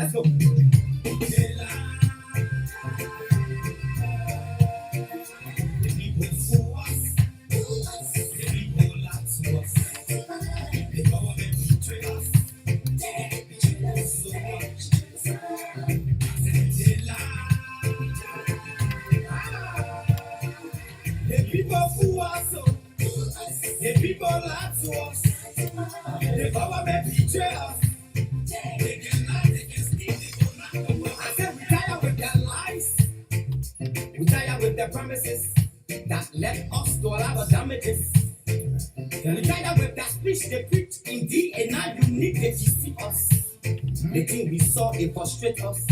Let's go. The people fool us, the people lie to us, the government betray us. They can lie, they can steal, they will not. I said we tired with their lies, we tired with their promises that left us to all our damages. We tired with that speech they preach, indeed, and now you need to deceive us. The thing we saw, it frustrate us.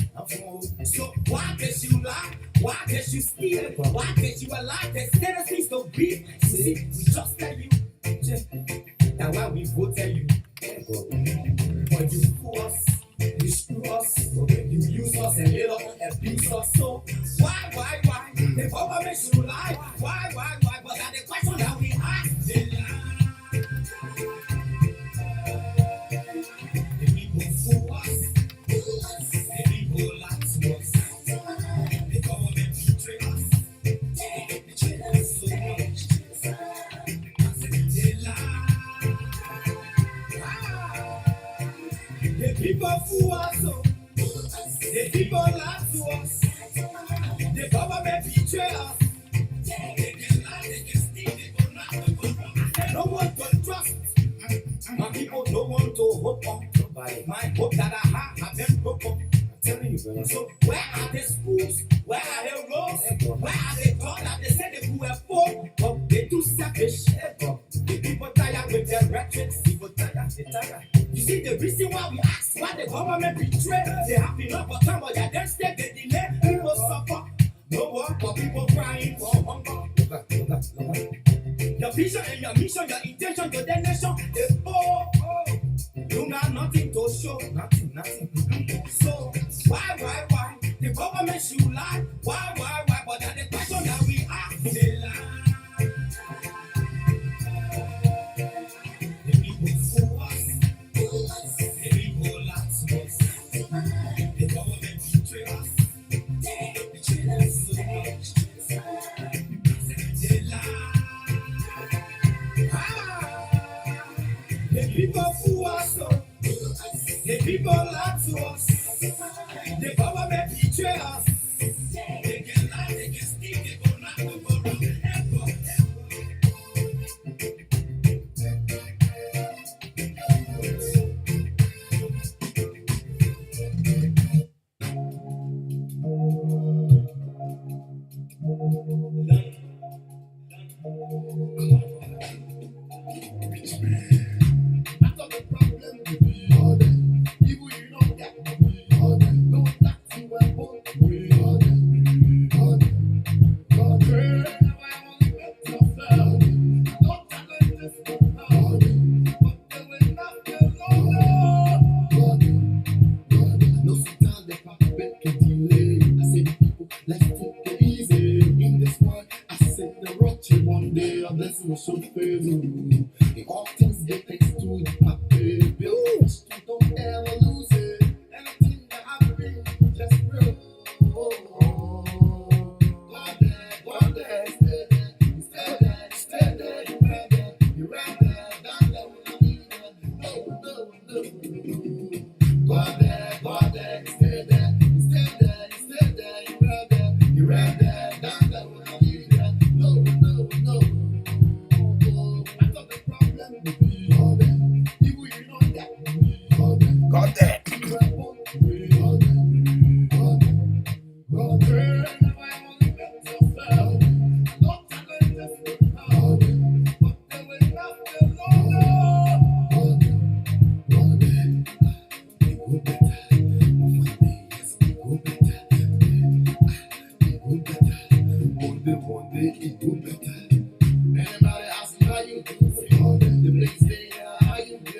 So why can't you lie? Why can't you steal? Why can't you allow the citizens to be? See, we just tell you. That's why we go tell you. But you fool us, you screw us, you use us and little abuse us. So why? The government should lie. Why? But that's the question that we ask. They lie. The people fool us. The people lie to us. The government betray us. They betray us so much. I said they lie. The people fool us. The people lie to us. The government betray us. They can lie, they can steal, they go not. No one to trust. My people don't want to hope on. My hope that I have them broken. I'm telling you, brother. So where are the schools? Where are the roads? Where are the God that they say they were poor? But they too selfish. The people tired with their rhetoric. People tired, they tired. You see the reason why we ask why the government betray. They have enough for time, but they stay, they delay. People suffer. No work for people crying for hunger. Your vision and your mission, your intention to the nation, they poor. You got nothing to show. Nothing. So why? The government should lie. Why? But that's the question that we ask. They lie. The people fool us. The people lie to us. The government betray us. They betray us so much. They lie. The people fool us. The people lie to us. The government betray us. They can lie, they can steal, they go not go wrong. All things get thanks to the paper. Don't ever lose it. Anything that I bring, just real. Go there, stay there, you right there, down there when I need it. No. Go there, stay there, you right there, down there when I need it. No. Got that. Anybody ask me how you do? The place say how you do?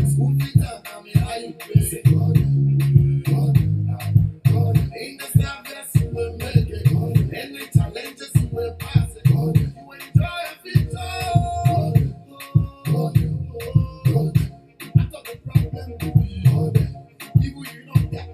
School teacher tell me how you do? In the service you will make it. Any challenges you will pass it. You enjoy your future. I thought the problem would be people you don't get.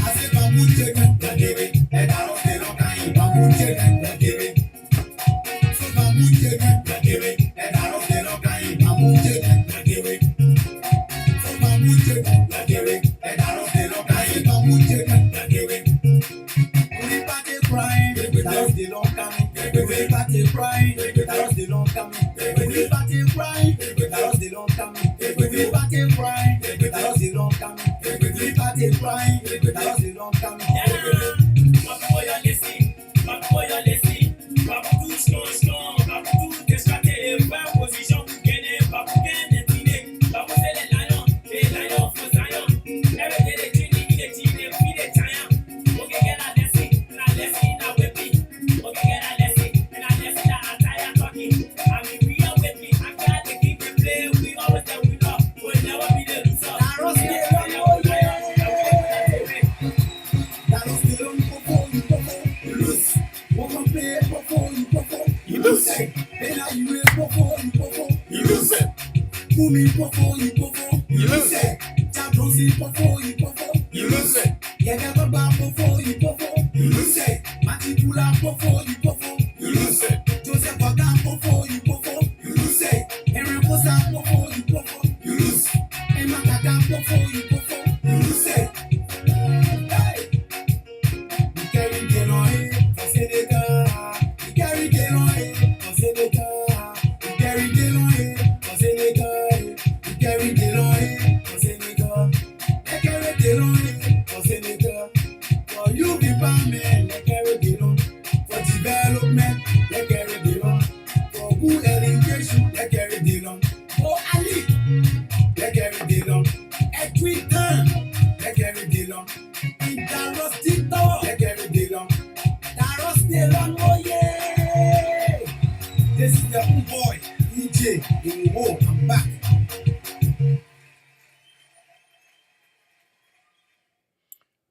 I said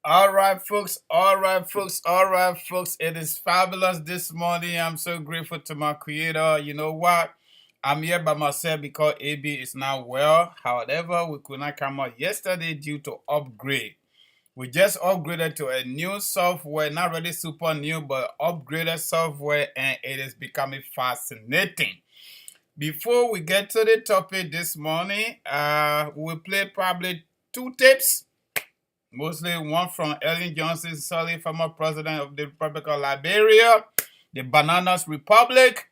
All right, folks. All right, folks. All right, folks. It is fabulous this morning. I'm so grateful to my creator. You know what? I'm here by myself because AB is not well. However, we could not come out yesterday due to upgrade. We just upgraded to a new software, not really super new, but upgraded software, and it is becoming fascinating. Before we get to the topic this morning, we'll play probably two tapes. Mostly one from Ellen Johnson Sirleaf, former president of the Republic of Liberia, the Bananas Republic,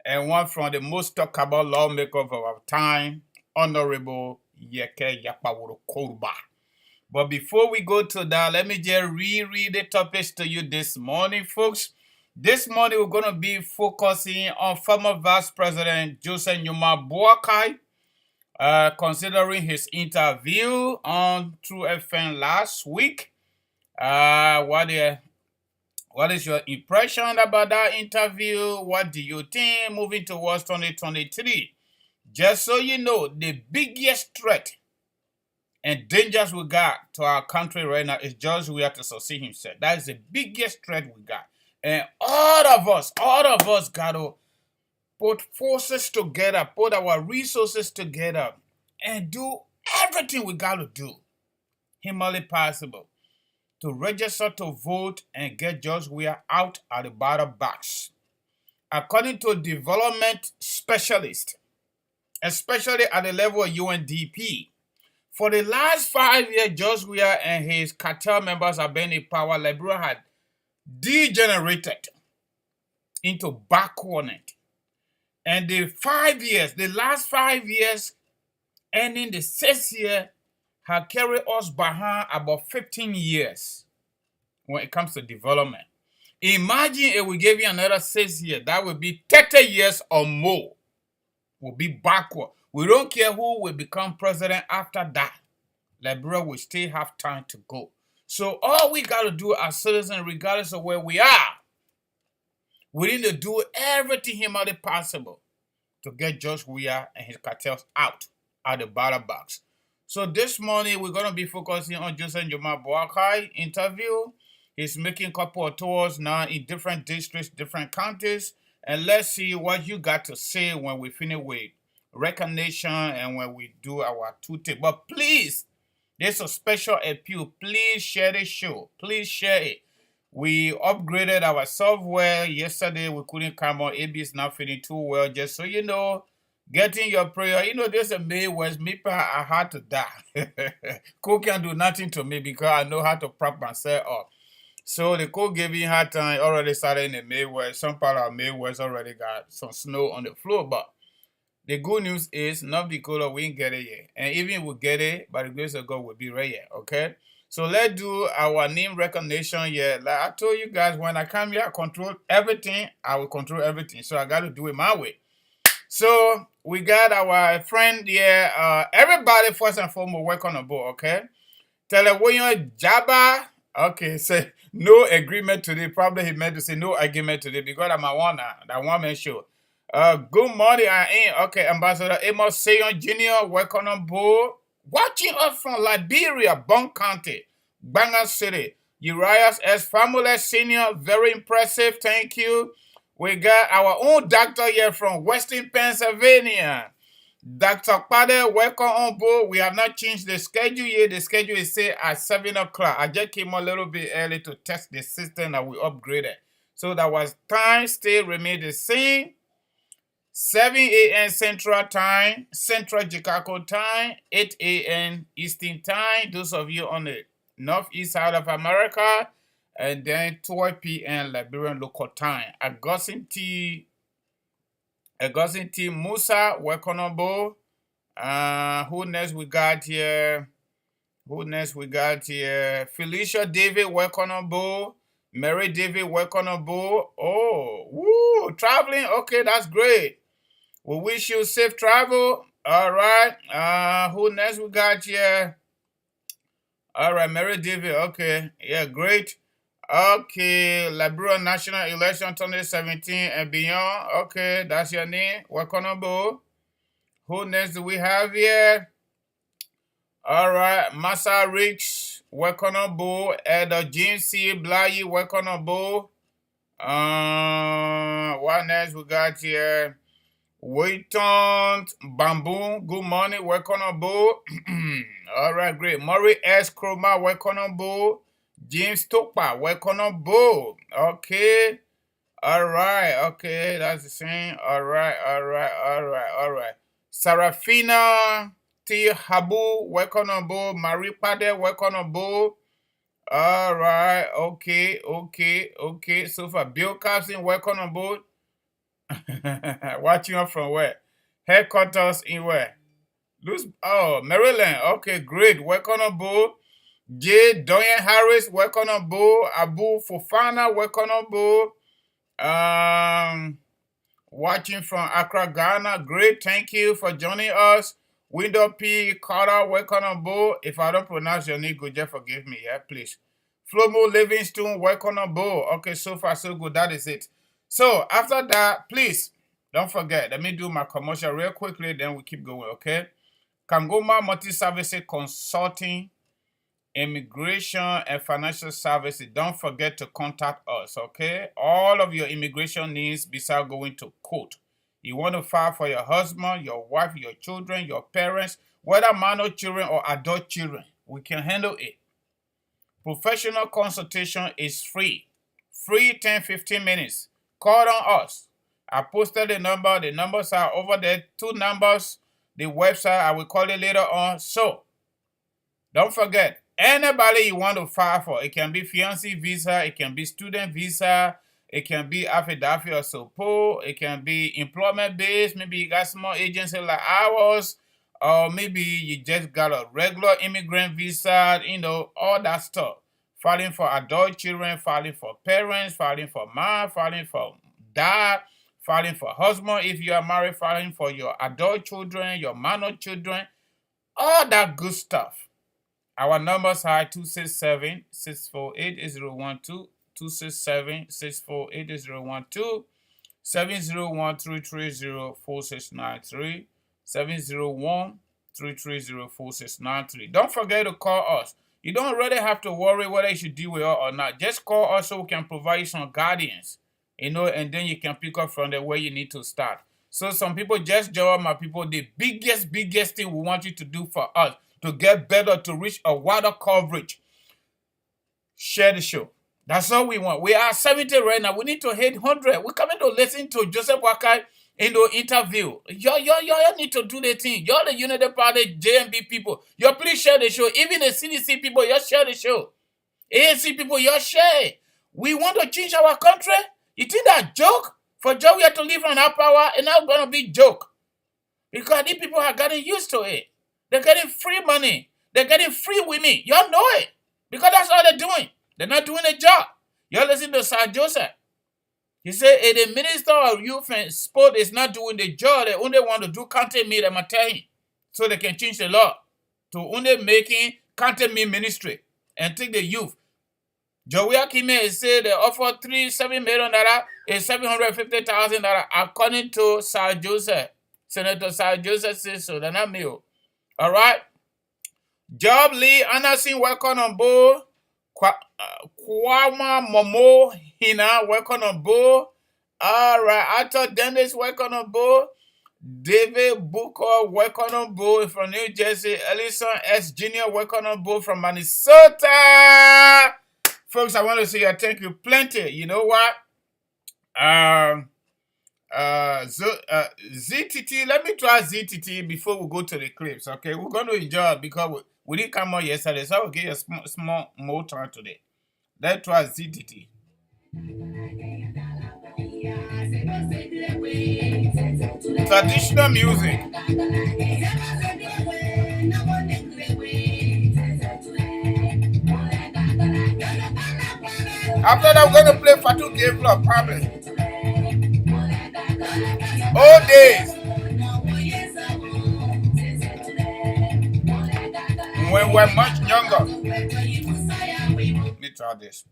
and one from the most talked about lawmaker of our time, Honorable Yeke Yapaworo Koruba. But before we go to that, let me just reread the topics to you this morning, folks. This morning, we're going to be focusing on former Vice President Joseph Nyuma Boakai, considering his interview on True FM last week. What is your impression about that interview? What do you think moving towards 2023? Just so you know, the biggest threat and dangers we got to our country right now is George Weah to succeed himself. That is the biggest threat we got. And all of us got to put forces together, put our resources together, and do everything we got to do, humanly possible, to register to vote and get George Weah out of the ballot box. According to development specialists, especially at the level of UNDP, for the last 5 years, George Weah and his cartel members have been in power. Liberia had degenerated into backwardness. And the last 5 years, ending the 6th year, have carried us behind about 15 years when it comes to development. Imagine if we gave you another 6 years, that would be 30 years or more. We'll be backward. We don't care who will become president after that. Liberia will still have time to go. So all we got to do as citizens, regardless of where we are, we need to do everything humanly possible to get George Weah and his cartels out of the ballot box. So this morning, we're going to be focusing on Joseph Nyuma Boakai interview. He's making a couple of tours now in different districts, different counties. And let's see what you got to say when we finish with recognition and when we do our two-tip. But please, This is a special appeal. Please share this show. Please share it. We upgraded our software yesterday. We couldn't come on. AB is not feeling too well. Just so you know, getting your prayer. You know, there's a May was me. I had to die. Cook can do nothing to me because I know how to prop myself up. So the cold giving hard time already started in the Midwest. Some part of Midwest already got some snow on the floor. But the good news is North Dakota, we ain't get it yet. And even if we get it, by the grace of God, we'll be right here. Okay? So let's do our name recognition here. Like I told you guys, when I come here, I control everything. I will control everything. So I got to do it my way. So we got our friend here. Everybody, first and foremost, work on the board. Okay? William Jabba. Okay, say no agreement today. Probably he meant to say no agreement today because I'm a one that one man show. Good morning, I ain't okay. Ambassador Amos Sayon Jr. Welcome on board. Watching us from Liberia, Bon County, Banga City. Urias S. Family Senior, very impressive. Thank you. We got our own doctor here from Western Pennsylvania. Dr. Pade, welcome on board. We have not changed the schedule yet. The schedule is set at 7 o'clock. I just came a little bit early to test the system that we upgraded. So that was time still remain the same. 7 a.m. Central Time, Central Chicago Time, 8 a.m. Eastern Time. Those of you on the northeast side of America. And then 12 p.m. Liberian local time. Augustine T. Musa, welcome on board. Who next we got here? Felicia David, welcome on board. Mary David, welcome on board. Oh, woo, traveling. Okay, that's great. We wish you safe travel. All right. Who next we got here? All right, Mary David. Okay, yeah, great. Okay, Liberia National Election 2017 and beyond. Okay, that's your name. Welcome on board. Who next do we have here? All right, Massa Rich, welcome on board. Elder James C. Bly, welcome on board. What next we got here? Waiton Bamboo, good morning, welcome on board. All right, great. Murray S. Chroma, welcome on board. James Topa, welcome on board. Okay. All right. Okay. That's the same. All right. Sarafina T. Habu, welcome on board. Marie Pade, welcome on board. All right. Okay. So far, Bill Carson, welcome on board. Watching up from where? Headquarters in where? Maryland. Okay, great. Welcome on board. J. Doyen Harris, welcome on board. Abu Fofana, welcome on board. Watching from Accra, Ghana. Great, thank you for joining us. Window P. Carter, welcome on board. If I don't pronounce your name, good, just forgive me, yeah, please. Flomo Livingston, welcome on board. Okay, so far so good. That is it. So after that, please don't forget. Let me do my commercial real quickly, then we keep going, okay? Kangoma Multi-Services Consulting, Immigration and Financial Services. Don't forget to contact us, okay? All of your immigration needs besides going to court. You want to file for your husband, your wife, your children, your parents, whether minor children or adult children. We can handle it. Professional consultation is free. Free 10-15 minutes. Call on us. I posted the number. The numbers are over there. 2 numbers. The website, I will call it later on. So, don't forget, anybody you want to file for, it can be fiancé visa, it can be student visa, it can be affidavit or support, it can be employment based, maybe you got small agency like ours, or maybe you just got a regular immigrant visa, all that stuff. Filing for adult children, filing for parents, filing for mom, filing for dad, filing for husband if you are married, filing for your adult children, your minor children, all that good stuff. Our numbers are 267-648-8012, 267-648-8012, 701-330-4693, 701-330-4693. Don't forget to call us. You don't really have to worry whether you should deal with us or not. Just call us so we can provide you some guidance, and then you can pick up from there where you need to start. So some people just join my people. The biggest thing we want you to do for us, to get better, to reach a wider coverage. Share the show. That's all we want. We are 70 right now. We need to hit 100. We're coming to listen to Joseph Wakai in the interview. Y'all need to do the thing. Y'all the United Party, JMB people. Y'all please share the show. Even the CDC people, y'all share the show. ANC people, y'all share. We want to change our country. You think that joke? For joke, we have to live on our power, and now going to be joke. Because these people are getting used to it. They're getting free money. They're getting free women. Y'all know it. Because that's all they're doing. They're not doing a job. Y'all listen to Sir Joseph. He said, the Minister of Youth and Sport is not doing the job. They only want to do content media material so they can change the law to only making content media ministry and take the youth. Joey Akime said they offer $7 million and $750,000 according to Sir Joseph. Senator Sir Joseph says so. They're not me. All right. Job Lee Anderson, welcome on board. Kwama Momo Hina, welcome on board. All right. Arthur Dennis, welcome on board. David Booker, welcome on board from New Jersey. Ellison S. Jr., welcome on board from Minnesota. Folks, I want to say thank you plenty. You know what? ZTT, let me try ZTT before we go to the clips, okay? We're going to enjoy it because we didn't come out yesterday, so I'll give you a small more time today. Let's try ZTT. Traditional music. After that, we're going to play Fatu Game Club, probably. All days. When we're much younger. Let me try this.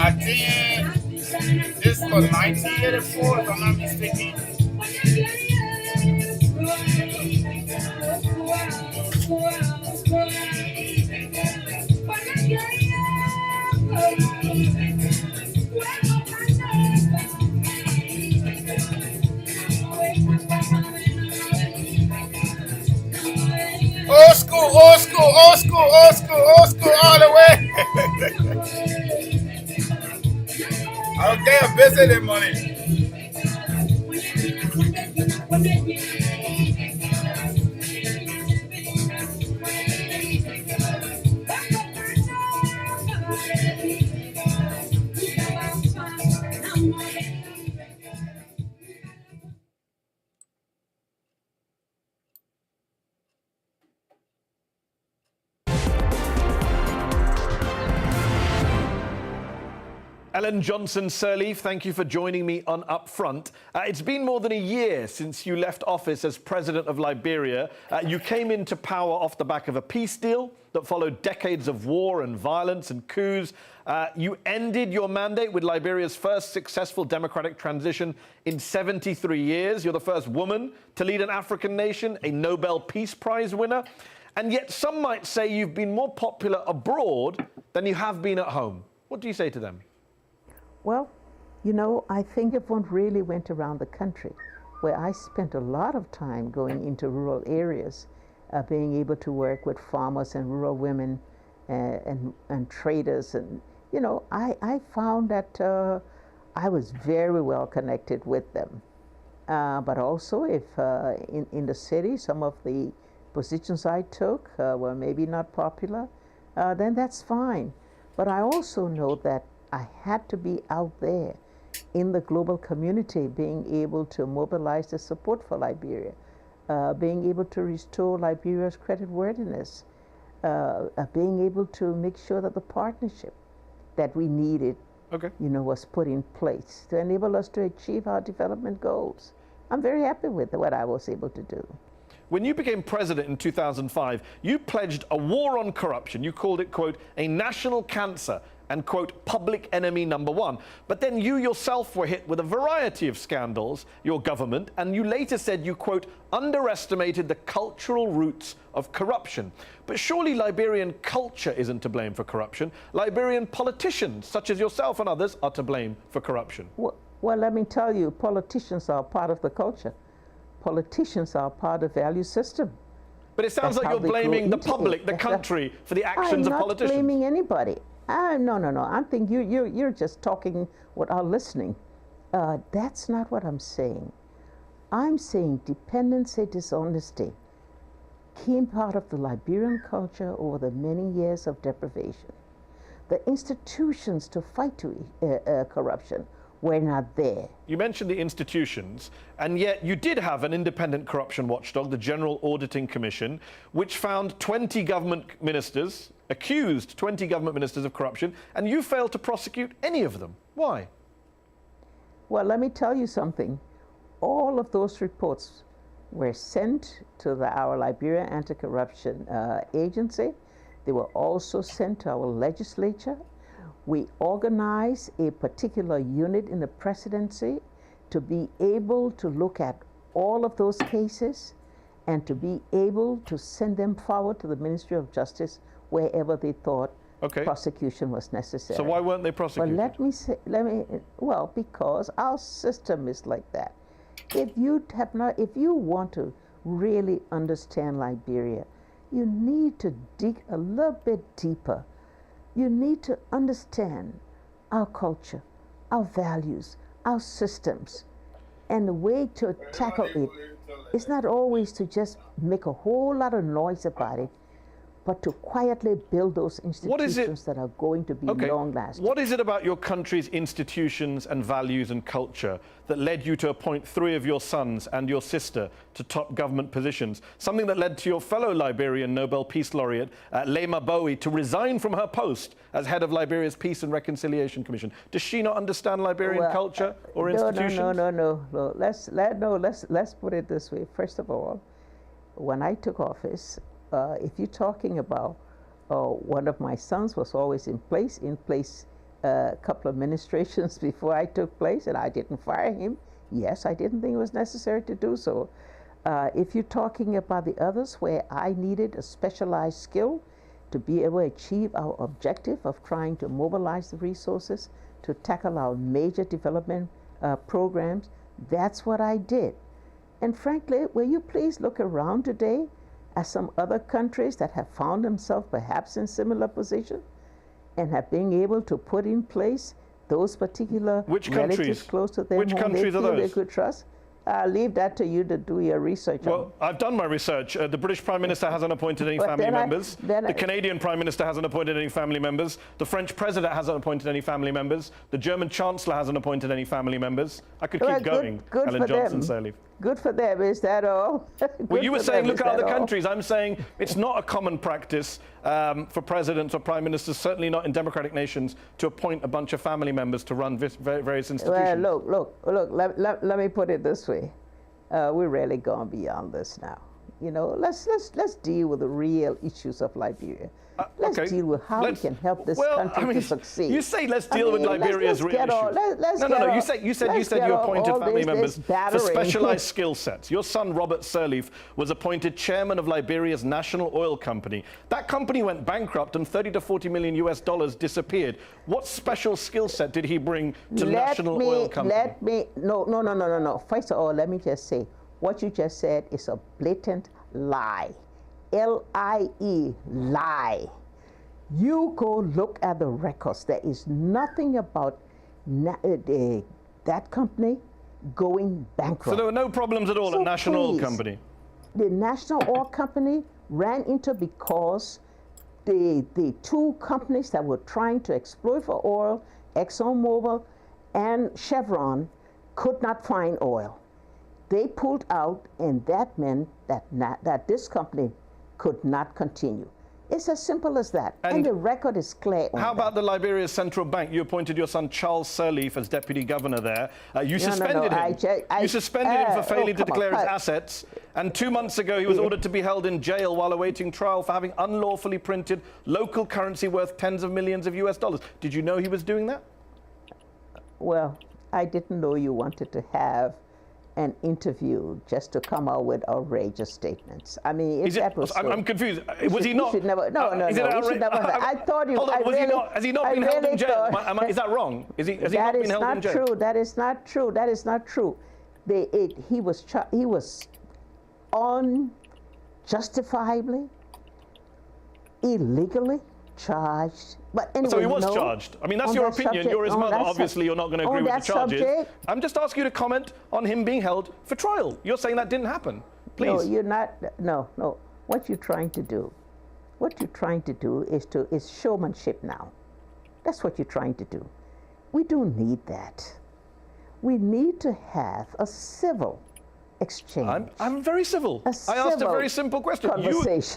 I think this was 1984, if I'm not mistaken. Old school, old school, old school, old school, old school, all the way. I'll get a visiting money. Ellen Johnson Sirleaf, thank you for joining me on Upfront. It's been more than a year since you left office as president of Liberia. You came into power off the back of a peace deal that followed decades of war and violence and coups. You ended your mandate with Liberia's first successful democratic transition in 73 years. You're the first woman to lead an African nation, a Nobel Peace Prize winner. and yet some might say you've been more popular abroad than you have been at home. What do you say to them? Well, you know, I think if one really went around the country, where I spent a lot of time going into rural areas, being able to work with farmers and rural women and traders, and you know, I found that I was very well connected with them. But also, if in the city some of the positions I took were maybe not popular, then that's fine. But I also know that I had to be out there in the global community, being able to mobilize the support for Liberia, being able to restore Liberia's creditworthiness, being able to make sure that the partnership that we needed, you know, was put in place to enable us to achieve our development goals. I'm very happy with what I was able to do. When you became president in 2005, you pledged a war on corruption. You called it, quote, a national cancer and, quote, public enemy number one. But then you yourself were hit with a variety of scandals, your government, and you later said you, quote, underestimated the cultural roots of corruption. But surely Liberian culture isn't to blame for corruption. Liberian politicians, such as yourself and others, are to blame for corruption. Well, let me tell you, politicians are part of the culture. Politicians are part of the value system. But it sounds like you're blaming the public, the country, for the actions of politicians. I'm not blaming anybody. No. I think you're just talking without listening. That's not what I'm saying. I'm saying dependency, dishonesty came part of the Liberian culture over the many years of deprivation. The institutions to fight corruption were not there. You mentioned the institutions, and yet you did have an independent corruption watchdog, the General Auditing Commission, which found 20 government ministers, accused 20 government ministers of corruption, and you failed to prosecute any of them. Why? Well, let me tell you something. All of those reports were sent to our Liberia Anti-Corruption Agency. They were also sent to our legislature. We organized a particular unit in the presidency to be able to look at all of those cases and to be able to send them forward to the Ministry of Justice wherever they thought prosecution was necessary. So why weren't they prosecuted? Well, because our system is like that. If you want to really understand Liberia, you need to dig a little bit deeper. You need to understand our culture, our values, our systems. And the way to tackle it is not always to just make a whole lot of noise about it, but to quietly build those institutions that are going to be long-lasting. What is it about your country's institutions and values and culture that led you to appoint 3 of your sons and your sister to top government positions? Something that led to your fellow Liberian Nobel Peace Laureate, Lema Bowie, to resign from her post as head of Liberia's Peace and Reconciliation Commission. Does she not understand Liberian culture or institutions? No. Let's put it this way. First of all, when I took office, if you're talking about one of my sons was always in place a couple of administrations before I took place, and I didn't fire him. Yes, I didn't think it was necessary to do so. If you're talking about the others where I needed a specialized skill to be able to achieve our objective of trying to mobilize the resources to tackle our major development programs, that's what I did. And frankly, will you please look around today at some other countries that have found themselves perhaps in similar position and have been able to put in place those particular relatives close to them Which countries are those? They could trust? I'll leave that to you to do your research on. Well, I've done my research. The British Prime Minister hasn't appointed any family members. The Canadian Prime Minister hasn't appointed any family members. The French President hasn't appointed any family members. The German Chancellor hasn't appointed any family members. I could keep going. Good Ellen Johnson Sirleaf. Good for them, is that all? Well, you were saying look at other countries. I'm saying it's not a common practice for presidents or prime ministers, certainly not in democratic nations, to appoint a bunch of family members to run various institutions. Well, look, let me put it this way. We're really gone beyond this now. You know, let's deal with the real issues of Liberia. Let's deal with how we can help this country to succceed. You say let's deal with Liberia's real issues. No. You said you appointed family members for specialized skill sets. Your son, Robert Sirleaf, was appointed chairman of Liberia's national oil company. That company went bankrupt and 30 to 40 million US dollars disappeared. What special skill set did he bring to national oil company? No. First of all, let me just say, what you just said is a blatant lie. L-I-E, lie. You go look at the records. There is nothing about that company going bankrupt. So there were no problems at all at National Oil Company? The National Oil Company ran into because the two companies that were trying to exploit for oil, ExxonMobil and Chevron, could not find oil. They pulled out, and that meant that this company could not continue. It's as simple as that. And the record is clear on How about the Liberia Central Bank? You appointed your son Charles Sirleaf as deputy governor there. You suspended him. You suspended him for failing to declare his assets. And 2 months ago, he was ordered to be held in jail while awaiting trial for having unlawfully printed local currency worth tens of millions of US dollars. Did you know he was doing that? Well, I didn't know you wanted to have an interview just to come out with outrageous statements. I mean, I'm confused. Was he not? Should never, no. I thought you. Hold on, has he not been held in jail? Is that wrong? Has he not been held in jail? That is not true. That is not true. He was unjustifiably, illegally charged. But anyway, so he was charged. I mean, that's your opinion. You're his mother. Obviously, you're not going to agree with the charges. I'm just asking you to comment on him being held for trial. You're saying that didn't happen. Please. No, you're not. No. What you're trying to do is showmanship now. That's what you're trying to do. We don't need that. We need to have a civil exchange. I'm very civil. I asked a very simple question.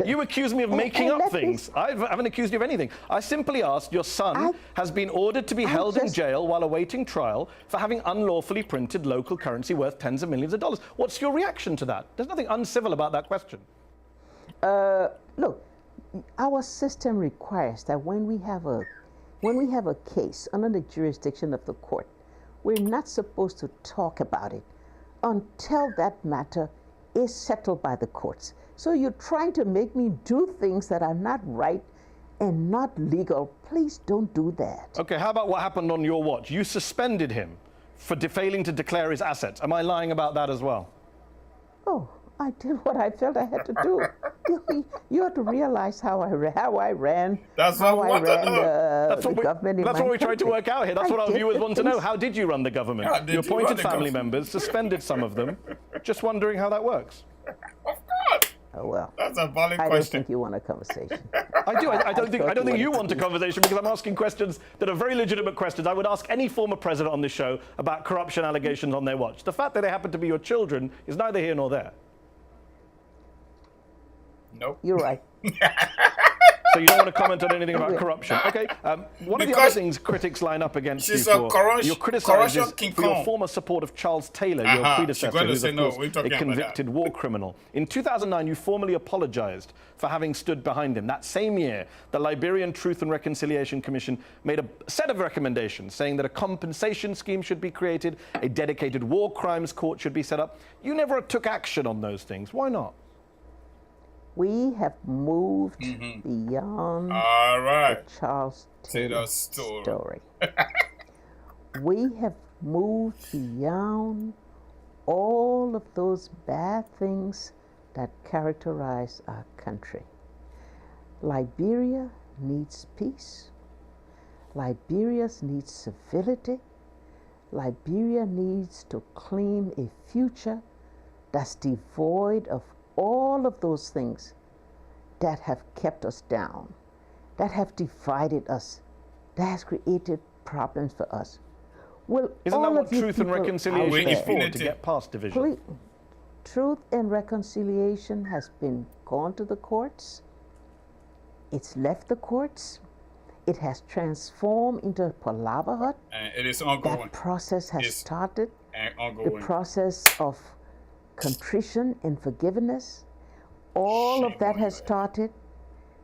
You accuse me of making up things. I haven't accused you of anything. I simply asked, your son has been ordered to be held in jail while awaiting trial for having unlawfully printed local currency worth tens of millions of dollars. What's your reaction to that? There's nothing uncivil about that question. Look, our system requires that when we have a case under the jurisdiction of the court, we're not supposed to talk about it until that matter is settled by the courts. So you're trying to make me do things that are not right and not legal. Please don't do that. Okay, how about what happened on your watch? You suspended him for failing to declare his assets. Am I lying about that as well? Oh, I did what I felt I had to do. You have to realize how I ran. That's how I ran the government. That's what we tried to work out here. That's what our viewers want to know. How did you run the government? You appointed family members, suspended some of them. Just wondering how that works. Of course. Oh, well. That's a valid question. I don't think you want a conversation. I do. I don't think you want a conversation because I'm asking questions that are very legitimate questions. I would ask any former president on this show about corruption allegations on their watch. The fact that they happen to be your children is neither here nor there. Nope. You're right. So you don't want to comment on anything about corruption. Okay. One of the other things critics line up against you for, you're criticized for your former support of Charles Taylor, your predecessor, who's of course a convicted war criminal. In 2009, you formally apologized for having stood behind him. That same year, the Liberian Truth and Reconciliation Commission made a set of recommendations saying that a compensation scheme should be created, a dedicated war crimes court should be set up. You never took action on those things. Why not? We have moved beyond the Charles Taylor story. We have moved beyond all of those bad things that characterize our country. Liberia needs peace. Liberia needs civility. Liberia needs to claim a future that's devoid of all of those things that have kept us down, that have divided us, that has created problems for us. Well, isn't that what truth and reconciliation is for, to get past division? Truth and reconciliation has been gone to the courts. It's left the courts. It has transformed into a palaver hut. And it is ongoing. That process has started. And ongoing. The process of contrition and forgiveness. all of that has started,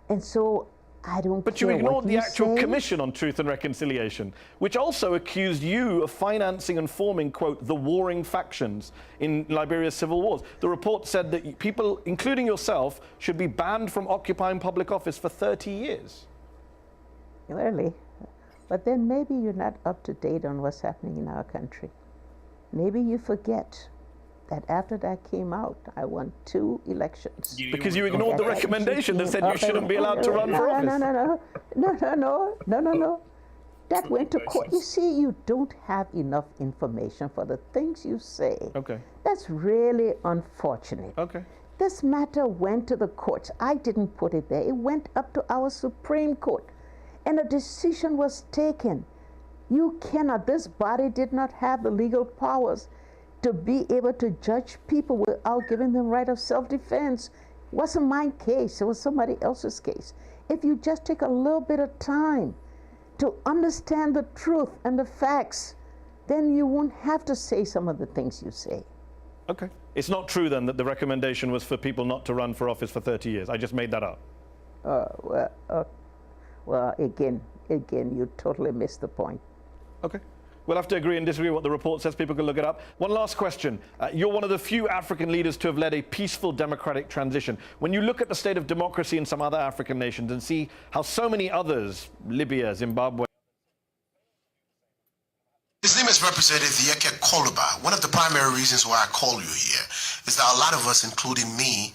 and so I don't But you care ignored what the you actual say. Commission on Truth and Reconciliation, which also accused you of financing and forming, quote, the warring factions in Liberia's civil wars. The report said that people, including yourself, should be banned from occupying public office for 30 years. Really? But then maybe you're not up to date on what's happening in our country. Maybe you forget that after that came out, I won 2 elections. Because you ignored the recommendation that said you shouldn't be allowed to run for office. No. That went to court. You see, you don't have enough information for the things you say. Okay. That's really unfortunate. Okay. This matter went to the courts. I didn't put it there. It went up to our Supreme Court, and a decision was taken. You cannot, this body did not have the legal powers to be able to judge people without giving them right of self-defense. It wasn't my case, it was somebody else's case. If you just take a little bit of time to understand the truth and the facts, then you won't have to say some of the things you say. Okay. It's not true then that the recommendation was for people not to run for office for 30 years. I just made that up. Well, again, you totally missed the point. Okay. We'll have to agree and disagree what the report says. People can look it up. One last question. You're one of the few African leaders to have led a peaceful democratic transition. When you look at the state of democracy in some other African nations and see how so many others, Libya, Zimbabwe. His name is Representative Yeke Koluba. One of the primary reasons why I call you here is that a lot of us, including me,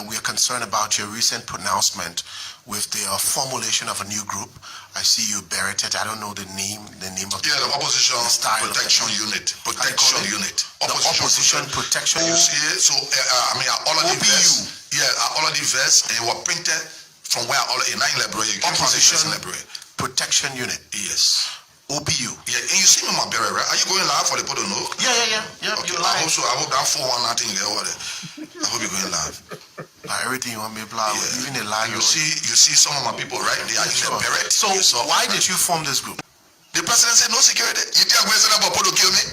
we are concerned about your recent pronouncement with the formulation of a new group. I see you bear it. I don't know the name of the Opposition Protection Unit. Protection Unit. The Opposition Protection Unit. You see it? So, I mean, all of the vests. Yeah, all of the vests, and were printed from where all in Liberia. Opposition Protection Unit. Yes. OPU. Yeah, and you see me in my beret, right? Are you going live for the people to know? Yeah. Okay, I hope that 419 thing there. I hope you're going live. Like everything you want me to apply, even the lie. You see some of my people, right? They are in the beret. So why did you form this group? The president said no security. You think I'm going to say about to kill me?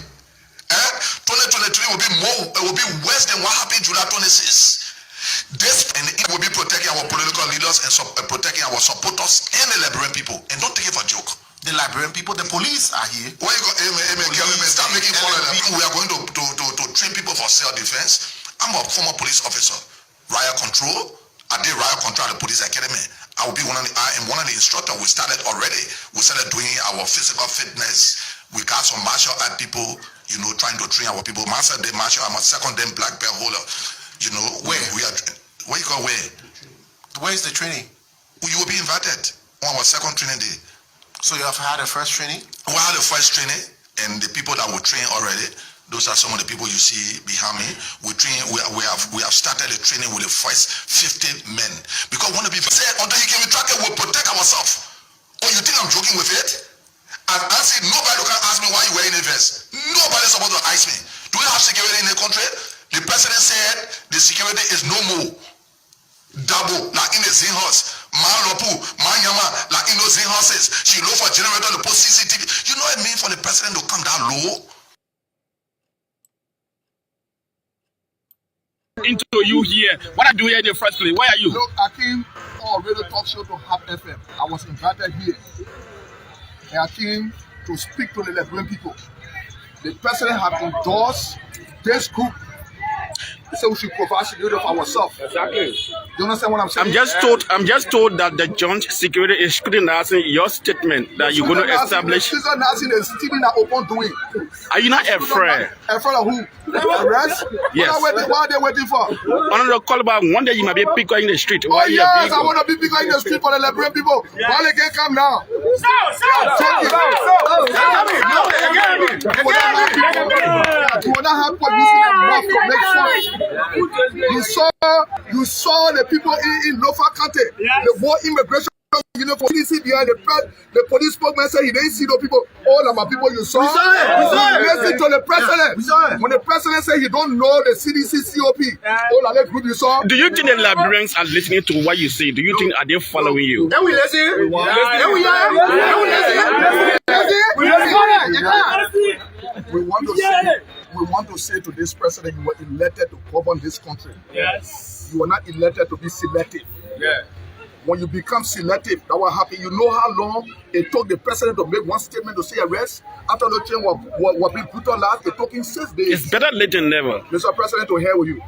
2023 will be more. It will be worse than what happened July 26. This and it will be protecting our political leaders and protecting our supporters and the Liberian people. And don't take it for a joke. The Liberian people, the police are here. Where you go, start making fun of them. We are going to train people for self-defense. I'm a former police officer. Riot control. I did riot control at the police academy. I am one of the instructors. We started already. We started doing our physical fitness. We got some martial art people, trying to train our people. Master day martial. I'm a second day black belt holder. Where you go where? Where's the training? You will be invited on our second training day. So you have had a first training? We had the first training, and the people that will train already, those are some of the people you see behind me. We have started the training with the first 50 men. Because one of the people said, until you can be tracked, we'll protect ourselves. Oh, you think I'm joking with it? And I said, nobody can ask me why you wearing a vest. Nobody's supposed to ask me. Do we have security in the country? The president said the security is no more. Double, like in the Zin house. Lopu, Yama, like in those Zin houses. She look for generator to post CCTV. You know what I mean for the president to come down low? Into you here. What are you here in the first place? Why are you? Look, I came on radio talk show to Hub FM. I was invited here. And I came to speak to the Liberian people. The president has endorsed this group. He said we should provide security for ourselves. Exactly. You understand what I'm saying? I'm just told that the joint security is scrutinizing your statement that you're going to establish. The scrutinizing is still not open doing. Are you not afraid? Afraid of who? Arrest? Yes. What are they waiting for? Honorable Koluba, one day you might be a picker in the street. Oh yes, I want to be picker in the street for the Liberian people. Why they can't come now? You will not have police enough to make sure. You saw the people in Lofa County, the more immigration. For CDC behind the police spokesman said he didn't see those people. All of my people you saw. Listen to the president. When the president said he don't know the CDC COP, all of that group you saw. Do you think the Liberians are listening to what you say? Do you think are they following you? Then we listen. We want to see we want to say to this president, you were elected to govern this country. Yes. You were not elected to be selective. Yeah. When you become selective, that will happen. You know how long it took the president to make one statement to say arrest? After the chain was being brutalized, it took him 6 days. It's better late than never. Mr. President, to hell with you.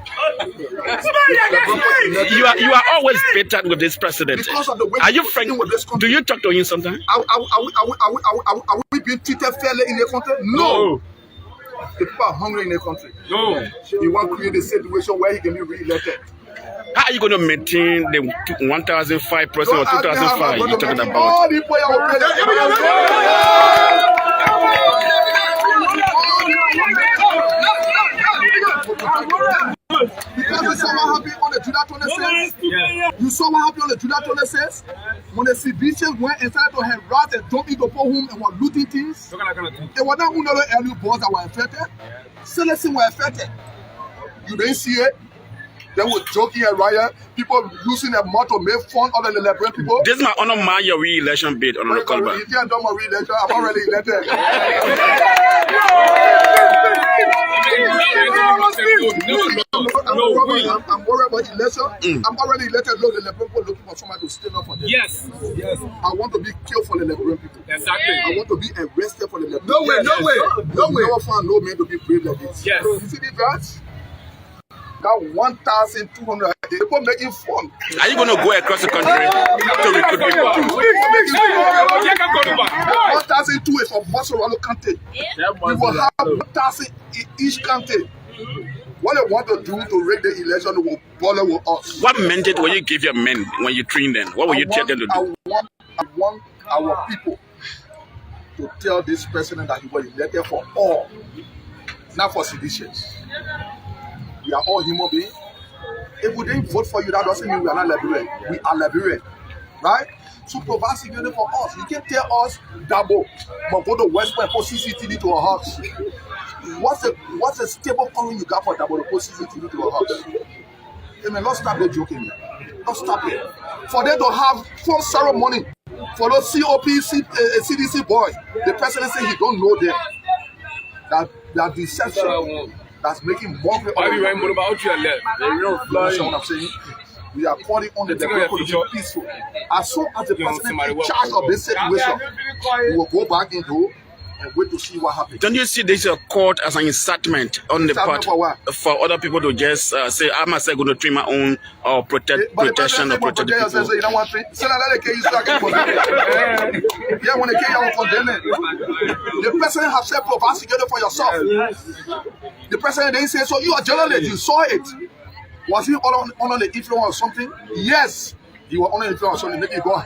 You are always bitter with this president. Because of the way Are you you're frank? dealing with this country. Do you talk to him sometimes? Are we being treated fairly in the country? No. The people are hungry in the country. No. He wants to create a situation where he can be re-elected. How are you going to maintain the 1,005% or 2,005 you're talking about? All the people are because you saw what happened on the July 26th. You saw what happened on the July 26th when the civilians went inside to harass and jump into poor home and were looting things. It was not only the early boys that were affected. Citizens were affected. You didn't see it. They were joking and riot. People using their mouth to make fun of the Liberian people. This is my honor man your re-election bid on the call. You can't do my re-election. I'm already elected. I'm worried about election. I'm already elected. Look, the Liberian people looking for somebody to stand up for them. Yes. Yes. I want to be killed for the Liberian people. Exactly. I want to be arrested for the Liberian No way, no way. No way. Never find no man to be brave like this. Yes. You see the guys? Got 1,200 people making fun. Are you going to go across the country to recruit people? 1,002 is for Bosoralo County. We will have 1,000 in each county. What they want to do to rig the election will bother with us. What mandate will you give your men when you train them? What will you tell them to do? I want our people to tell this president that he was elected for all, not for seditious. We are all human beings. If we didn't vote for you, that doesn't mean we are not Liberian. We are Liberian, right? So provide security for us. You can tell us, Dabo, but go to West Point, put CCTV to our house. What's the stable calling you got for Dabo to put CCTV to our house? Hey man, let's stop the joking. Let's stop it. For them to have full ceremony for those CDC boys, the president said he don't know them. That deception. That's making mockery of you. What I'm saying? We are calling on the people to be peaceful. As soon as the president is in charge of this situation, we will go back into and wait to see what happens. Don't you see this court as an incitement on the part for other people to just say, I'm myself going to train my own or protection or protect the people? You don't want to say that they kill you, so I can condemn it. Yeah, when they kill you, I will condemn it. The president has said, provide security for yourself. The president didn't say, so you are a journalist, you saw it. Was he under the influence of something? Yes. You were under the influence of something, make it go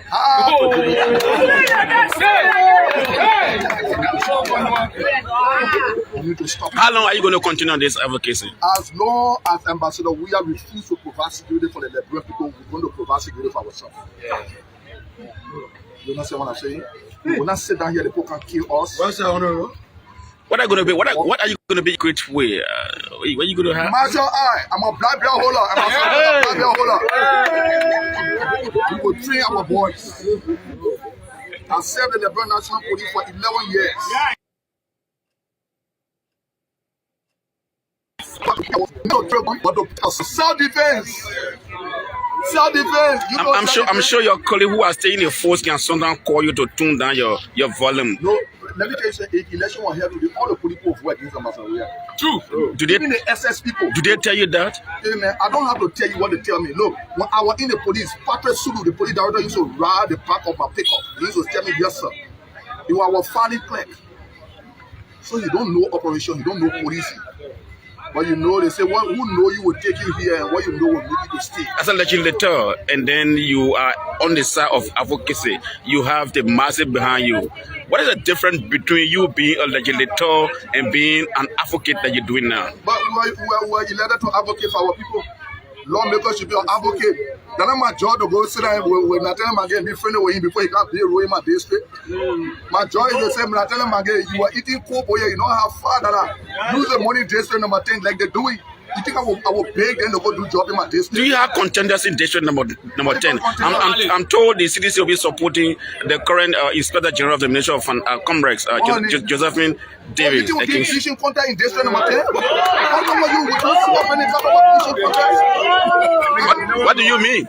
You need to stop. How long are you going to continue on this advocacy? As long as Ambassador, we are refused to provide security for the Liberian people, we're going to provide security for ourselves. You understand what I'm saying? We will not sit down here, the people can kill us. What are you going to be? What are you going to be great way? What are you going to have? Marshal I, I'm a black belt holder. I'm a black belt holder. We will train our boys. I served in the Liberian National Police for 11 years. Self-defense. Self-defense. I'm sure your colleague who are staying in the force can sometimes call you to tune down your volume. No, let me tell you something. Election was held today. All the police people work against Ambassador. True. Even the SS people. Do they tell you that? Hey man, I don't have to tell you what they tell me. Look, when I was in the police, Patrick Sulu, the police director, used to ride the back of my pickup. He used to tell me, yes sir. He was our filing clerk. So you don't know operation, you don't know policing. But you know, they say, well, who know you will take you here and what you know will make you to stay. As a legislator, and then you are on the side of advocacy, you have the masses behind you. What is the difference between you being a legislator and being an advocate that you're doing now? But we are elected to advocate for our people. Lawmakers should be an advocate. That's not my job to go sit down with Natalie Magay and be friendly with him before he can't be rowing my district. My job is to say, Natalie Magay, you are eating coke, boy, you know how far that I use the money district number 10 like they do it. You think I will beg them to go do job in my district? Do you have contenders in district number 10? I'm told the CDC will be supporting the current Inspector General of the Ministry of Commerce, Josephine Davis. You think fishing contact in district number 10? How come you would not see up any kind of fishing contact? What do you mean?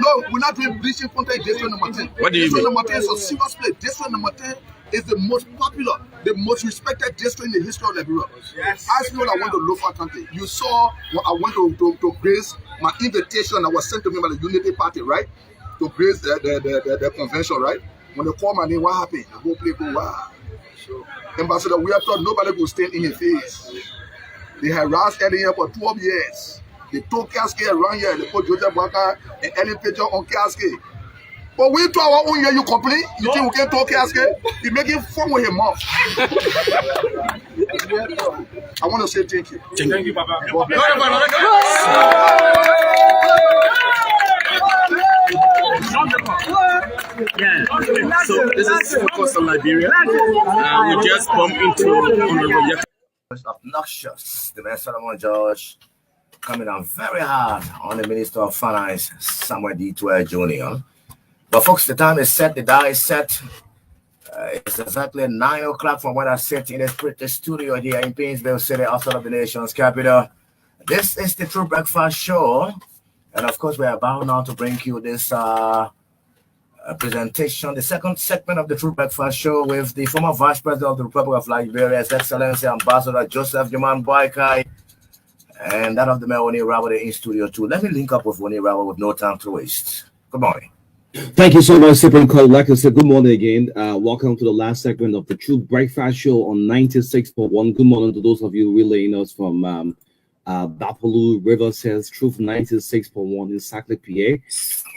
No, we're not doing bleaching contact in district number 10. What do you mean? District number 10 is a serious place. District number 10 is the most popular, the most respected district in the history of Liberia. Yes. As people that went to Lofa County, you saw when I went to grace my invitation that was sent to me by the Unity Party, right? To grace the convention, right? When they called my name, what happened? The whole place go, wow. Ambassador, we have thought nobody could stand in his face. They harassed Eddie here for 12 years. They took casket around here, they put Joseph Walker and Ellen picture on casket. But we to our own year, you complain? You think we can talk casket? You making fun with him mouth. I want to say thank you. Thank you, Papa. Yeah. So this is focus on Liberia. We just bumped into Honorable obnoxious. The best Solomon George coming down very hard on the Minister of Finance, Samuel D. Jr. But folks, the time is set, the die is set. It's exactly 9 o'clock from when I sit in this pretty studio here in Painesville City, outside of the nation's capital. This is the True Breakfast Show. And of course, we are about now to bring you this presentation, the second segment of the True Breakfast Show with the former Vice President of the Republic of Liberia, His Excellency Ambassador Joseph Juman Boykai, and that of the Mayor Oni Rawa in studio too. Let me link up with Oni Rawa with no time to waste. Good morning. Thank you so much, Stephen Cole. Like I said, good morning again. Welcome to the last segment of the True Breakfast Show on 96.1. Good morning to those of you relaying us from Bapaloo, River says Truth 96.1 in Saclay, PA,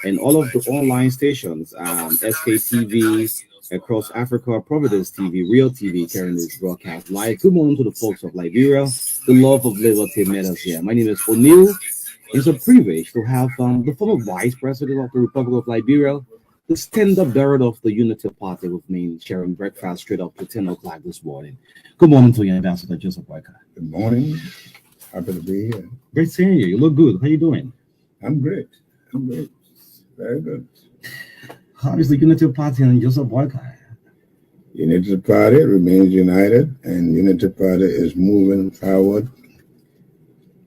and all of the online stations, SKTV across Africa, Providence TV, Real TV, carrying this broadcast live. Good morning to the folks of Liberia. The love of liberty met us here. My name is O'Neill. It's a privilege to have the former Vice President of the Republic of Liberia, the stand-up director of the Unity Party with me, sharing breakfast straight up to 10 o'clock this morning. Good morning to you, Ambassador Joseph Boykai. Good morning. Happy to be here. Great seeing you. You look good. How you doing? I'm great. I'm great. Very good. How is the Unity Party and Joseph Boykai? Unity Party remains united, and Unity Party is moving forward,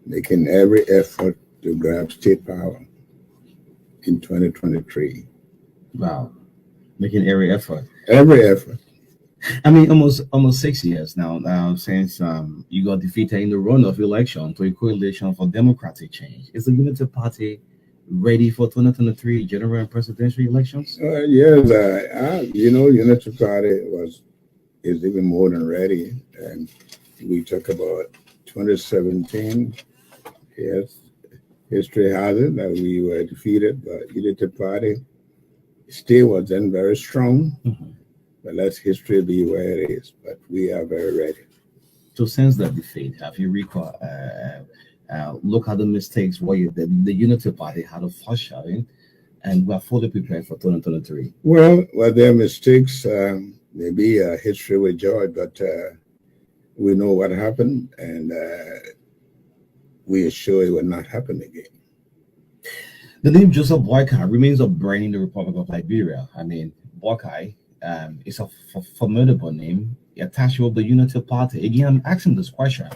making every effort to grab state power in 2023. Wow. Making every effort. Every effort. I mean, almost 6 years now since you got defeated in the runoff election to a coalition for democratic change. Is the Unity Party ready for 2023 general and presidential elections? Yes, Unity Party is even more than ready. And we talk about 2017. Yes, history has it that we were defeated, but Unity Party still was then very strong. Mm-hmm. But let history be where it is. But we are very ready. So since that defeat, have you look at the mistakes where the Unity Party had a foreshadowing, and we are fully prepared for 2023? Well, there are mistakes. Maybe history will judge, but we know what happened, and we are sure it will not happen again. The name Joseph Boykai remains a brand in the Republic of Liberia. I mean, Boykai is a formidable name attached with the Unity Party. Again, I'm asking this question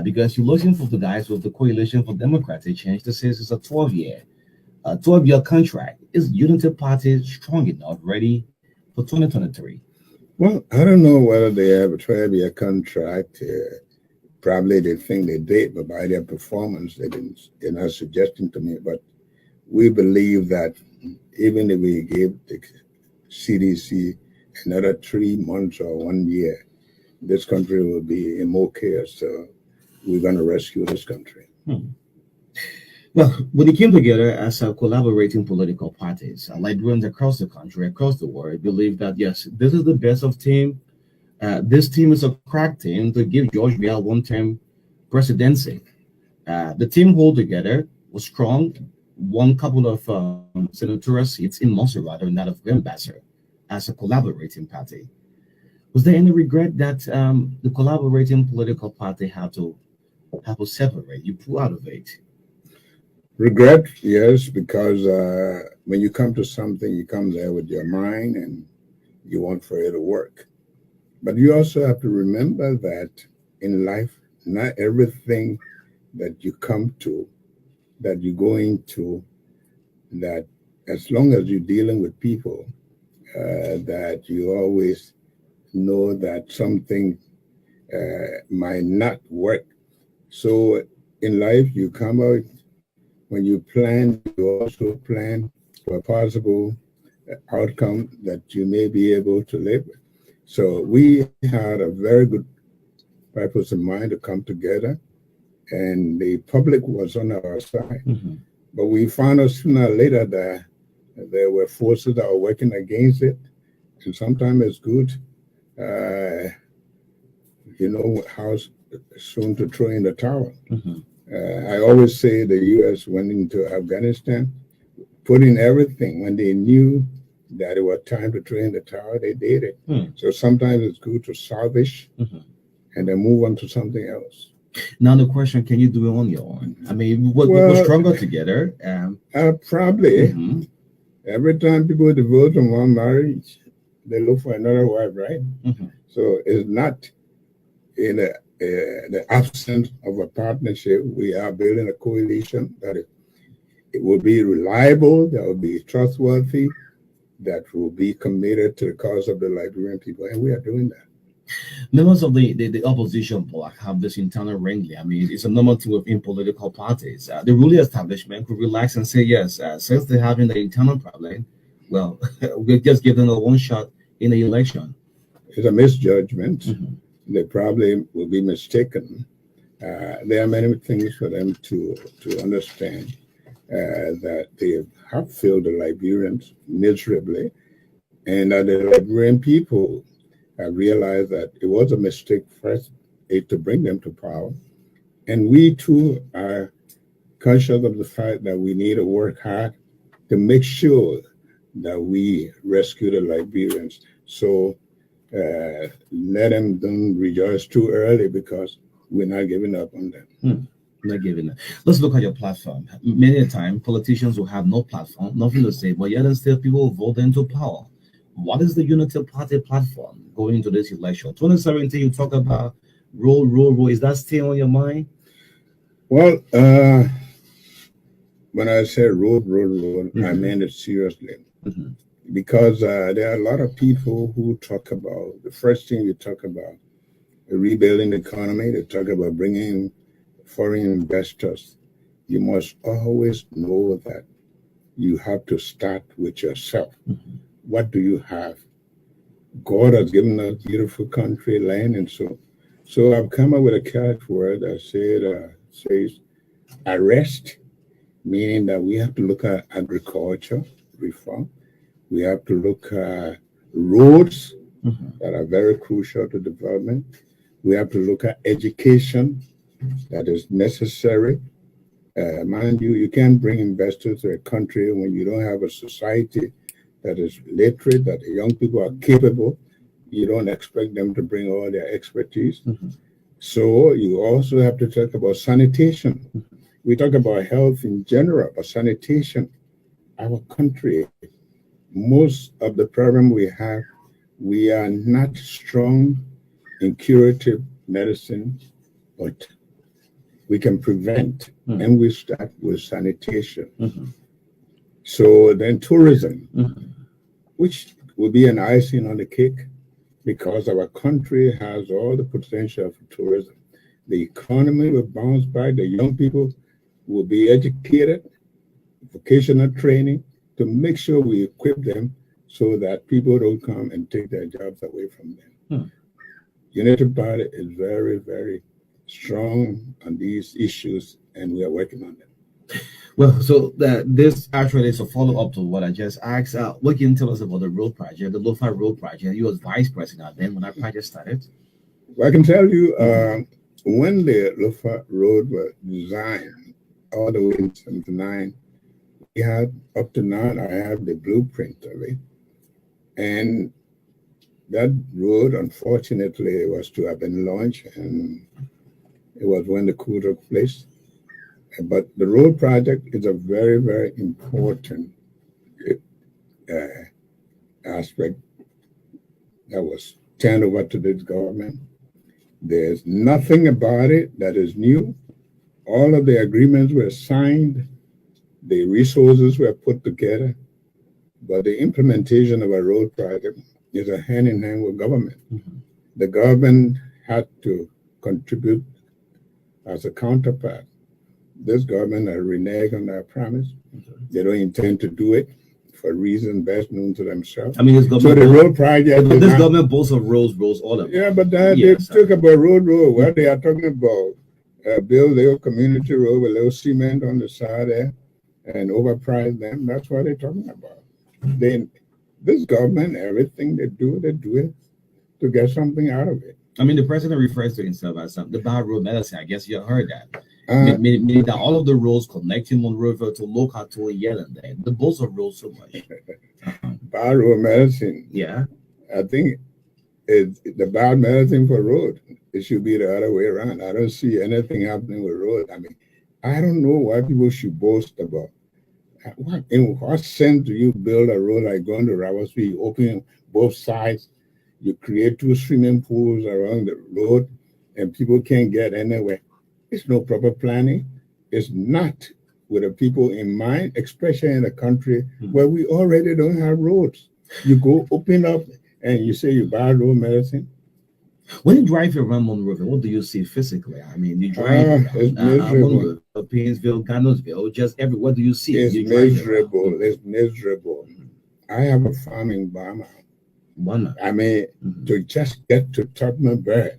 because you're looking for the guys with the Coalition for Democratic Change that says it's a 12-year contract. Is Unity Party strong enough, ready for 2023? Well, I don't know whether they have a 12-year contract. Probably they think they did, but by their performance, they're not suggesting to me. But we believe that even if we give the CDC another 3 months or 1 year, this country will be in more chaos. So we're going to rescue this country. Well, when it came together as collaborating political parties, Liberians across the country, across the world, believe that, yes, this is the best of team. This team is a crack team to give George Biel one-term presidency. The team hold together was strong, won couple of senatorial seats in Montserrat and that of Ambassador as a collaborating party. Was there any regret that the collaborating political party had to How to separate? You pull out of it. Regret, yes, because when you come to something, you come there with your mind and you want for it to work. But you also have to remember that in life, not everything that you come to, that you go into, that as long as you're dealing with people, that you always know that something might not work. So in life, you come out, when you plan, you also plan for a possible outcome that you may be able to live with. So we had a very good purpose in mind to come together, and the public was on our side. Mm-hmm. But we found out sooner or later that there were forces that were working against it, and sometimes it's good, you know, how soon to throw in the towel. Mm-hmm. I always say the U.S. went into Afghanistan, put in everything. When they knew that it was time to throw in the towel, they did it. So sometimes it's good to salvage and then move on to something else. Now the question: can you do it on your own? I mean, we're stronger together. Probably. Every time people divorce from one marriage, they look for another wife, right? So it's not in the absence of a partnership. We are building a coalition that it will be reliable, that will be trustworthy, that will be committed to the cause of the Liberian people, and we are doing that. Members of the opposition bloc have this internal wrangling. I mean, it's a normal thing within political parties. The ruling establishment could relax and say, yes, since they're having the internal problem, well, we'll just give them a one shot in the election. It's a misjudgment. They probably will be mistaken. There are many things for them to understand, that they have failed the Liberians miserably, and that the Liberian people have realized that it was a mistake first to bring them to power. And we too are conscious of the fact that we need to work hard to make sure that we rescue the Liberians. So let them don't rejoice too early, because we're not giving up on them. Not giving up. Let's look at your platform. Many a time, politicians will have no platform, nothing to say, but yet and still people will vote into power. What is the Unity Party platform going into this election? 2017, you talk about roll. Is that still on your mind? Well, when I say roll, I meant it seriously. Because there are a lot of people who talk about, the first thing you talk about, rebuilding the economy, they talk about bringing foreign investors. You must always know that you have to start with yourself. What do you have? God has given us beautiful country, land, and so I've come up with a catchword that says arrest, meaning that we have to look at agriculture reform. We have to look at roads that are very crucial to development. We have to look at education that is necessary. Mind you, you can't bring investors to a country when you don't have a society that is literate, that the young people are capable. You don't expect them to bring all their expertise. So you also have to talk about sanitation. We talk about health in general, but sanitation, our country, most of the problem we have, we are not strong in curative medicine, but we can prevent, and we start with sanitation. So then tourism, which will be an icing on the cake, because our country has all the potential for tourism. The economy will bounce back, the young people will be educated, vocational training, to make sure we equip them so that people don't come and take their jobs away from them. Unity Party is very, very strong on these issues, and we are working on them. Well, so this actually is a follow-up to what I just asked. What can you tell us about the road project, the Lo-Fi Road project? You was vice president then when that project started. Well, I can tell you, when the Lo-Fi Road was designed, all the way in 1979, we had, up to now, I have the blueprint of it. And that road, unfortunately, was to have been launched, and It was when the coup took place. But the road project is a very, very important aspect that was turned over to this government. There's nothing about it that is new. All of the agreements were signed, the resources were put together, but the implementation of a road project is a hand in hand with government. Mm-hmm. The government had to contribute as a counterpart. This government has reneged on that promise. Mm-hmm. They don't intend to do it for reasons best known to themselves. I mean, this government, so the road project. But this government boasts of roads all of them. Yeah, but they talk about road. What they are talking about, build a little community road with a little cement on the side there and overprice them. That's what they're talking about. Then this government, everything they do it to get something out of it. I mean, the president refers to himself as the bad road medicine. I guess you heard that. Meaning that all of the roads connecting Monrovia to Locato and Yellen, the both of roads so much. Bad road medicine. Yeah. I think it's the bad medicine for road. It should be the other way around. I don't see anything happening with road. I mean, I don't know why people should boast about. In what sense do you build a road like going to Ravasby? You open both sides, you create 2 swimming pools around the road, and people can't get anywhere. It's no proper planning. It's not with the people in mind, especially in a country where we already don't have roads. You go open up and you say you buy road medicine. When you drive around Monrovia, what do you see physically? I mean, you drive around Monrovia, Painesville, Garnetsville, just everywhere. What do you see? It's miserable. It's miserable. I have a farm in Burma. I mean, to just get to Tottenham Bay.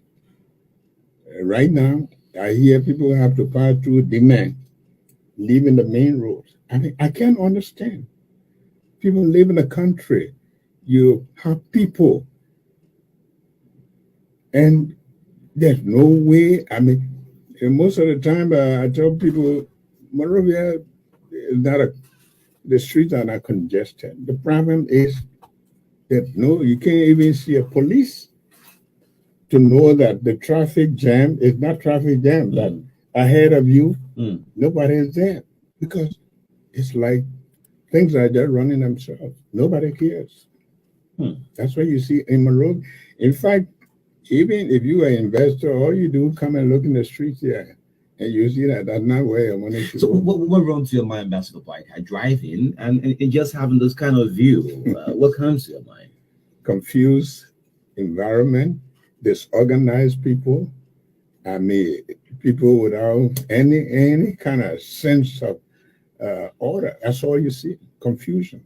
Right now, I hear people have to pass through demand, leaving the main roads. I mean, I can't understand. People live in a country. You have people. And there's no way. I mean, most of the time, I tell people, Monrovia is not the streets are not congested. The problem is that you can't even see a police to know that the traffic jam is not traffic jam. That ahead of you, nobody is there because it's like things are just running themselves. Nobody cares. That's what you see in Monrovia. In fact, even if you are an investor, all you do come and look in the streets here, and you see that that's not where your money should go. So what runs to your mind, Ambassador White? I drive in and just having this kind of view, what comes to your mind? Confused environment, disorganized people. I mean, people without any kind of sense of order. That's all you see, confusion.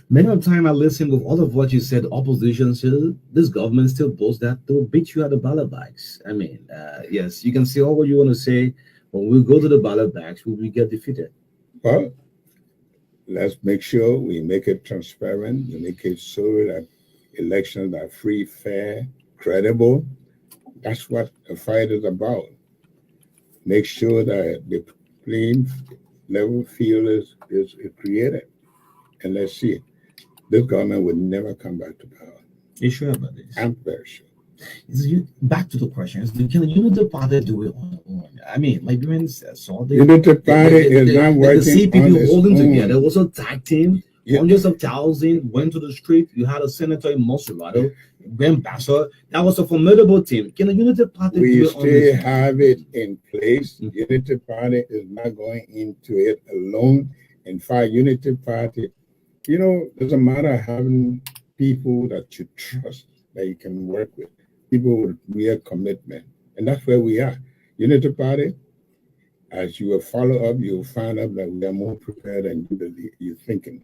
Many of the time I listen with all of what you said, opposition still, this government still boasts that they'll beat you at the ballot bags. I mean, yes, you can say all what you want to say. When we go to the ballot bags, will we get defeated? Well, let's make sure we make it transparent. We make it so that elections are free, fair, credible. That's what the fight is about. Make sure that the playing level field is created. And let's see, this government would never come back to power. You sure about this? I'm very sure. Back to the question: can the Unity Party do it on their own? I mean, Liberians saw the Unity Party is not working. The CPP holding together. Was a tag team. Hundreds of thousands went to the street. You had a senator in Monserrato, Ambassador. That was a formidable team. Can the Unity Party do it on still have it in place? Unity Party is not going into it alone. In fact, Unity Party, it doesn't matter having people that you trust, that you can work with, people with real commitment. And that's where we are. Unity Party, as you will follow up, you'll find out that we are more prepared than you're thinking.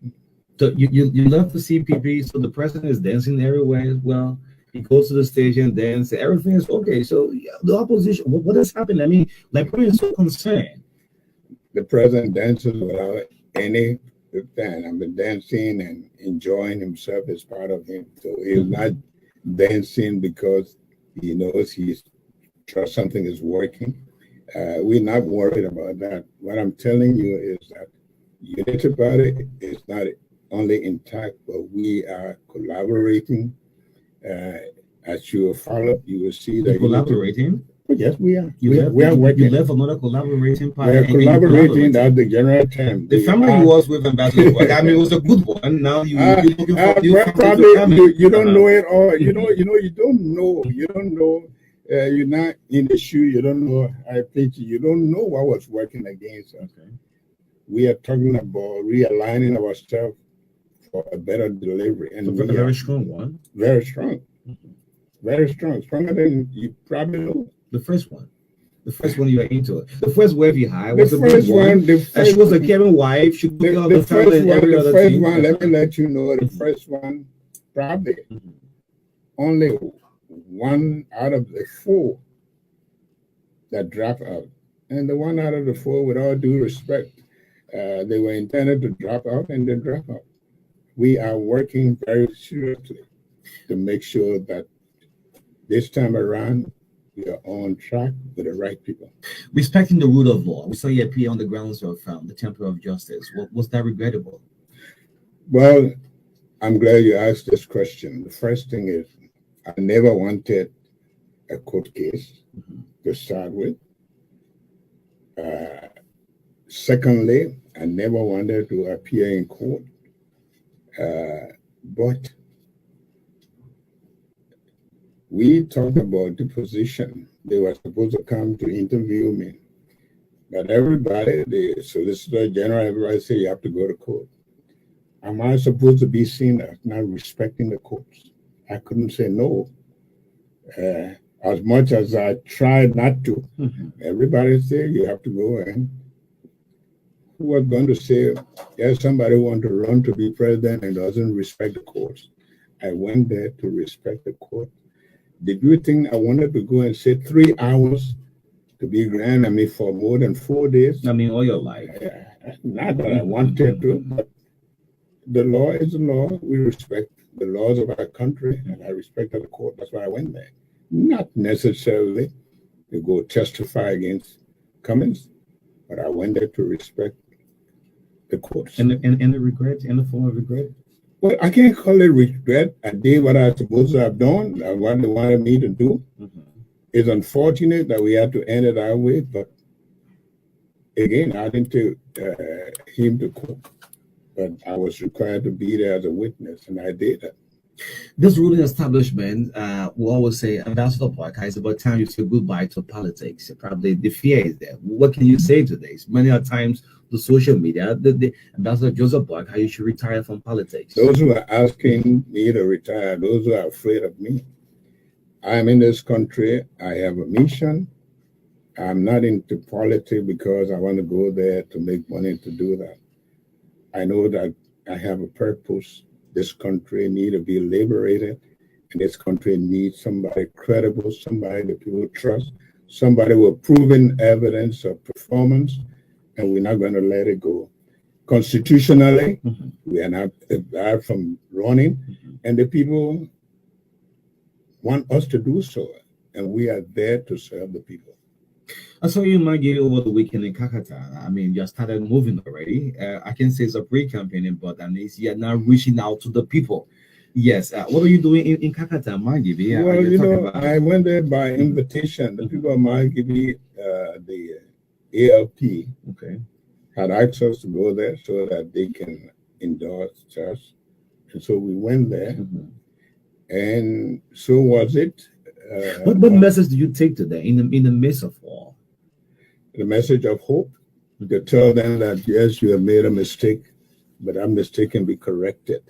So you left the CPP, so the president is dancing everywhere as well. He goes to the stage and dances. Everything is okay. So the opposition, what has happened? I mean, Liberia is so concerned. The president dances without any plan. I mean, dancing and enjoying himself is part of him. So he's not dancing because he knows something is working. We're not worried about that. What I'm telling you is that Unity Party is not only intact, but we are collaborating. As you follow, you will see that collaborating. Oh, yes, we are. You are working. You left another collaborating We partner. are collaborating. That's the general term. The family you was with Ambassador Boy, I mean, it was a good one. Now you're looking for new probably you don't know it all. You know, you don't know. You don't know. You're not in the shoe. You don't know. I think you don't know what was working against us. Okay. We are talking about realigning ourselves for a better delivery, and a very strong one. Very strong. Very strong. Stronger than you probably know. The first one you were into. The first wave you hired was the a big one. She was a caring wife. She took care of the family and every other thing. One, let me let you know, the first one, probably only 1 out of the 4 that dropped out. And the 1 out of the 4, with all due respect, they were intended to drop out and they drop out. We are working very seriously to make sure that this time around, we are on track with the right people. Respecting the rule of law. We saw you appear on the grounds of the Temple of Justice. Was that regrettable? Well, I'm glad you asked this question. The first thing is, I never wanted a court case to start with. Secondly, I never wanted to appear in court. But we talked about the position. They were supposed to come to interview me. But everybody, the Solicitor General, everybody said you have to go to court. Am I supposed to be seen as not respecting the courts? I couldn't say no. As much as I tried not to, everybody said you have to go. And who was going to say, yes, somebody want to run to be president and doesn't respect the courts? I went there to respect the court. Did you think I wanted to go and sit 3 hours to be grand? I mean, for more than 4 days? I mean, all your life. Not that I wanted to, but the law is the law. We respect the laws of our country, and I respected the court. That's why I went there. Not necessarily to go testify against Cummings, but I went there to respect the courts. And the regret, in the form of regret? Well, I can't call it regret. I did what I was supposed to have done, what they wanted me to do. It's unfortunate that we had to end it our way, but again, I didn't take him to court, but I was required to be there as a witness, and I did that. This ruling establishment will always say, Ambassador Parker, it's about time you say goodbye to politics. Probably the fear is there. What can you say to this? Many times, the social media, the Ambassador Joseph Parker, you should retire from politics. Those who are asking me to retire, those who are afraid of me. I'm in this country. I have a mission. I'm not into politics because I want to go there to make money to do that. I know that I have a purpose. This country needs to be liberated, and this country needs somebody credible, somebody that people trust, somebody with proven evidence of performance, and we're not going to let it go. Constitutionally, we are not barred from running, and the people want us to do so, and we are there to serve the people. I saw you might get over the weekend in Kakata. I mean, you started moving already. I can say it's a pre-campaigning, but at least you're now reaching out to the people. Yes. What are you doing in Kakata, Margibi? Well, you know, I went there by invitation. The people of Margibi, the ALP, had asked us to go there so that they can endorse us. And so we went there. And so was it. What message do you take to them in the midst of all? The message of hope, to tell them that, yes, you have made a mistake, but that mistake can be corrected.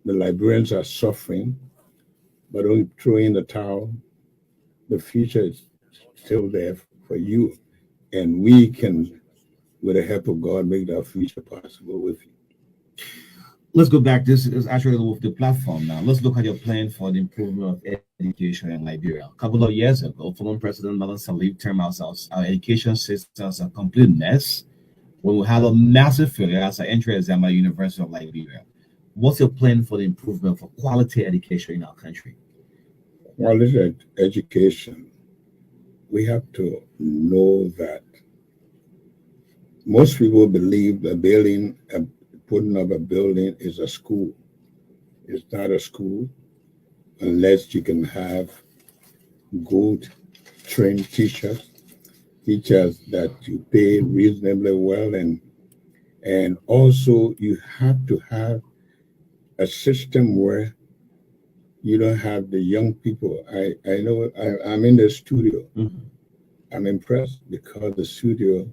The Liberians are suffering, but don't throw in the towel. The future is still there for you, and we can, with the help of God, make that future possible with you. Let's go back. This is actually with the platform now. Let's look at your plan for the improvement of education in Liberia. A couple of years ago, former President Malan Salif termed our education system as a complete mess when we had a massive failure as an entry exam at the University of Liberia. What's your plan for the improvement for quality education in our country? Quality education, we have to know that most people believe that putting up a building is a school. It's not a school unless you can have good trained teachers that you pay reasonably well, and also you have to have a system where you don't have the young people. I know I'm in the studio. I'm impressed because the studio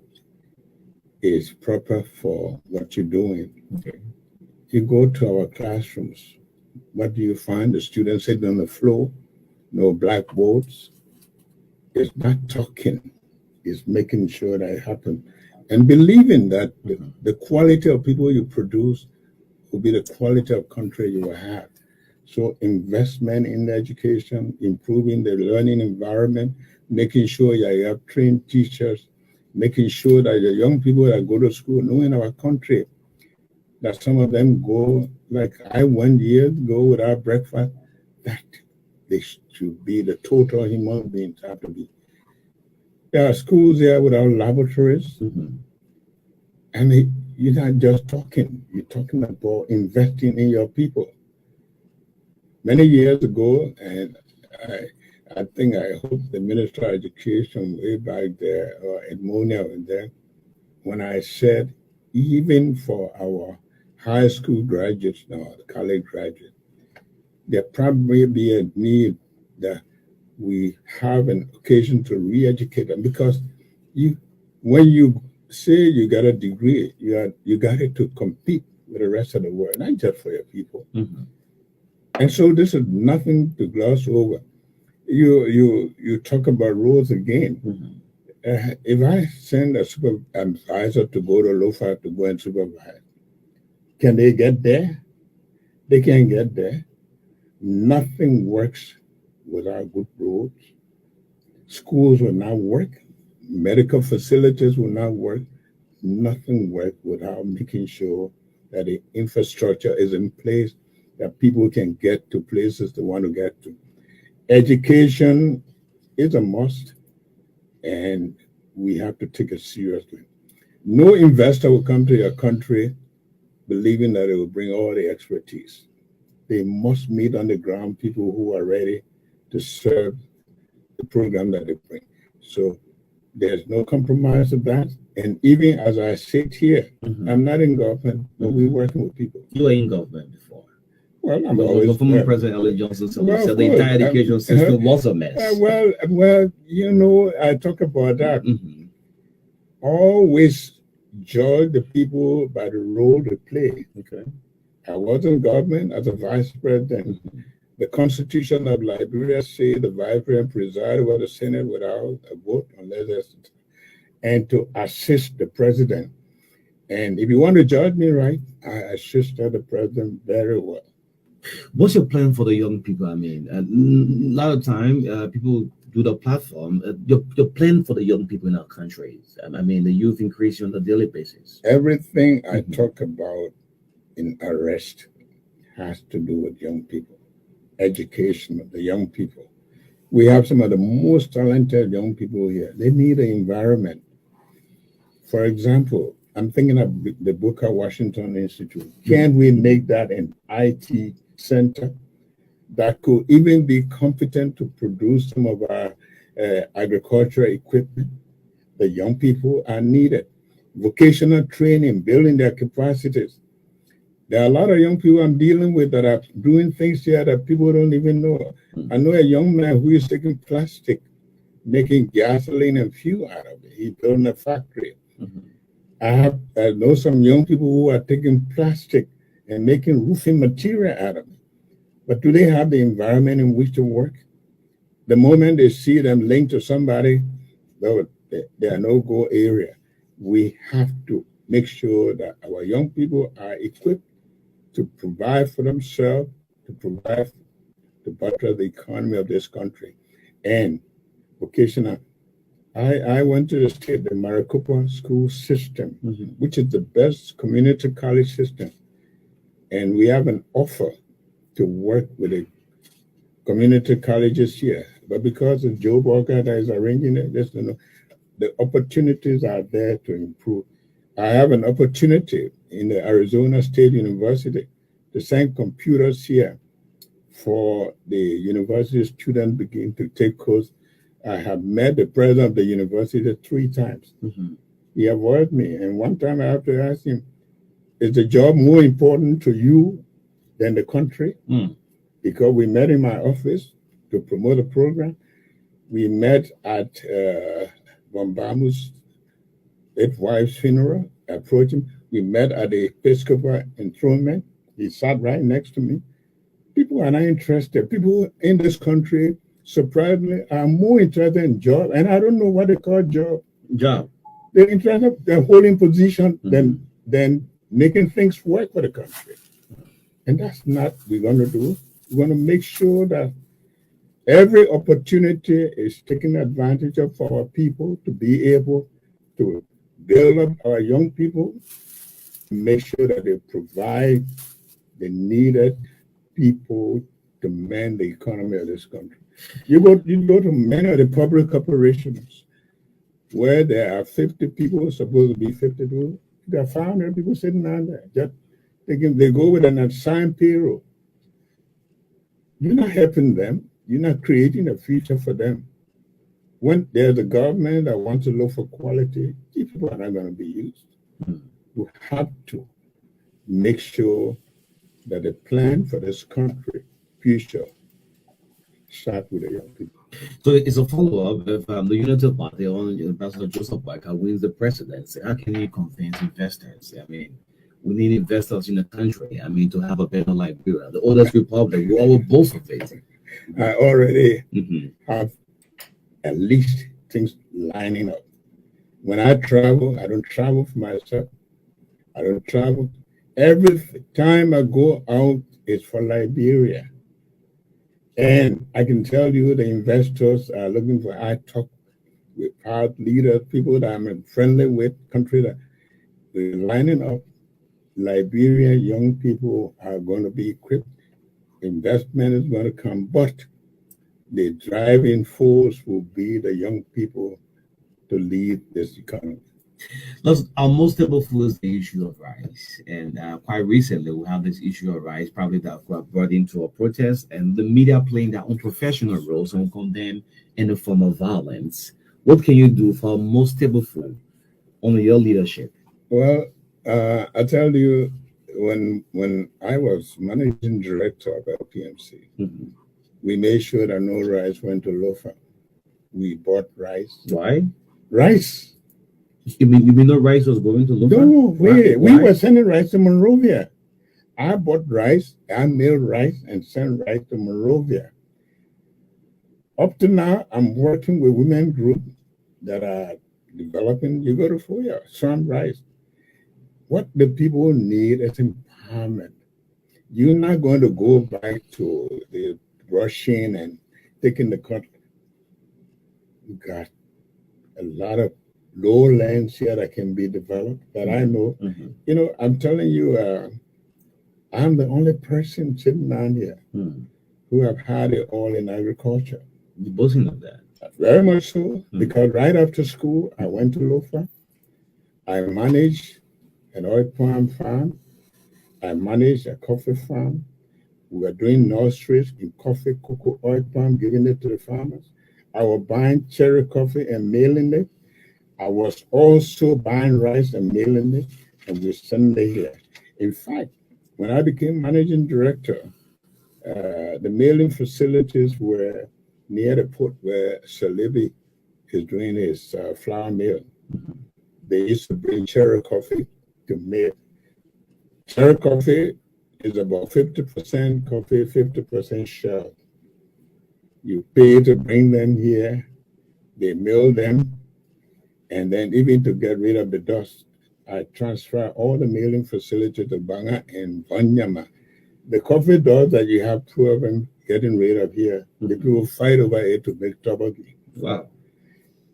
is proper for what you're doing. Okay. You go to our classrooms, what do you find? The students sitting on the floor, no blackboards. It's not talking, it's making sure that it happens. And believing that the quality of people you produce will be the quality of country you will have. So investment in the education, improving the learning environment, making sure you have trained teachers, making sure that the young people that go to school know in our country that some of them go, like I went years ago without breakfast, that they should be the total human beings have to be. There are schools here without laboratories. And you're not just talking, you're talking about investing in your people. Many years ago, and I hope the Minister of Education way back there, or Edmonia was there, when I said, even for our high school graduates now, the college graduates, there probably be a need that we have an occasion to re-educate them, because when you say you got a degree, you got it to compete with the rest of the world, not just for your people. And so this is nothing to gloss over. You talk about roads again. If I send a supervisor to go to Lofa to go and supervise, can they get there? They can't get there. Nothing works without good roads. Schools will not work. Medical facilities will not work. Nothing works without making sure that the infrastructure is in place, that people can get to places they want to get to. Education is a must, and we have to take it seriously. No investor will come to your country believing that it will bring all the expertise. They must meet on the ground people who are ready to serve the program that they bring. So there's no compromise of that. And even as I sit here, I'm not in government, but we're working with people. You were in government before. Well, I'm always former President Ellen Johnson said the course. entire education system was a mess. Well, you know, I talk about that. Always judge the people by the role they play. Okay. I was in government as a vice president. The Constitution of Liberia says the vice president preside over the Senate without a vote unless there's, and to assist the president. And if you want to judge me right, I assisted the president very well. What's your plan for the young people? I mean, a lot of time people do the platform. Your plan for the young people in our countries. I mean, the youth increasing on a daily basis. Everything I talk about in arrest has to do with young people. Education of the young people. We have some of the most talented young people here. They need an environment. For example, I'm thinking of the Booker Washington Institute. Can we make that an IT center that could even be competent to produce some of our agricultural equipment? The young people are needed. Vocational training, building their capacities. There are a lot of young people I'm dealing with that are doing things here that people don't even know. I know a young man who is taking plastic, making gasoline and fuel out of it. He's building a factory. I know some young people who are taking plastic and making roofing material out of it. But do they have the environment in which to work? The moment they see them linked to somebody, they are no-go area. We have to make sure that our young people are equipped to provide for themselves, to provide to better the economy of this country. And vocational. I went to the state, the Maricopa school system, which is the best community college system. And we have an offer to work with the community colleges here. But because of Joe Walker that is arranging it, the opportunities are there to improve. I have an opportunity in the Arizona State University to send computers here for the university students begin to take course. I have met the president of the university 3 times. He avoided me. And one time I have to ask him, is the job more important to you than the country? Because we met in my office to promote a program. We met at Bombamu's 8th wife's funeral. I approached him. We met at the Episcopal enthronement. He sat right next to me. People are not interested. People in this country, surprisingly, are more interested in job. And I don't know what they call job. Job. They're interested in holding position than making things work for the country. And that's not what we're going to do. We're going to make sure that every opportunity is taken advantage of for our people to be able to build up our young people, make sure that they provide the needed people to man the economy of this country. You go to many of the public corporations where there are 50 people, supposed to be 50 people. There are 500 people sitting down there. Just they go with an assigned payroll. You're not helping them. You're not creating a future for them. When there's a government that wants to look for quality, these people are not going to be used. You have to make sure that the plan for this country, future, start with the young people. So it's a follow-up. If the Unity Party or Ambassador Joseph Boakai wins the presidency, how can he convince investors? I mean, we need investors in the country. I mean, to have a better Liberia. The oldest republic, we all both of it. I already have at least things lining up. When I travel, I don't travel for myself. I don't travel. Every time I go out, it's for Liberia. And I can tell you the investors are looking for, I talk with power leaders, people that I'm friendly with, country that we're lining up. Liberia young people are going to be equipped. Investment is going to come, but the driving force will be the young people to lead this economy. Our most stable food is the issue of rice. And quite recently, we have this issue of rice, probably that got brought into a protest, and the media playing their unprofessional roles and condemn any form of violence. What can you do for most stable food under your leadership? Well, I tell you, when I was managing director of LPMC, we made sure that no rice went to Lofa. We bought rice. Why? Rice. You mean no rice was going to Lofa? No, we were sending rice to Monrovia. I bought rice, I milled rice and sent rice to Monrovia. Up to now, I'm working with women group that are developing. You go to Foya, some rice. What the people need is empowerment. You're not going to go back to the rushing and taking the country. We got a lot of lowlands here that can be developed that I know. You know, I'm telling you, I'm the only person sitting down here who have had it all in agriculture. You're boasting of that. Very much so, because right after school, I went to Lofa. I managed an oil palm farm. I managed a coffee farm. We were doing nurseries in coffee, cocoa, oil palm, giving it to the farmers. I was buying cherry coffee and mailing it. I was also buying rice and mailing it, and we send it here. In fact, when I became managing director, the mailing facilities were near the port where Salibi is doing his flour mill. They used to bring cherry coffee to mail. Cherry coffee is about 50% coffee, 50% shell. You pay to bring them here, they mill them, and then even to get rid of the dust, I transfer all the milling facilities to Banga and Vanyama. The coffee dust that you have two of them getting rid of here, the people fight over it to make tobacco. Wow.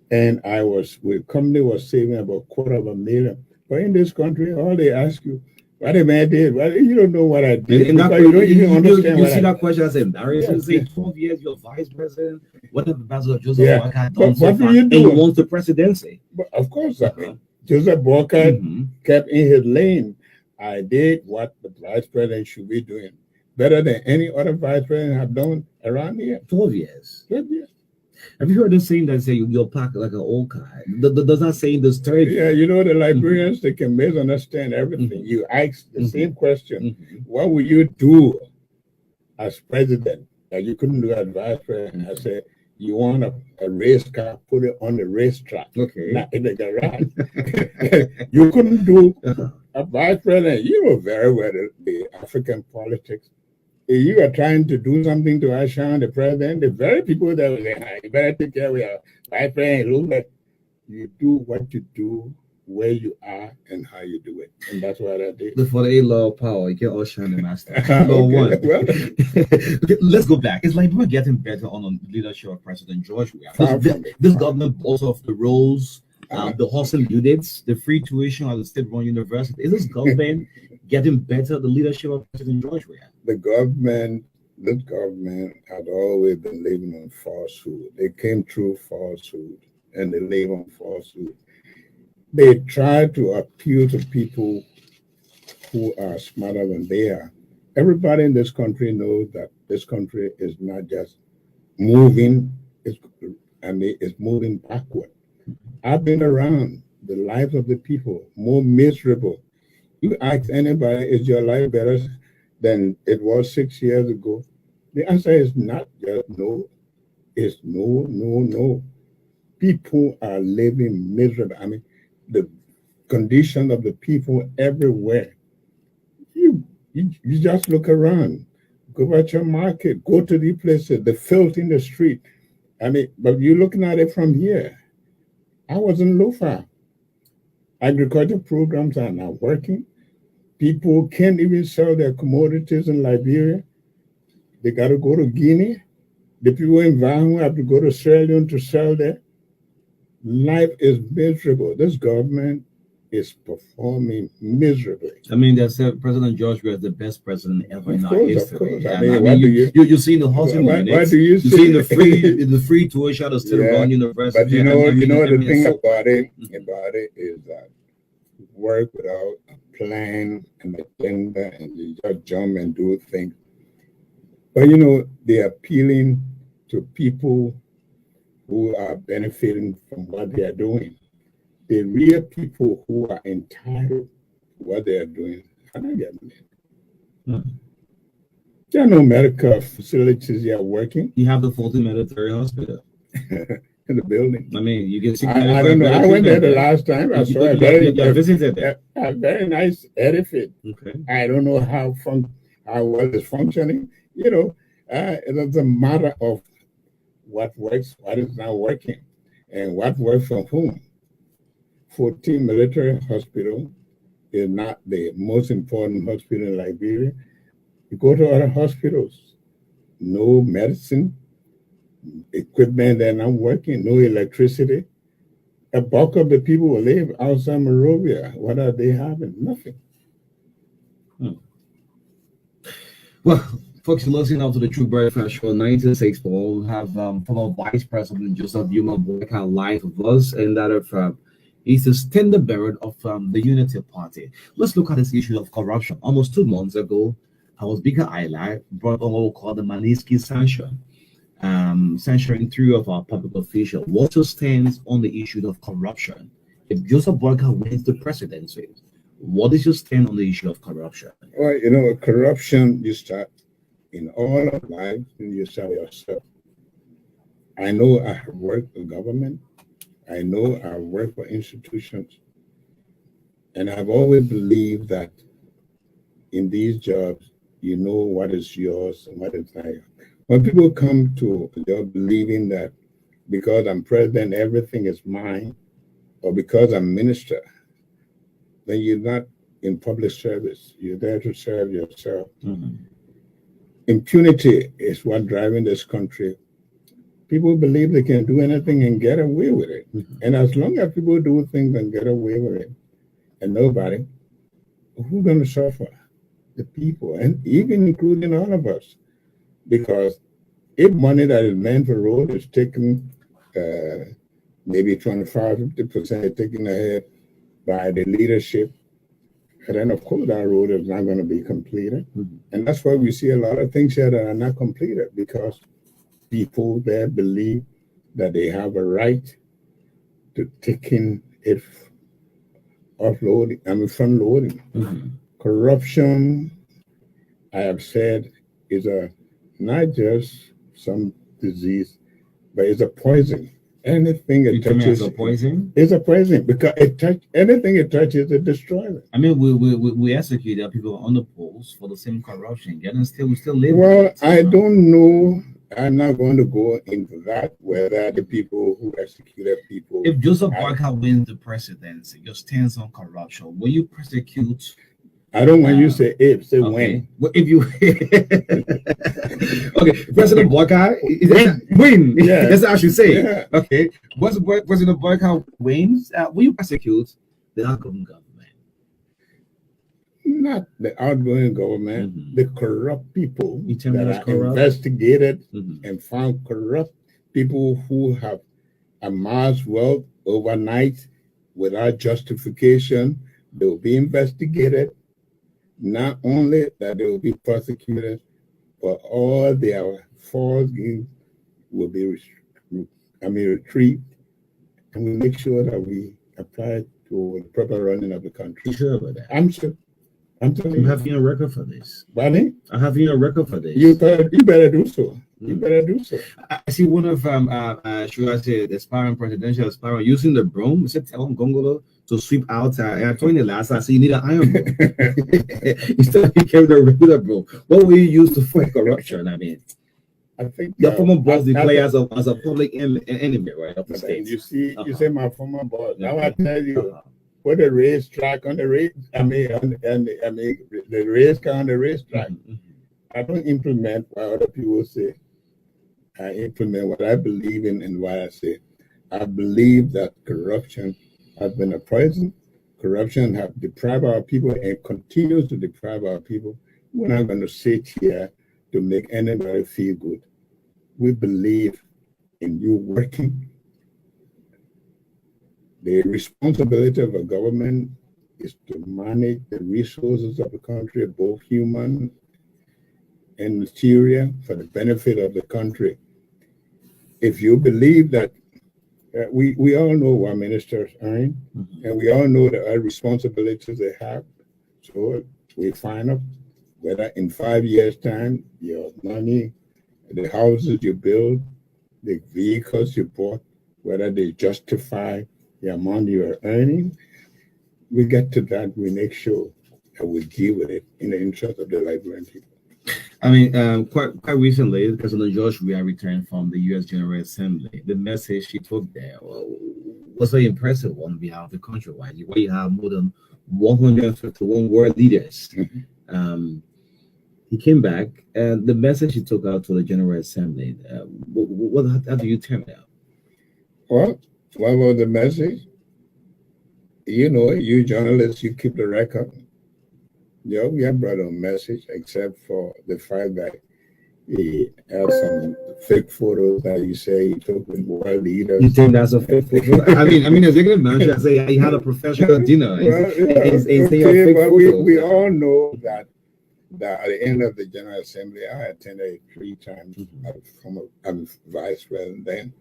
And the company was saving about $250,000. But in this country, all they ask you, what a man did, well, you don't know what I did. And because you don't even understand you what see I that question as embarrassing. Say 12 years, you're vice president. What have Ambassador Joseph Boakai done so far? And you want the presidency. But of course, I mean, Joseph Boakai kept in his lane. I did what the vice president should be doing. Better than any other vice president have done around here. 12 years. 12 years. Have you heard the saying that say you'll pack like an old car? Does that saying disturb you? Yeah, you know, the Liberians, they can misunderstand everything. You ask the same question, what will you do as president that you couldn't do as vice president? I said, you want a race car, put it on the racetrack, not in the garage. You couldn't do a vice president. You know very well the African politics. If you are trying to do something to outshine the president, the very people that will say, you better take care of your vice president. Look like you do what you do, where you are, and how you do it. And that's what I did. For the law of power, you can't outshine the master. Number one. Well, okay, let's go back. Is Liberia getting better on the leadership of President George Weah? This government also of the roles, the hustle units, the free tuition at the state-run university. Is this government getting better the leadership of President George Weah? This government had always been living on falsehood. They came through falsehood and they live on falsehood. They try to appeal to people who are smarter than they are. Everybody in this country knows that this country is not just moving, it's moving backward. I've been around the lives of the people, more miserable. You ask anybody, is your life better than it was 6 years ago? The answer is not just no. It's no, no, no. People are living miserable. I mean, the condition of the people everywhere. You just look around. Go at your market. Go to the places, the filth in the street. I mean, but you're looking at it from here. I was in Lofa. Agriculture programs are not working. People can't even sell their commodities in Liberia. They got to go to Guinea. The people in Vahu have to go to Sierra Leone to sell there. Life is miserable. This government is performing miserably. I mean, they said President George Weah is the best president ever in our history. Of course. I mean, you've seen the housing units. You've seen the free tuition to still-run university. But you know the thing about it is that work without a plan and agenda, and you just jump and do things. But you know, they're appealing to people who are benefiting from what they are doing. The real people who are entitled to what they are doing are not getting it. There are no medical facilities that are working. You have the Fulton Military Hospital in the building. I mean, you can see. I don't know. I went there the last time. I saw a very nice edifice. Okay. I don't know how well it's functioning. You know, it's a matter of what works, what is not working, and what works from whom. 14 Military Hospital is not the most important hospital in Liberia. You go to other hospitals, no medicine, equipment that are not working, no electricity. A bulk of the people who live outside Monrovia, what are they having? Nothing. Well, folks, you're listening out to the True Breakfast Show 96. We'll have former Vice President Joseph Yuma Boyka live with us, and that of he's the standard bearer of the Unity Party. Let's look at this issue of corruption. Almost 2 months ago, our Speaker Ayla brought on what we call the Manisky sanction, censuring 3 of our public officials. What stands on the issue of corruption? If Joseph Boyka wins the presidency, what is your stand on the issue of corruption? Well, you know, corruption, you start in all of life, and you start yourself. I know I have worked for government. I know I work for institutions. And I've always believed that in these jobs, you know what is yours and what is not yours. When people come to a job believing that because I'm president, everything is mine, or because I'm minister, then you're not in public service. You're there to serve yourself. Impunity is what driving this country. People believe they can do anything and get away with it. And as long as people do things and get away with it, and nobody, who's going to suffer? The people, and even including all of us. Because if money that is meant for road is taken, maybe 25, 50% taken ahead by the leadership, and then of course that road is not going to be completed. And that's why we see a lot of things here that are not completed, because people there believe that they have a right to taking it front loading. Corruption, I have said, is not just some disease, but it's a poison. Anything it touches, a poison. It's a poison because anything it touches, it destroys it. I mean, we executed people on the polls for the same corruption, yet and we still live. Well, I don't know. I'm not going to go into that. Whether the people who executed people, if Joseph Boyka wins the presidency, your stance on corruption, will you prosecute? I don't want you to say if, say when. Well, if you okay, President Boyka win. Yeah. That's what I should say. Yeah. Okay, once President Boyka wins, will you prosecute the outgoing government? Not the outgoing government, the corrupt people that are investigated and found corrupt, people who have amassed wealth overnight without justification. They will be investigated. Not only that they will be prosecuted, but all their false gains will be retrieved, and we make sure that we apply to the proper running of the country. You sure about that? I'm sure. I'm telling you. I have you on record for this. Buddy? I have you on record for this. You better do so. You better do so. I see one of should I say the presidential aspirant using the broom. He said, "Tell him Gongolo to sweep out." And I told you last time, I said you need an iron broom. Instead of carrying the regular broom. What will you use to fight corruption? I mean, I think your former boss declared as a public enemy, right? Of the state. You see, you say my former boss. Now I tell you. Put a racetrack on the race. The race car on the racetrack. I don't implement what other people say. I implement what I believe in and what I say. I believe that corruption has been a poison. Corruption has deprived our people and continues to deprive our people. We're not going to sit here to make anybody feel good. We believe in you working. The responsibility of a government is to manage the resources of the country, both human and material, for the benefit of the country. If you believe that we all know what ministers earn, and we all know the responsibilities they have, so we find out whether in 5 years' time, your money, the houses you build, the vehicles you bought, whether they justify the amount you are earning. We get to that, we make sure that we deal with it in the interest of the Liberian people. I mean, quite recently, President George Weah returned from the U.S. General Assembly. The message he took there was very impressive on behalf of the country, where you have more than 151 world leaders. He came back, and the message he took out to the General Assembly, how do you term it out? Well, what was the message? You know, you journalists, you keep the record. Yeah, we have brought a message, except for the fact that he had some fake photos that you say he took with world leaders. You think that's a fake photo? I mean, as you can I say he had a professional dinner. We all know that at the end of the General Assembly, I attended 3 times as vice president then.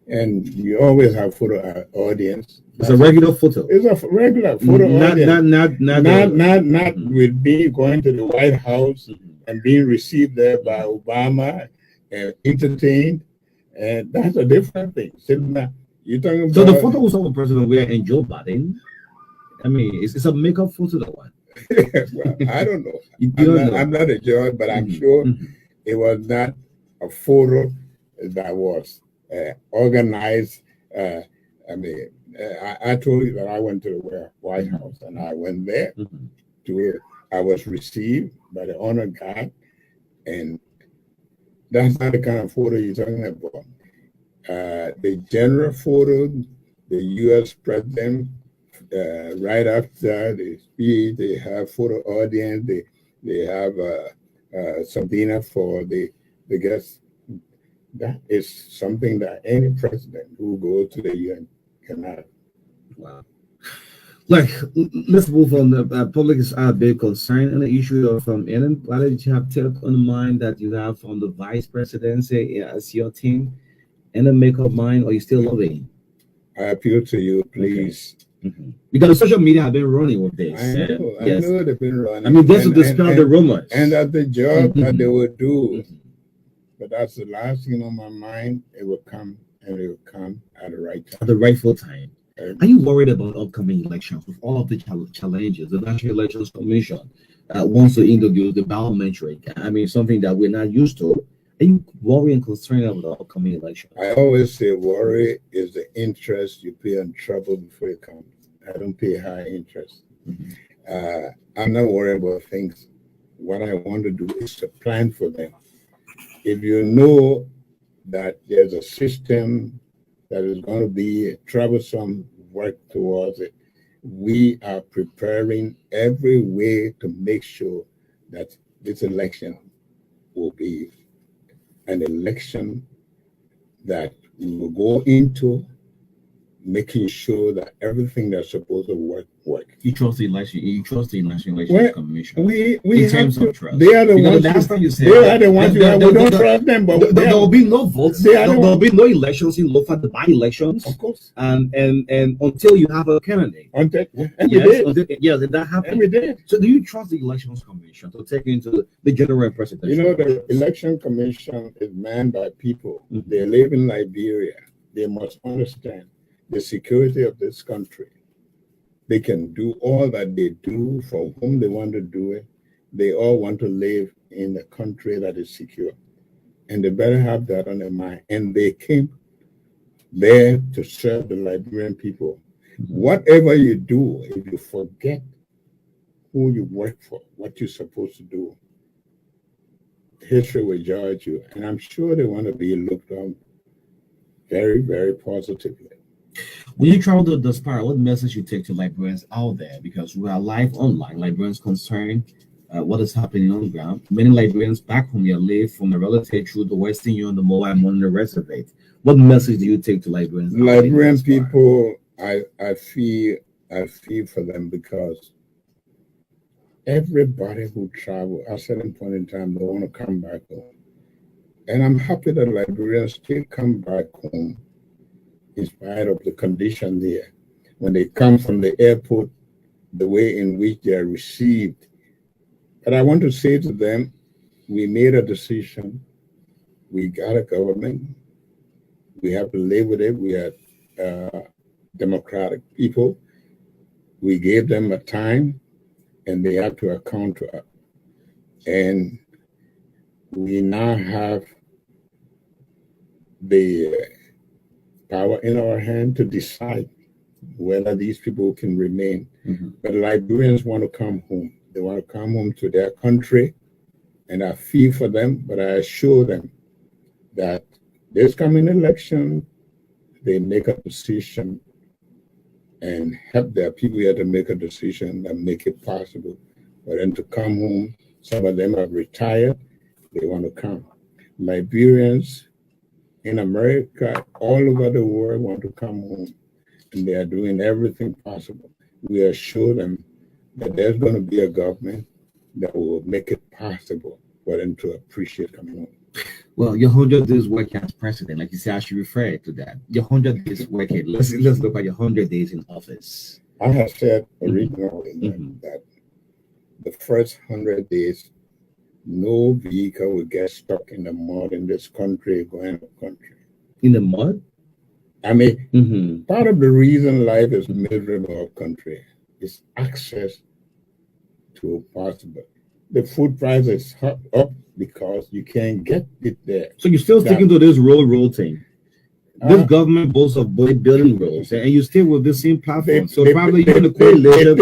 And you always have photo audience. It's a regular photo. It's a regular photo audience. Not with me going to the White House and being received there by Obama and entertained. And that's a different thing. You're talking about, so the photo was of President Weah and Joe Biden. I mean, it's a makeup photo, that one. Well, I don't know. I'm not a judge, but I'm sure it was not a photo that was organized. I told you that I went to the White House, and I went there I was received by the honor guard, and that's not the kind of photo you're talking about. The general photo, the U.S. president, right after the speech, they have photo audience, they have Sabina for the guests. That is something that any president who goes to the UN cannot. Wow. Let's move on. The public is big concern on the issue of Ellen. What did you have take on the mind that you have from the vice presidency as your team? Any makeup mind, or you still lobbying? I appeal to you, please. Because the social media have been running with this. I know, I know they've been running. I mean, just to dispel the rumors. And that's the job that they will do. But that's the last thing on my mind. It will come, and it will come at the right time. At the rightful time. Are you worried about upcoming elections with all of the challenges? The National Elections Commission wants to introduce the biometric. I mean, something that we're not used to. Are you worried and concerned about the upcoming election? I always say worry is the interest you pay on trouble before it comes. I don't pay high interest. I'm not worried about things. What I want to do is to plan for them. If you know that there's a system that is going to be troublesome, work towards it. We are preparing every way to make sure that this election will be an election that we will go into making sure that everything that's supposed to work. You trust the election. You trust the National Elections Commission. We in terms of trust. They are the because ones. The last time you said they are the ones. We don't trust them, but there will be no votes. There will be no elections in Lofa, the by-elections. Of course. And until you have a candidate. Yes, that happens. Every day. So do you trust the Elections Commission to take into the general presidential? You know, the Election Commission is manned by people. They live in Liberia. They must understand the security of this country. They can do all that they do for whom they want to do it. They all want to live in a country that is secure. And they better have that on their mind. And they came there to serve the Liberian people. Whatever you do, if you forget who you work for, what you're supposed to do, history will judge you. And I'm sure they want to be looked on very, very positively. When you travel to the diaspora, what message you take to Liberians out there? Because we are live online. Liberians concerned what is happening on the ground. Many Liberians back home here live from the relative through the Western Union, the mobile money, the rest of it. What message do you take to Liberians? Liberian people, I feel for them because everybody who travel at a certain point in time, they want to come back home. And I'm happy that Liberians still come back home in spite of the condition there. When they come from the airport, the way in which they are received. But I want to say to them, we made a decision. We got a government. We have to live with it. We are democratic people. We gave them a time, and they have to account to us. And we now have the power in our hand to decide whether these people can remain. But Liberians want to come home. They want to come home to their country, and I feel for them, but I assure them that this coming election, they make a decision and help their people here to make a decision and make it possible for them to come home. Some of them have retired. They want to come. Liberians in America, all over the world, want to come home, and they are doing everything possible. We assure them that there's going to be a government that will make it possible for them to appreciate coming home. Well, your 100 days work as president, like you said, I should refer to that. Your 100 days working. Let's look at your 100 days in office. I have said originally that the first 100 days, no vehicle will get stuck in the mud in this country going to country. In the mud? I mean, part of the reason life is miserable in our country is access to possible. The food price is up because you can't get it there. So you're still sticking to this road thing. This government boasts of building roads, and you still with the same platform. So probably you're going to quit later.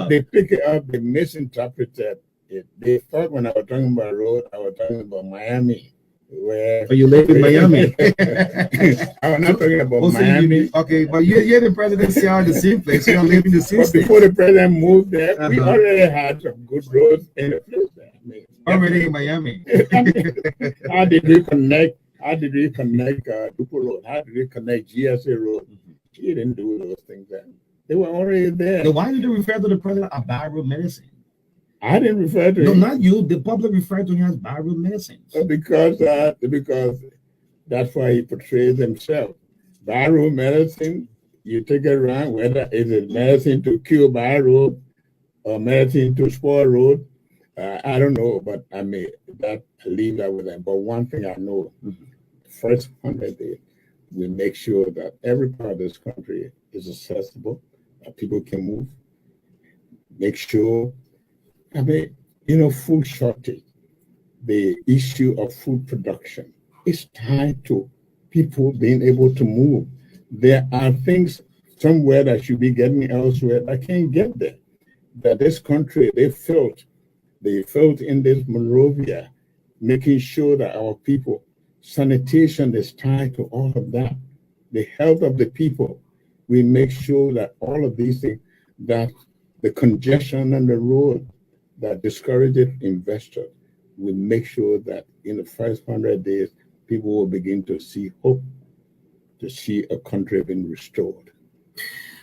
They pick it up, they misinterpreted it. They thought when I was talking about road, I was talking about Miami. Where you live in Miami? I was not talking about Miami. Okay, but you're the presidency are the same place. You're living the same state. Before the president moved there, we already had some good roads in the place there. Already in Miami. How did we connect? How did we connect Dupo Road? How did we connect GSA Road? She didn't do those things then. They were already there. Then why did you refer to the president as viral medicine? I didn't refer to him. No, not you. The public referred to him as viral medicine. Because That's why he portrays himself. Viral medicine, you take it around, whether it's medicine to cure viral or medicine to spoil road. I don't know, but I may I leave that with them. But one thing I know, first 100 days, we make sure that every part of this country is accessible, that people can move. Make sure, food shortage, the issue of food production is tied to people being able to move. There are things somewhere that should be getting elsewhere that can't get there. That this country, they felt in this Monrovia, making sure that our people, sanitation is tied to all of that. The health of the people, we make sure that all of these things, that the congestion on the road that discourages investors, we make sure that in the first 100 days, people will begin to see hope, to see a country being restored.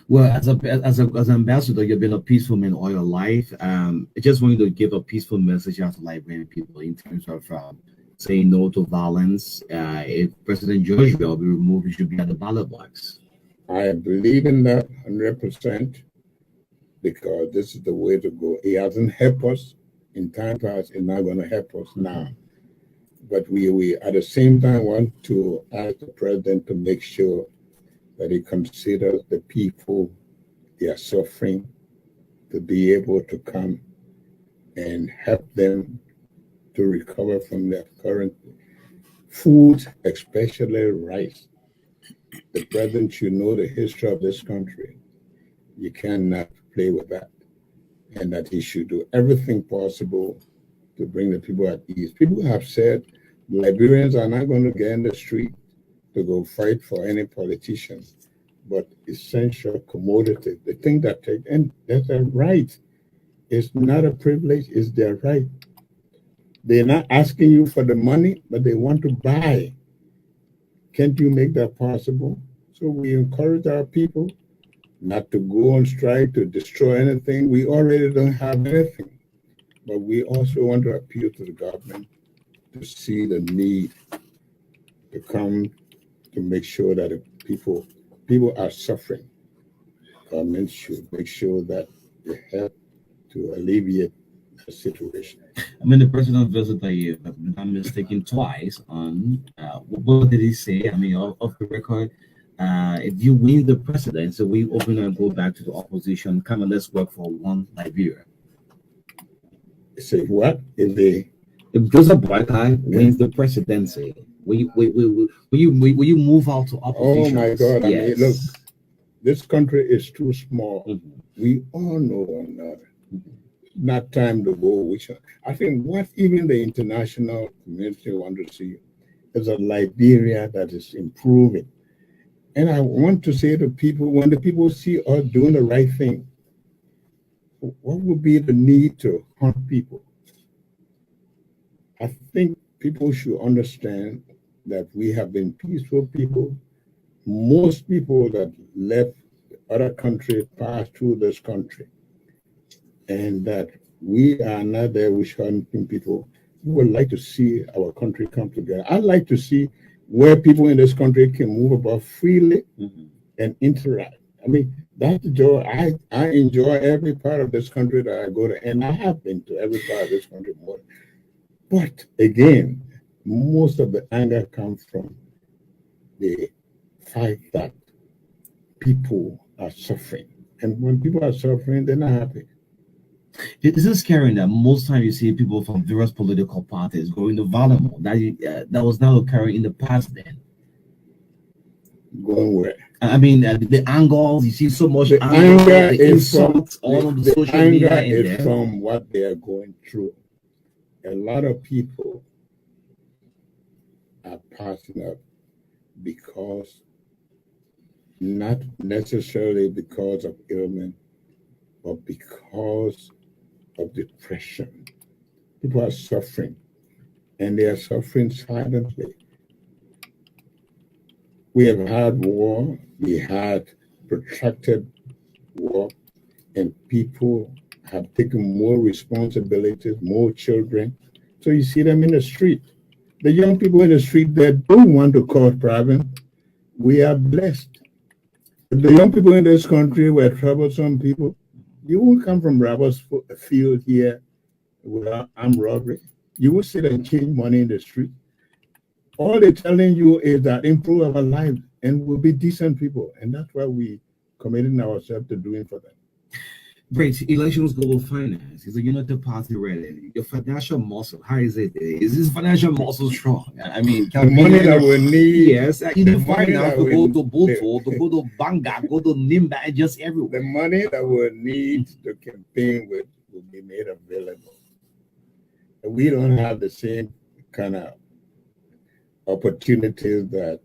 Well, as an ambassador, you've been a peaceful man all your life. I just want you to give a peaceful message out to Liberian people in terms of saying no to violence. If President George will be removed, he should be at the ballot box. I believe in that 100% because this is the way to go. He hasn't helped us in time past. He's not going to help us now. But we at the same time want to ask the president to make sure that he considers the people they are suffering, to be able to come and help them to recover from their current food, especially rice. The president should know the history of this country. You cannot play with that. And that he should do everything possible to bring the people at ease. People have said Liberians are not going to get in the street to go fight for any politician, but essential commodity, the thing that take, and that's a right. It's not a privilege, it's their right. They're not asking you for the money, but they want to buy. Can't you make that possible? So we encourage our people not to go on strike, to destroy anything. We already don't have anything, but we also want to appeal to the government to see the need to come to make sure that people are suffering. Government should make sure that they help to alleviate the situation. I mean, the president visited you, if I'm not mistaken, twice on what did he say? I mean, off the record, if you win the presidency, we open and go back to the opposition. Come on, let's work for one Liberia. Say what? If Joseph Boakai wins the presidency, will you move out to opposition? Oh my God! Yes. I mean, look, this country is too small. Mm-hmm. We all know one another. Mm-hmm. Not time to go. I think what even the international community want to see is a Liberia that is improving. And I want to say to people, when the people see us doing the right thing, what would be the need to hunt people? I think people should understand that we have been peaceful people. Most people that left other countries passed through this country. And that we are not there with hunting people. We would like to see our country come together. I'd like to see where people in this country can move about freely and interact. I mean, that's the joy. I enjoy every part of this country that I go to, and I have been to every part of this country more. But again, most of the anger comes from the fact that people are suffering. And when people are suffering, they're not happy. Is it scary that most times you see people from various political parties going to Valamo? That was not occurring in the past then. Going where? I mean, the angles, you see so much anger, the insults, all of the social media in there. From what they are going through. A lot of people are passing up because, not necessarily because of ailment, but because of depression. People are suffering, and they are suffering silently. We have had war, we had protracted war, and people have taken more responsibilities, more children. So you see them in the street. The young people in the street that don't want to cause problem, we are blessed. If the young people in this country were troublesome people, you won't come from robbers field here without armed robbery. You will sit and change money in the street. All they're telling you is that improve our lives and we'll be decent people. And that's what we committing ourselves to doing for them. Great. Elections Global Finance is a united party ready. Your financial muscle, how is it? Is this financial muscle strong? I mean, the money that we need. Yes, you need finance to go to Boto, to go to Banga, go to Nimba, and just everywhere. The money that we need to campaign with will be made available. We don't have the same kind of opportunities that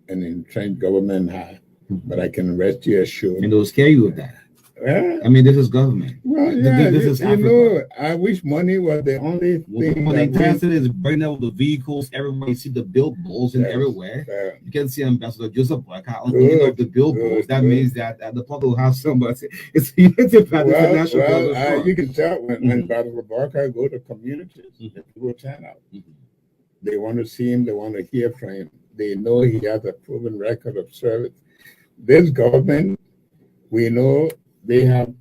an entrenched government has, but I can rest you assured. And they'll scare you with that. I mean, this is government. Well, this is Africa. I wish money was the only thing. When the president is bringing out the vehicles everywhere, you see the billboards and everywhere. You can see Ambassador Joseph Boyka on the billboards. That means that the public will have somebody. It's united by the financial. You can tell when Ambassador Boyka go to communities, the people turn out. They want to see him. They want to hear from him. They know he has a proven record of service. This government, we know. They have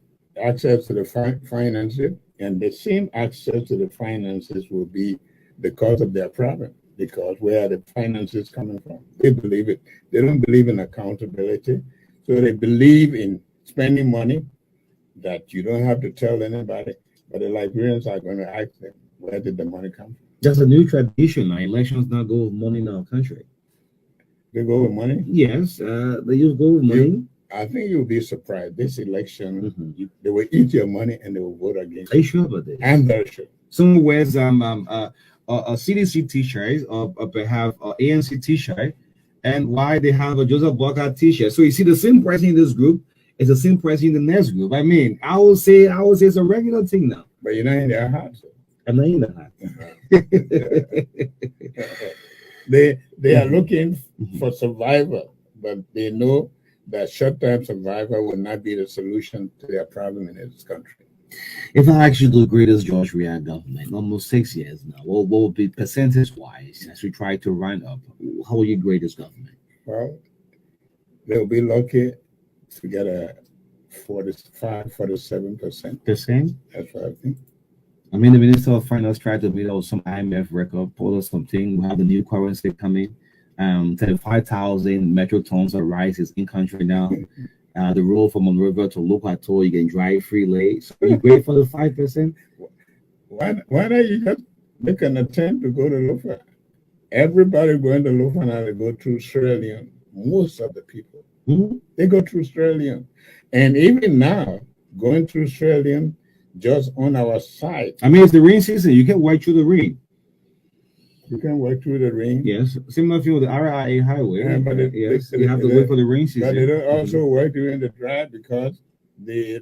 access to the finances, and the same access to the finances will be because of their problem, because where are the finances coming from? They believe it. They don't believe in accountability, so they believe in spending money that you don't have to tell anybody, but the Liberians are going to ask them, where did the money come from? That's a new tradition. Now, elections now go with money in our country. They go with money? Yes, they just go with money. I think you'll be surprised. This election, they will eat your money and they will vote against you. Are you sure about this? I'm very sure. Someone wears a CDC t-shirt or perhaps an ANC t-shirt, and why they have a Joseph Boyka t-shirt. So you see the same person in this group is the same person in the next group. I mean, I would say it's a regular thing now. But you're not in their hearts. I'm not in the heart. They are looking for survival, but they know that short-term survival will not be the solution to their problem in this country. If I ask you the greatest George Weah government, almost 6 years now, what will be percentage-wise as we try to round up? How will you grade this government? Well, they'll be lucky to get a 47%. That's what I think. I mean, the Minister of Finance tried to meet out some IMF record, pull us something. We have the new currency coming. 35,000 metric tons of rice is in country now. The road from Monrovia to Lopato, you can drive freely. So you great for the 5%? Why don't you just make an attempt to go to Lofa? Everybody going to Lofa now, they go through Sierra Leone. Most of the people, they go through Sierra Leone. And even now, going through Sierra Leone, just on our side. I mean, it's the rain season. You can walk through the rain. You can work through the rain. Yes, similar to the RIA highway. Yeah, but you have to wait for the rain season. But they don't also work during the dry because they're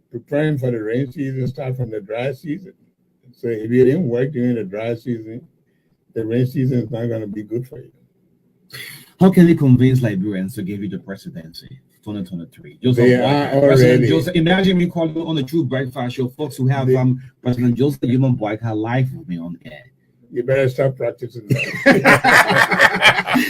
preparing for the rain season start from the dry season. So if you didn't work during the dry season, the rain season is not going to be good for you. How can you convince Liberians to give you the presidency? 2023. They are already. Joseph, imagine me calling on the True Breakfast Show, folks who have President Joseph Boyka live with me on air. You better start practicing that.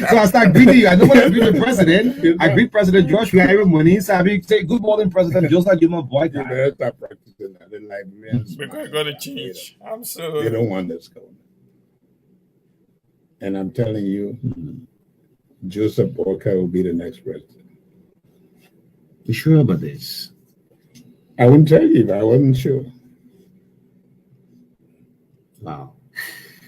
So I start greeting you. I don't want to greet the president. I greet President Joshua every morning. So I say, good morning, President Joseph Boyka. You better start practicing that. The Liberians. We're going to change. I'm so. They don't want this going. And I'm telling you, Joseph Boyka will be the next president. You sure about this? I wouldn't tell you if I wasn't sure. Wow.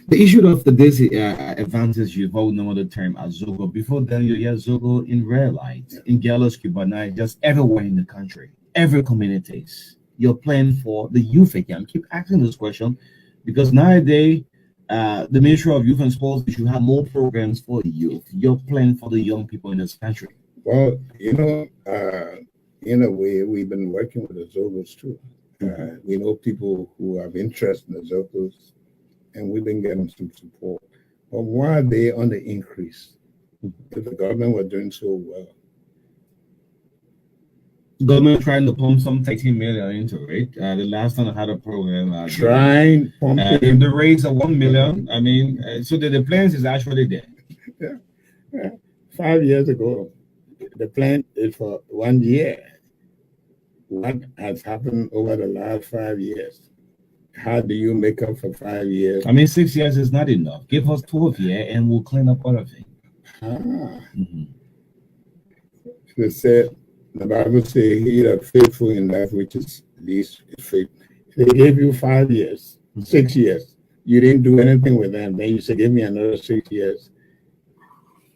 The issue of this advantage, you've all known the term as Zogo. Before then, you hear Zogo in Red Light, in Gallows, Cuba, just everywhere in the country, every communities. You're playing for the youth again. Keep asking this question because nowadays, the Ministry of Youth and Sports should have more programs for the youth. You're playing for the young people in this country. Well, in a way, we've been working with the Zogos too. We know people who have interest in the Zogos, and we've been getting some support. But why are they on the increase? If the government was doing so well. government trying to pump some 13 million into it. The last time I had a program, Trying pumping. if the rates are 1 million, I mean, so the plans is actually there. Yeah. 5 years ago, the plan is for 1 year. What has happened over the last 5 years? How do you make up for 5 years? I mean, 6 years is not enough. Give us 12 years and we'll clean up all of it. They said, the Bible says, he that faithful in that which is least is faithful. They gave you 5 years, 6 years. You didn't do anything with them. Then you say, give me another 6 years.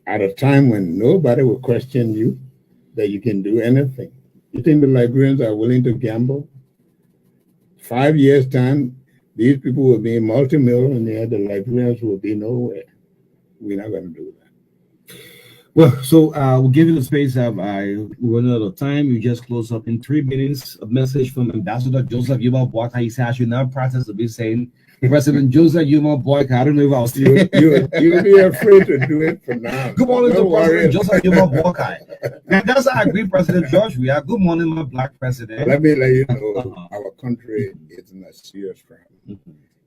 At a time when nobody will question you that you can do anything. You think the Liberians are willing to gamble? 5 years' time, these people will be multi-millionaire. The Liberians will be nowhere. We're not going to do that. Well, so we'll give you the space. We're running out of time. We just close up in 3 minutes. A message from Ambassador Joseph Yuma Boyka. He said, I should not practice to be saying, President Joseph Yuma Boyka. I don't know if I was You'll be afraid to do it for now. Good morning to President Joseph Yuma Boyka. That's how I agree, President George. We are. Good morning, my black president. Let me let you know, our country is in a serious trouble.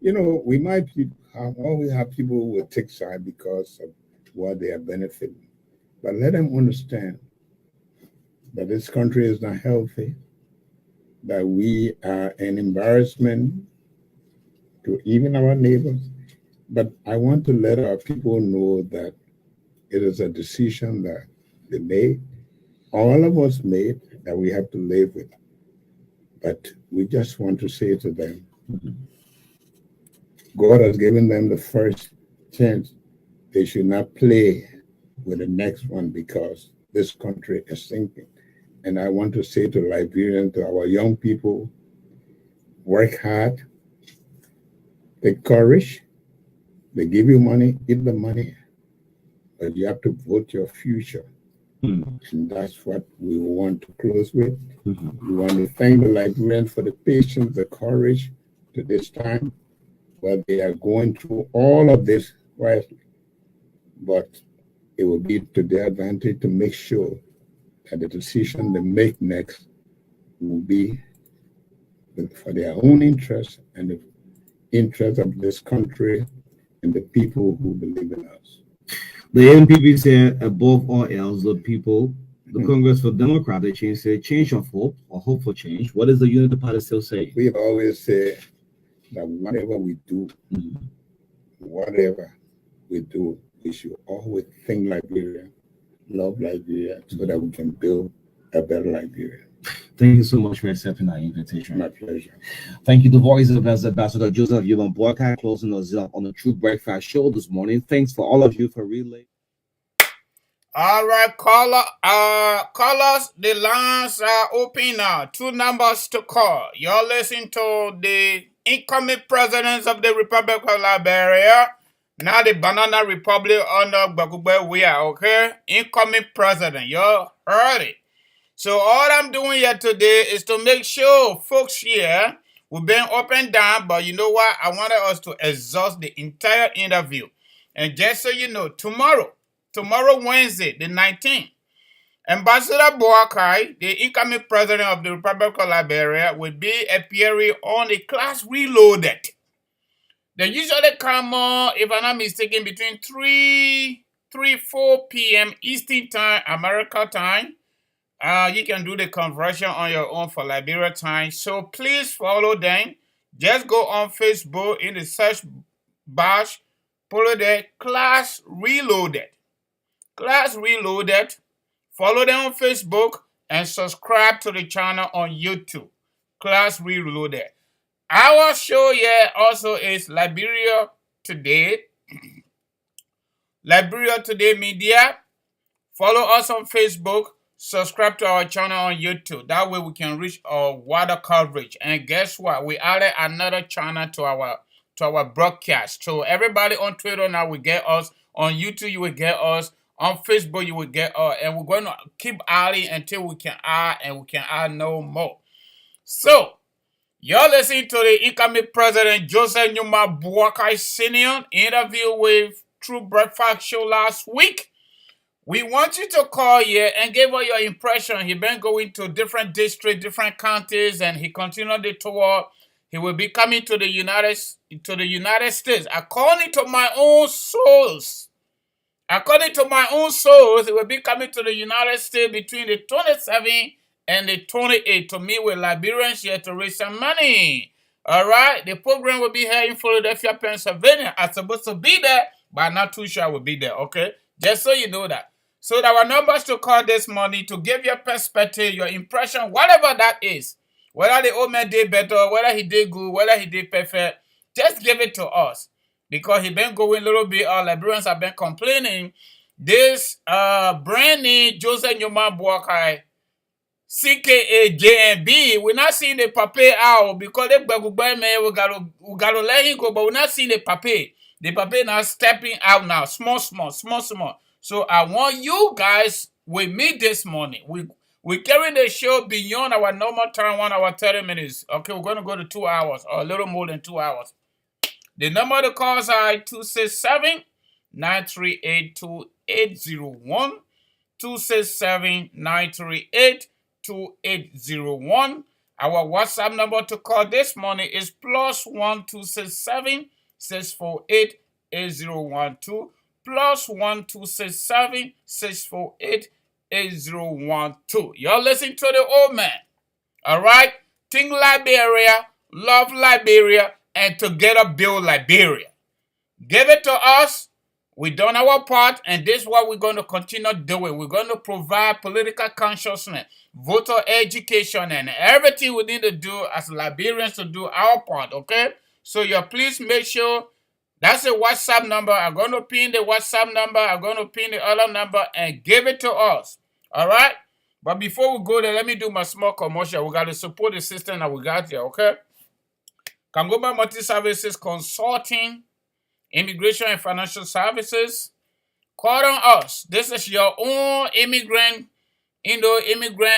You know, we might always have people who will take side because of what they are benefiting. But let them understand that this country is not healthy, that we are an embarrassment to even our neighbors. But I want to let our people know that it is a decision that they made, all of us made, that we have to live with. But we just want to say to them, God has given them the first chance. They should not play with the next one because this country is sinking. And I want to say to Liberians, to our young people, work hard, take courage. They give you money, give the money, but you have to vote your future. And that's what we want to close with. We want to thank the Liberians for the patience, the courage to this time, where they are going through all of this quietly. But it will be to their advantage to make sure that the decision they make next will be for their own interest and the interest of this country and the people who believe in us. The NPP said, above all else, the people, the Congress for Democratic Change said, change of hope or hope for change. What does the Unity Party still say? We always say that whatever we do, we should always think Liberia, love Liberia, so that we can build a better Liberia. Thank you so much for accepting our invitation. My pleasure. Thank you. The voice of Ambassador Joseph Yuma Boyka closing us up on the True Breakfast Show this morning. Thanks for all of you for relaying. All right, callers, the lines are open now. 2 numbers to call. You're listening to the incoming presidents of the Republic of Liberia. Now the Banana Republic under Bagube we are, okay? Incoming president. You heard it. So all I'm doing here today is to make sure folks here, we've been up and down, but you know what? I wanted us to exhaust the entire interview. And just so you know, tomorrow Wednesday, the 19th, Ambassador Boakai, the incoming president of the Republic of Liberia, will be appearing on the Class Reloaded. They usually come on, if I'm not mistaken, between 4 p.m. Eastern Time, America time. You can do the conversion on your own for Liberia time. So please follow them. Just go on Facebook in the search box, follow the Class Reloaded. Class Reloaded. Follow them on Facebook and subscribe to the channel on YouTube. Class Reloaded. Our show here also is Liberia Today. Liberia Today Media. Follow us on Facebook. Subscribe to our channel on YouTube. That way we can reach our wider coverage. And guess what? We added another channel to our broadcast. So everybody on Twitter now will get us. On YouTube you will get us. On Facebook you will get us. And we're going to keep adding until we can add and we can add no more. So you're listening to the incoming president Joseph Yuma Boakai Sr. interview with True Breakfast Show last week. We want you to call here and give us your impression. He been going to different districts, different counties, and he continued the tour. He will be coming to the United States. According to my own source, he will be coming to the United States between the 27th and the 28th to meet with Liberians here to raise some money. All right, the program will be here in Philadelphia, Pennsylvania. I'm supposed to be there, but I'm not too sure I will be there. Okay, just so you know that. So our numbers to call this morning to give your perspective, your impression, whatever that is. Whether the old man did better, whether he did good, whether he did perfect, just give it to us. Because he been going a little bit, our Liberians have been complaining. This brand new Joseph Nyoma Boakai, CKA JNB, we're not seeing the papier out because we gotta let him go, but we're not seeing the papier. The papier now stepping out now, small. So I want you guys with me this morning. We carry the show beyond our normal time, 1 hour, 30 minutes. Okay, we're gonna go to 2 hours or a little more than 2 hours. The number to call is 267-938-2801. 267-938-2801. Our WhatsApp number to call this morning is +1 267-648-8012. +1 267-648-8012. You're listening to the old man. All right? Think Liberia, love Liberia, and together build Liberia. Give it to us. We've done our part, and this is what we're going to continue doing. We're going to provide political consciousness, voter education, and everything we need to do as Liberians to do our part, okay? So you please make sure that's a WhatsApp number. I'm going to pin the WhatsApp number. I'm going to pin the other number and give it to us, all right? But before we go there, let me do my small commercial. We got to support the system that we got here, okay? Kangoma Multi-Services Consulting, Immigration and Financial Services. Call on us. This is your own immigrant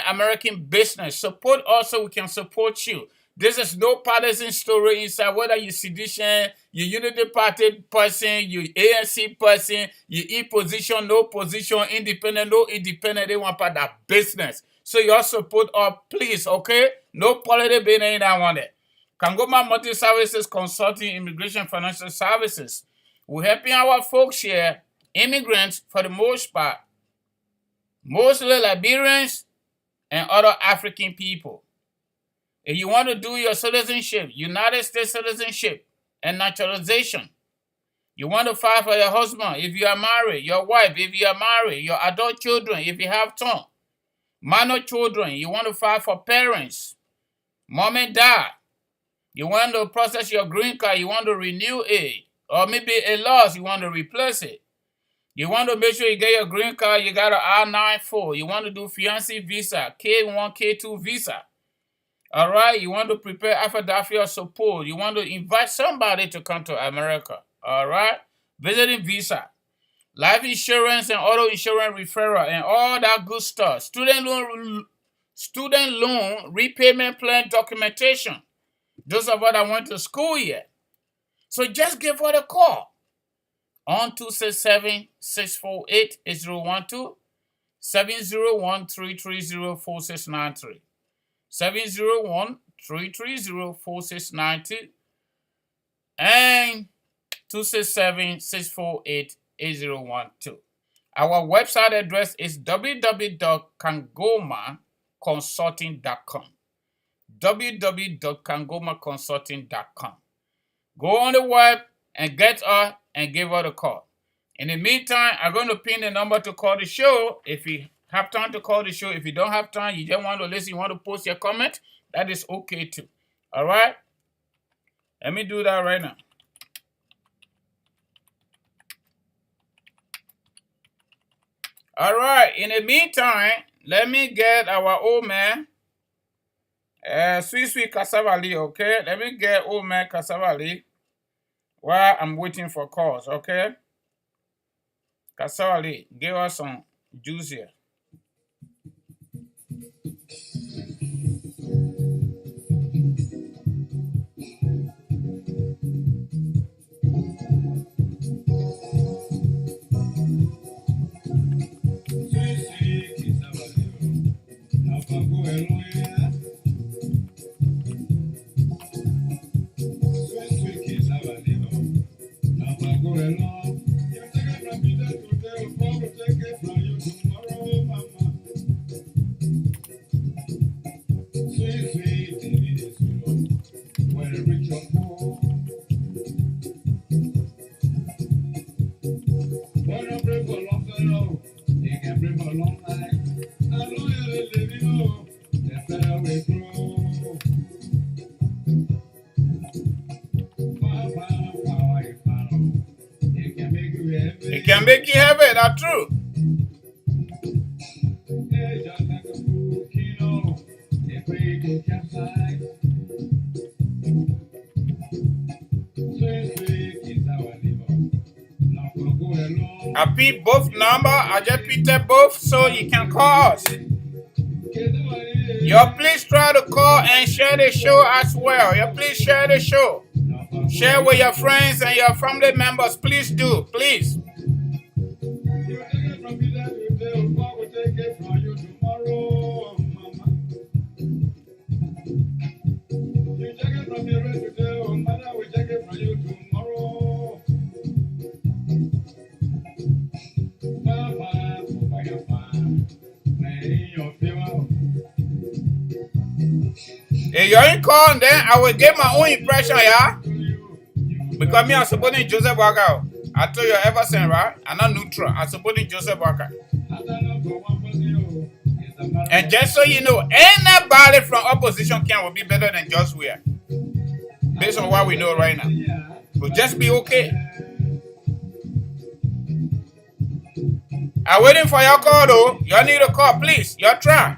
American business. Support us so we can support you. This is no partisan story inside, whether you're sedition, you Unity Party person, you ANC person, you E-position, no position, independent, no independent, they want part of that business. So y'all support us, please, okay? No politics being in that one there. Kangoma Multi-Services Consulting, Immigration Financial Services. We're helping our folks here, immigrants for the most part, mostly Liberians and other African people. If you want to do your citizenship, United States citizenship and naturalization, you want to file for your husband, if you are married, your wife, if you are married, your adult children, if you have some, minor children, you want to file for parents, mom and dad. You want to process your green card, you want to renew it. Or maybe a loss, you want to replace it. You want to make sure you get your green card, you got an I-94. You want to do fiancé visa, K1, K2 visa. All right, you want to prepare affidavit of support. You want to invite somebody to come to America. All right, visiting visa, life insurance and auto insurance referral and all that good stuff. Student loan repayment plan documentation. Those of us that went to school yet. So just give her a call on 267-648-8012, 701-330-4693, 701-330-4692, and 267-648-8012. Our website address is www.kangomaconsulting.com. www.kangomaconsulting.com. Go on the web and get her and give her the call. In the meantime, I'm going to pin the number to call the show. If you have time to call the show, if you don't have time, you just want to listen, you want to post your comment, that is okay too. All right? Let me do that right now. All right. In the meantime, let me get our old man, Sweet Cassavali, okay? Let me get old man Cassavali while I'm waiting for calls, okay? Cassavali, give us some juice here. and make it heavy. That's true. I pick both number. I just picked them both so you can call us. Yo, please try to call and share the show as well. Yo, please share the show. Share with your friends and your family members. Please do. Please. If you ain't calling, then I will get my own impression, yeah? Because me, I'm supporting Joseph Walker. I told you ever since, right? I'm not neutral. I'm supporting Joseph Walker. And just so you know, anybody from opposition can will be better than Just Weir. Based on what we know right now. But just be okay. I'm waiting for your call, though. You need a call, please. Your try.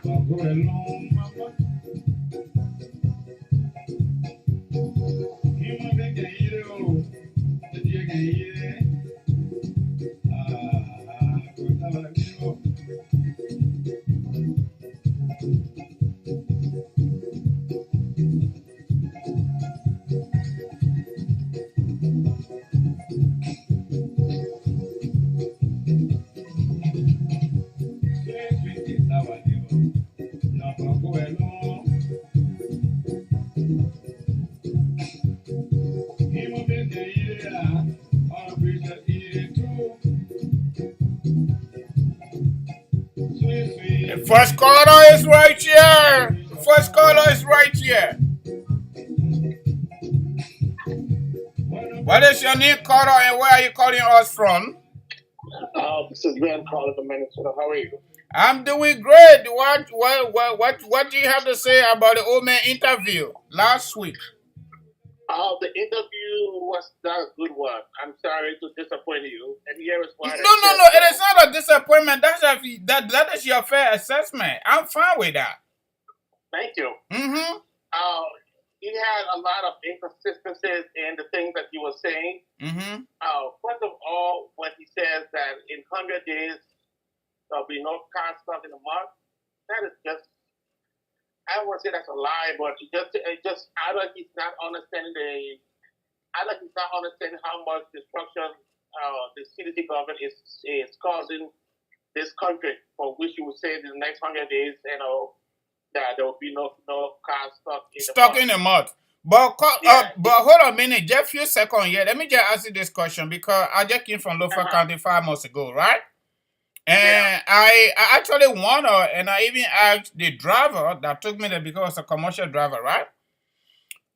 The first caller is right here. The first caller is right here. What is your name, caller, and where are you calling us from? This is Ben calling from Minnesota. How are you? I'm doing great. What do you have to say about the old man interview last week? The interview was not a good one. I'm sorry to disappoint you. And here is why. No. It is not a disappointment. That is your fair assessment. I'm fine with that. Thank you. Mm-hmm. He had a lot of inconsistencies in the things that he was saying. Mm-hmm. First of all, when he says that in 100 days there'll be no car stuff in a month, that is just, I don't want to say that's a lie, but it just either he's not understanding how much destruction the CDC government is causing this country, for which you would say in the next 100 days, that there will be no car stuck in the mud. But hold on a minute, just a few seconds here. Let me just ask you this question because I just came from Lofa County 5 months ago, right? And I actually won her, and I even asked the driver that took me there because it was a commercial driver, right?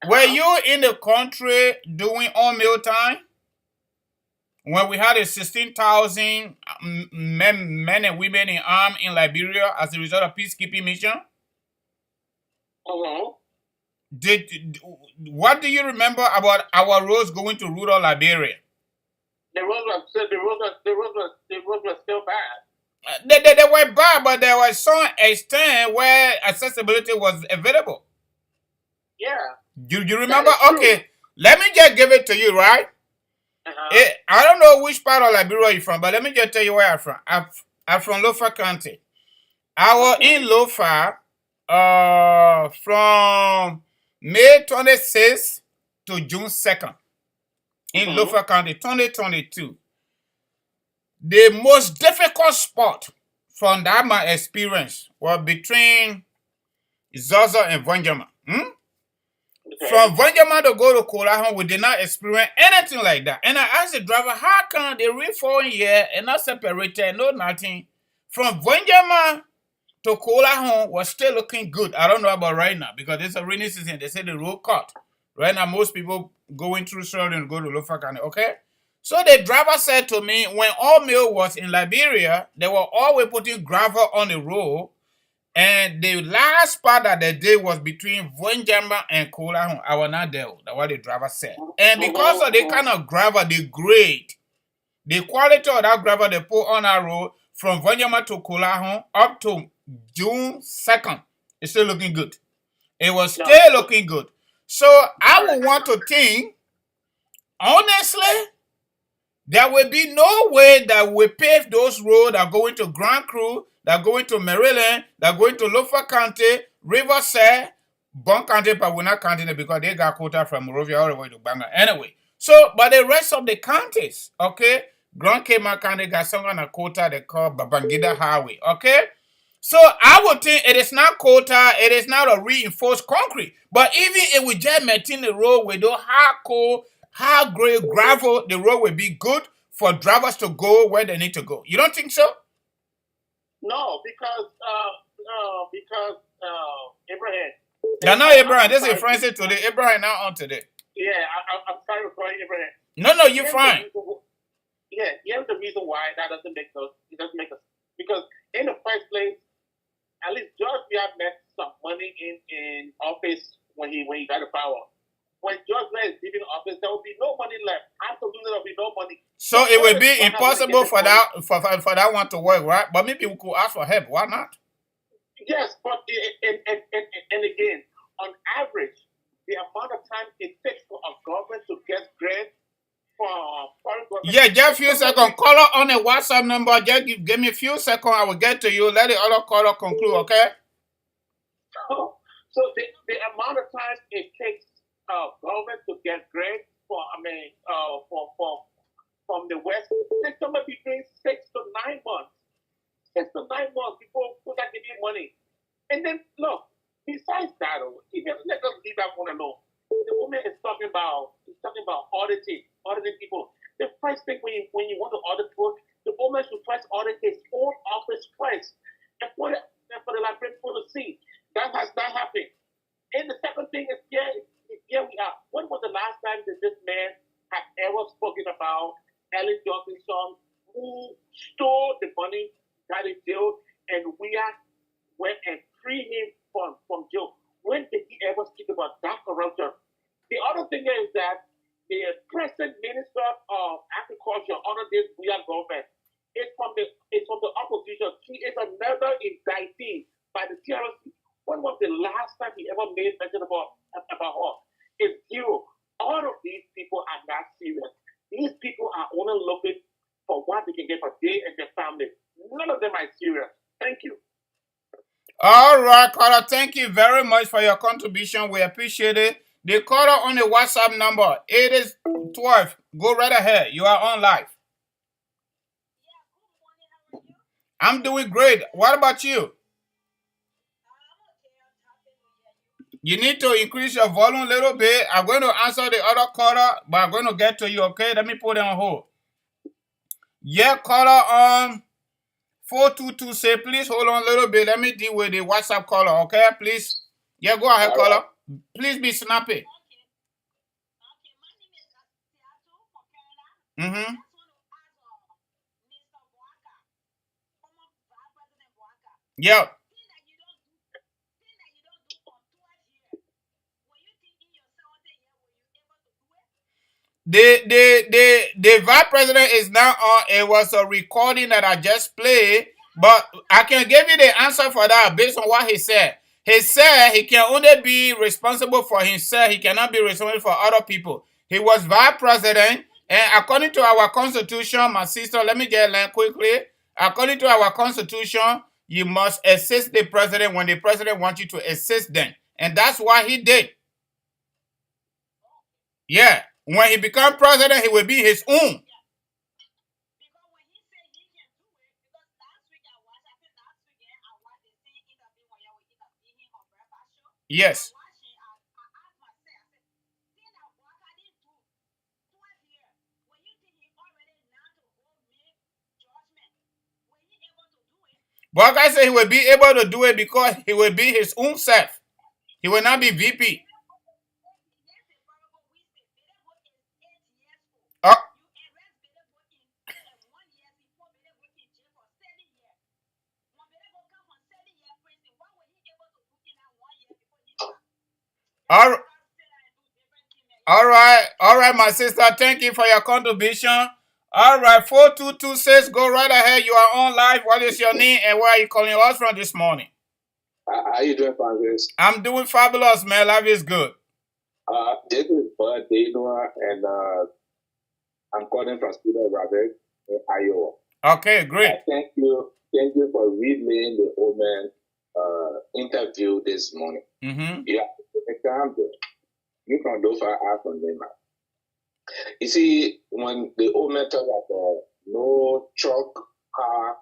Were you in the country doing on meal time when we had a 16,000 men and women in arms in Liberia as a result of peacekeeping mission? What do you remember about our roads going to rural Liberia? The roads were still bad. They were bad, but there was some extent where accessibility was available. Yeah. Do you remember? Okay, let me just give it to you, right? I don't know which part of Liberia you're from, but let me just tell you where I'm from. I'm from Lofa County. I was in Lofa from May 26th to June 2nd in Lofa County, 2022. The most difficult spot from that my experience was between Zaza and Vanjama. From Vanjama to go to Kolahon, we did not experience anything like that. And I asked the driver, how come they reform here and not separated, no nothing? From Vanjama to Kolahon was still looking good. I don't know about right now because it's a rainy season. They say the road cut. Right now, most people going through Southern go to Lofa County, okay? So the driver said to me, when all meal was in Liberia, they were always putting gravel on the road. And the last part that they did was between Vanjama and Kolahon. I was not there. That's what the driver said. And because of the kind of gravel, the grade The quality of that gravel they put on our road from Vanyama to Kulahon up to June 2nd, it's still looking good. It was still looking good. So I would want to think, honestly, there will be no way that we pave those roads that are going to Grand Cru, that are going to Maryland, that are going to Lofa County, Riverside, Bon County, but we're not counting it because they got quota from Morovia all the way to Bangor. Anyway, so, but the rest of the counties, okay, Grand Cayman County got some kind of quota they call Babangida Highway, okay? So I would think it is not quota, it is not a reinforced concrete. But even if we just maintain the road with those hardcore, high-grade gravel, the road will be good for drivers to go where they need to go. You don't think so? No, because Abraham. No, not Abraham. This is Francis today. Abraham not on today. Yeah, I'm sorry for calling Abraham. No, you're fine. Here's the reason why that doesn't make us. It doesn't make us because in the first place, at least George Weah made some money in office when he got the power. When George Weah is leaving office, there will be no money left. Absolutely, there will be no money. So it will be impossible for that one to work, right? But maybe we could ask for help. Why not? Yes, but and again, on average, the amount of time it takes for a government to get grants from foreign government. Yeah, just a few seconds. Call on the WhatsApp number. Just give me a few seconds. I will get to you. Let the other caller conclude, okay? So the amount of time it takes government to get grants from the West takes somewhere between 6 to 9 months. 6 to 9 months before that give you money. And then look, besides that, even let us leave that one alone. The woman is talking about auditing people. The first thing when you want to audit people, the woman should first audit his own office first. And for the library people to see. That has not happened. And the second thing is here we are. When was the last time that this man has ever spoken about Ellen Johnson's son who stole the money, got in jail, and we went and freed him from jail? When did he ever speak about that corruption? The other thing is that the present Minister of Agriculture under this Weah government is from the opposition. She is another indictee by the TRC. When was the last time he ever made mention about her? It's zero. All of these people are not serious. These people are only looking for what they can get for they and their family. None of them are serious. Thank you. All right, caller. Thank you very much for your contribution. We appreciate it. The caller on the WhatsApp number, it is 12. Go right ahead. You are on live. I'm doing great. What about you? You need to increase your volume a little bit. I'm going to answer the other caller, but I'm going to get to you, okay? Let me put it on hold. Yeah, caller 422 say, please hold on a little bit. Let me deal with the WhatsApp caller, okay? Please. Yeah, go ahead, caller. Please be snappy. Mm-hmm. Yeah. The vice president is now on. It was a recording that I just played, but I can give you the answer for that based on what he said. He said he can only be responsible for himself. He cannot be responsible for other people. He was vice president, and according to our constitution, my sister, let me get it quickly. According to our constitution, you must assist the president when the president wants you to assist them, and that's what he did. Yeah. When he becomes president, he will be his own. Yes. But I say he will be able to do it because he will be his own self. He will not be VP. All right, my sister. Thank you for your contribution. All right, 4226, go right ahead. You are on live. What is your name and where are you calling us from this morning? How you doing, Francis? I'm doing fabulous, man. Life is good. This is Bud Danoa, and I'm calling from Cedar Rapids in Iowa. Okay, great. Thank you for relaying the old man interview this morning. Mm-hmm. Yeah, you can do for us on them. You see, when the old man talk about no truck, car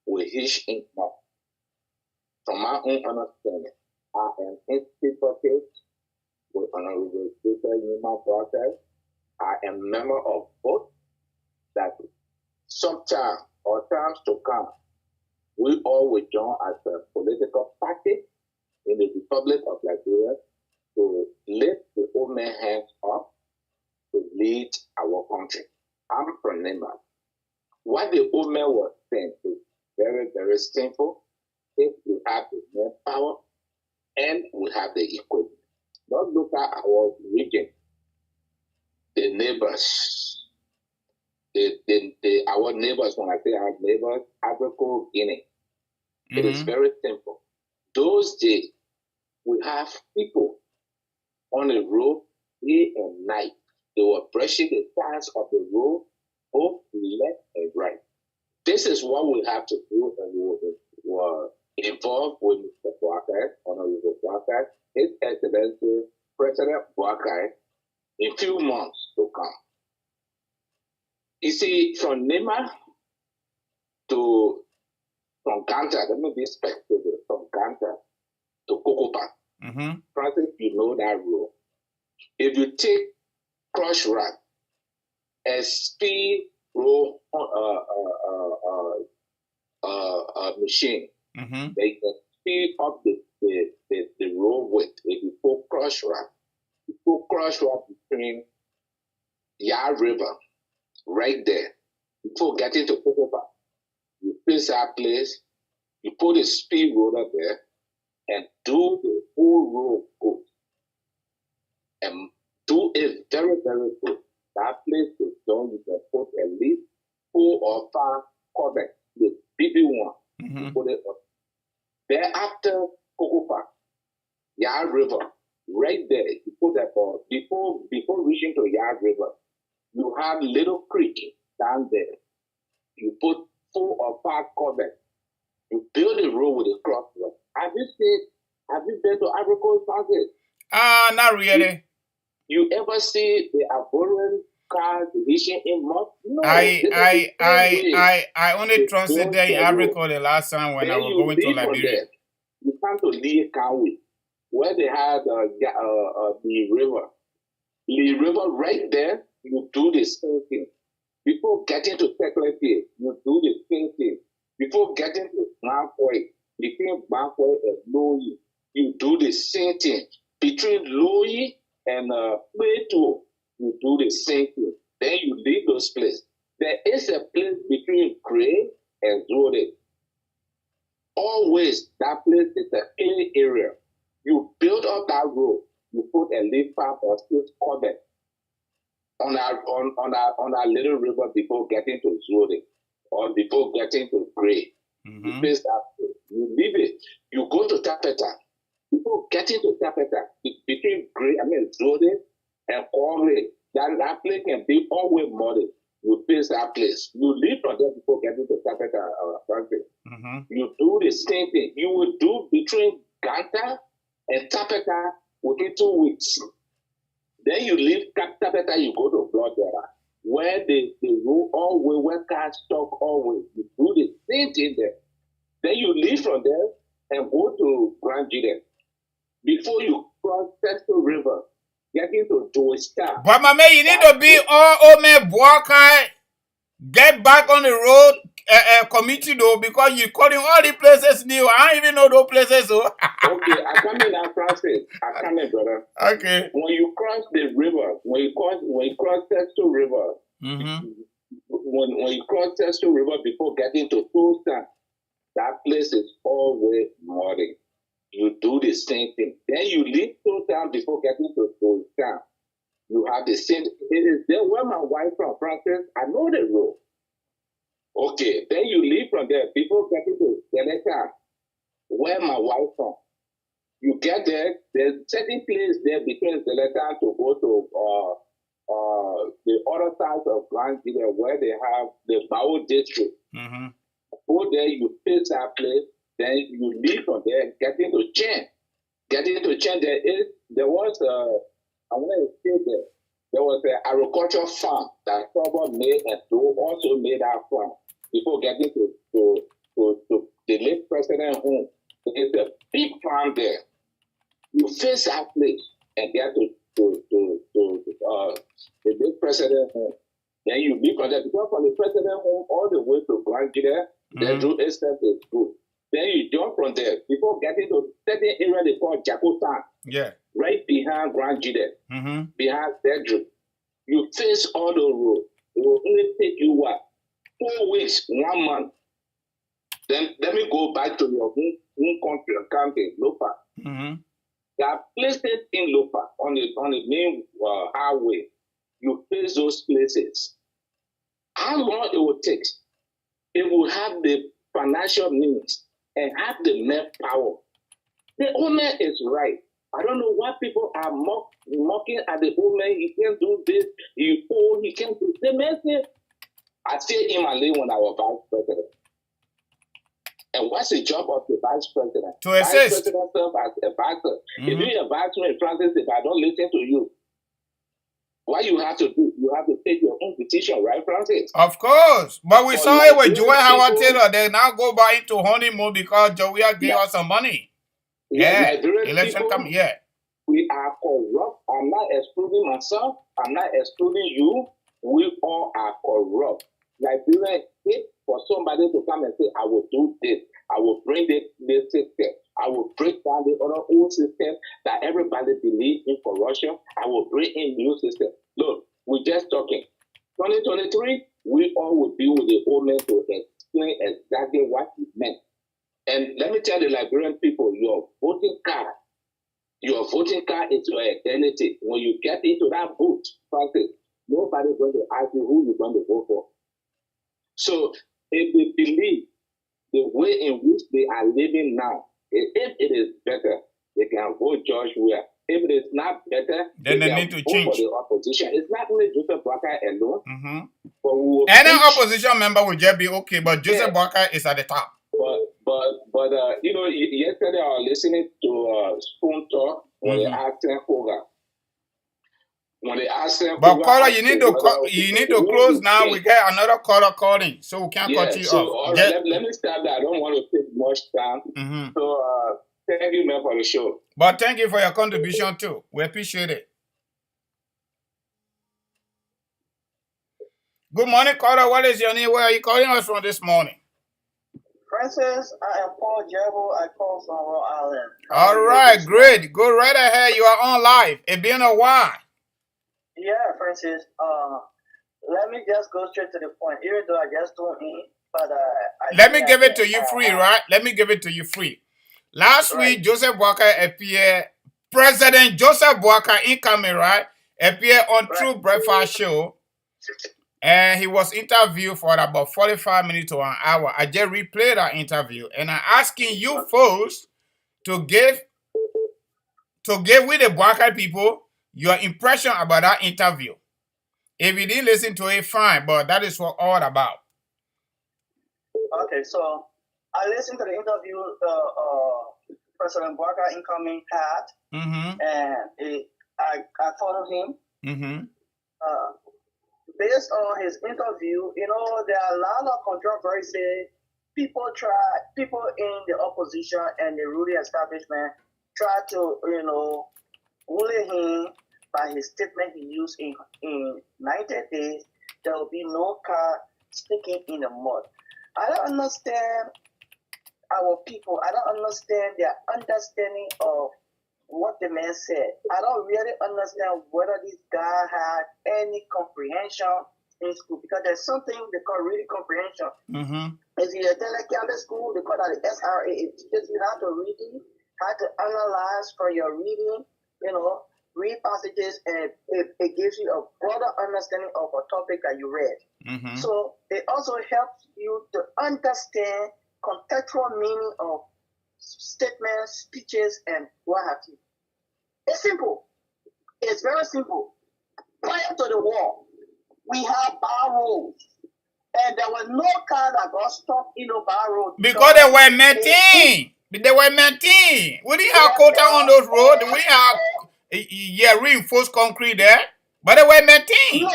will hitch in, from my own understanding, I am instituted with Honorable Speaker Human Process. I am member of both that sometime or times to come, we all will join as a political party in the Republic of Liberia to lift the old man hands up to lead our country. I'm from Nema. What the old man was saying is very, very simple. If we have the manpower and we have the equipment. Don't look at our region, the neighbors, our neighbors, when I say our neighbors, Africa, Guinea. Mm-hmm. It is very simple. Those days, we have people on the road day and night. They were brushing the sides of the road, both left and right. This is what we have to do, and we were involved with Mr. Boakai, Honorable Boakai, His Excellency President Boakai, in a few months to come. You see, from Nema from Contrad, let me be specific, from Contrad to Kokopa. Mm-hmm. Francis, you know that road. If you take Crush Rack, a speed road machine, mm-hmm. They can speed up the road width. If you put Crush Rack, between Yard River, right there, before getting to Kokopa, you place that place, you put a speed roller there, and do the whole road good. And do it very, very good. That place is done, you can put at least 4 or 5 covers, the BB1, mm-hmm. You put it up. Thereafter, Kokopa, Yard River, right there, you put that before reaching to Yard River, you have Little Creek down there. You put 4 or 5 covers. You build a road with a crossroad. Have you been to Ivory Coast, Francis? Not really. You ever see the Ivorian cars reaching in mud? No. I only transit there in Ivory Coast the last time when I was going to Liberia. You come to Lee County, where they had the river. The river right there, you do the same thing. Before getting to Secretary, you do the same thing. Before getting to Bankway, between Bankway and Loyi, you do the same thing. Between Loyi and Plato, you do the same thing. Then you leave those places. There is a place between Gray and Zode. Always, that place is a clean area. You build up that road, you put a leaf pipe or 6 covers on our little river before getting to Zode or before getting to Gray. Mm-hmm. You place that place. You leave it. You go to Tapeta. Before getting to Tapeta, between Zode and Corley, that place can be always muddy. You place that place. You leave from there before getting to Tapeta or something. Mm-hmm. You do the same thing. You will do between Ganta and Tapeta within 2 weeks. Then you leave Tapeta, you go to Bloodbearer, where they roll always, where cars stop always. You do the same thing there. Then you leave from there and go to Grand Gideon. Before you cross Tesco River, getting to Joystar. But my man, you need to be all old man Boakai. Get back on the road, committee though, because you're calling all the places new. I don't even know those places. So. Okay, I come in and cross it. I come in, brother. Okay. When you cross the river, when you cross Tesco River, mm-hmm. when you cross Tesco River before getting to Tulsa, that place is always muddy. You do the same thing. Then you leave Tulsa before getting to Tulsa. You have the same. It is there where my wife from, Francis. I know the road. Okay, then you leave from there. People get into Seneca, where my wife from. You get there. There's certain place there between Seneca to go to the other side of Grand Gilead where they have the Bao district. Mm-hmm. Go there, you face that place, then you leave from there and get into Chen. Get into Chen, there was I want to say there was an agricultural farm that someone made and also made that farm before getting to the late president home. It's a big farm there. You face that place and get to the late president home. Then you leave from there because from the president home all the way to Grand Gilead, the road extent is good. Then you jump from there before getting to certain area they call Jacotan. Yeah. Right behind Grand Gilead, behind Cedric. You face all the road. It will only take you what? 4 weeks, 1 month. Then let me go back to your home country and county, Lopa. There are places in Lopa on the main highway. You face those places. How long it will take? It will have the financial means and have the manpower. The owner is right. I don't know why people are mocking at the owner. He can't do this. He can't do the message. I stayed in Malay when I was vice president. And what's the job of the vice president? To assist. Vice president serves as a advisor. If you advise me in Francis, if I don't listen to you, what you have to do, you have to take your own petition, right, Francis? Of course. But we saw it with Joey Howard Taylor. They now go back into honeymoon because Joey gave us some money. Yeah. Election coming. Yeah. We are corrupt. I'm not excluding myself. I'm not excluding you. We all are corrupt. Liberia hate for somebody to come and say, I will do this. I will bring this system. I will break down the other old system that everybody believes in corruption. I will bring in new system. Look, we're just talking. 2023, we all will be with the owner to explain exactly what it meant. And let me tell the Liberian people, your voting card is your identity. When you get into that booth, Francis, nobody's going to ask you who you're going to vote for. So if they believe the way in which they are living now, if it is better, they can vote George Weah. If it is not better, then they need to change. For the opposition. It's not only Joseph Boakai alone. Any opposition member will just be okay, but Joseph Boakai is at the top. But you know, yesterday I was listening to Spoon Talk when they asked him Koga. When they asked him, but caller, you need to close now. We get another caller calling, so we can't cut you off. All right, let me start that. I don't want to take much time. So thank you, man, for the show. But thank you for your contribution too. We appreciate it. Good morning, caller. What is your name? Where are you calling us from this morning? Francis, I am Paul Jebo. I call from Rhode Island. All right, great. Go right ahead. You are on live. It's been a while. Yeah, Francis. Let me just go straight to the point. Even though I just don't eat, but let me give it to you free, right? Let me give it to you free. Last week, Joseph Boakai appeared. President Joseph Boakai incoming, right? Appeared on True Breakfast Show. And he was interviewed for about 45 minutes to an hour. I just replayed that interview. And I'm asking you folks to give with the Boakai people your impression about that interview. If you didn't listen to it, fine. But that is what all about. Okay, so I listened to the interview President Boakai incoming had. And I followed him. Based on his interview, you know, there are a lot of controversy. People in the opposition and the ruling establishment try to, you know, bully him by his statement he used in 90 days. There will be no car sticking in the mud. I don't understand our people. I don't understand their understanding of what the man said. I don't really understand whether this guy had any comprehension in school, because there's something they call reading comprehension. Is he a Telecabinet school? They call that the SRA. It teaches you how to read, how to analyze for your reading, you know. read passages and it gives you a broader understanding of a topic that you read. Mm-hmm. So it also helps you to understand contextual meaning of statements, speeches, and what have you. It's simple. It's very simple. Prior to the war, we had bar roads, and there was no car that got stuck in a bar road. Because they were maintained. They were maintained. We didn't have quota on those roads. We have reinforced concrete there, but they were maintained.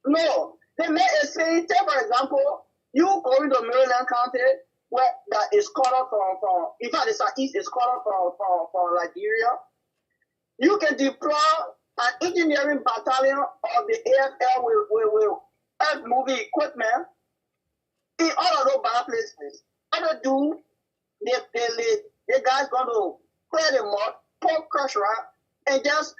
No. They made a say, for example, you go into Maryland County, where that is cut off from in fact, the southeast is cut off from Liberia. You can deploy an engineering battalion of the AFL with earth moving equipment in all of those bad places. What they do, the guys going to clear the mud, pour crusher out, and just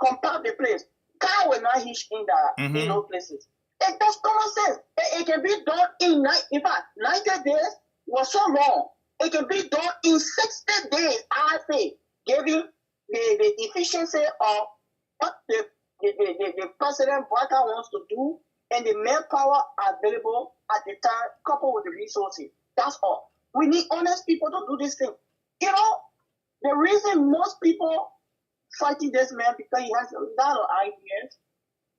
compact the place. Car will not hitch in those places. It does common sense. It can be done in 90 days was so long. It can be done in 60 days, I say, giving the efficiency of what the President Barker wants to do and the manpower available at the time, coupled with the resources. That's all. We need honest people to do this thing. You know, the reason most people fighting this man because he has a lot of ideas,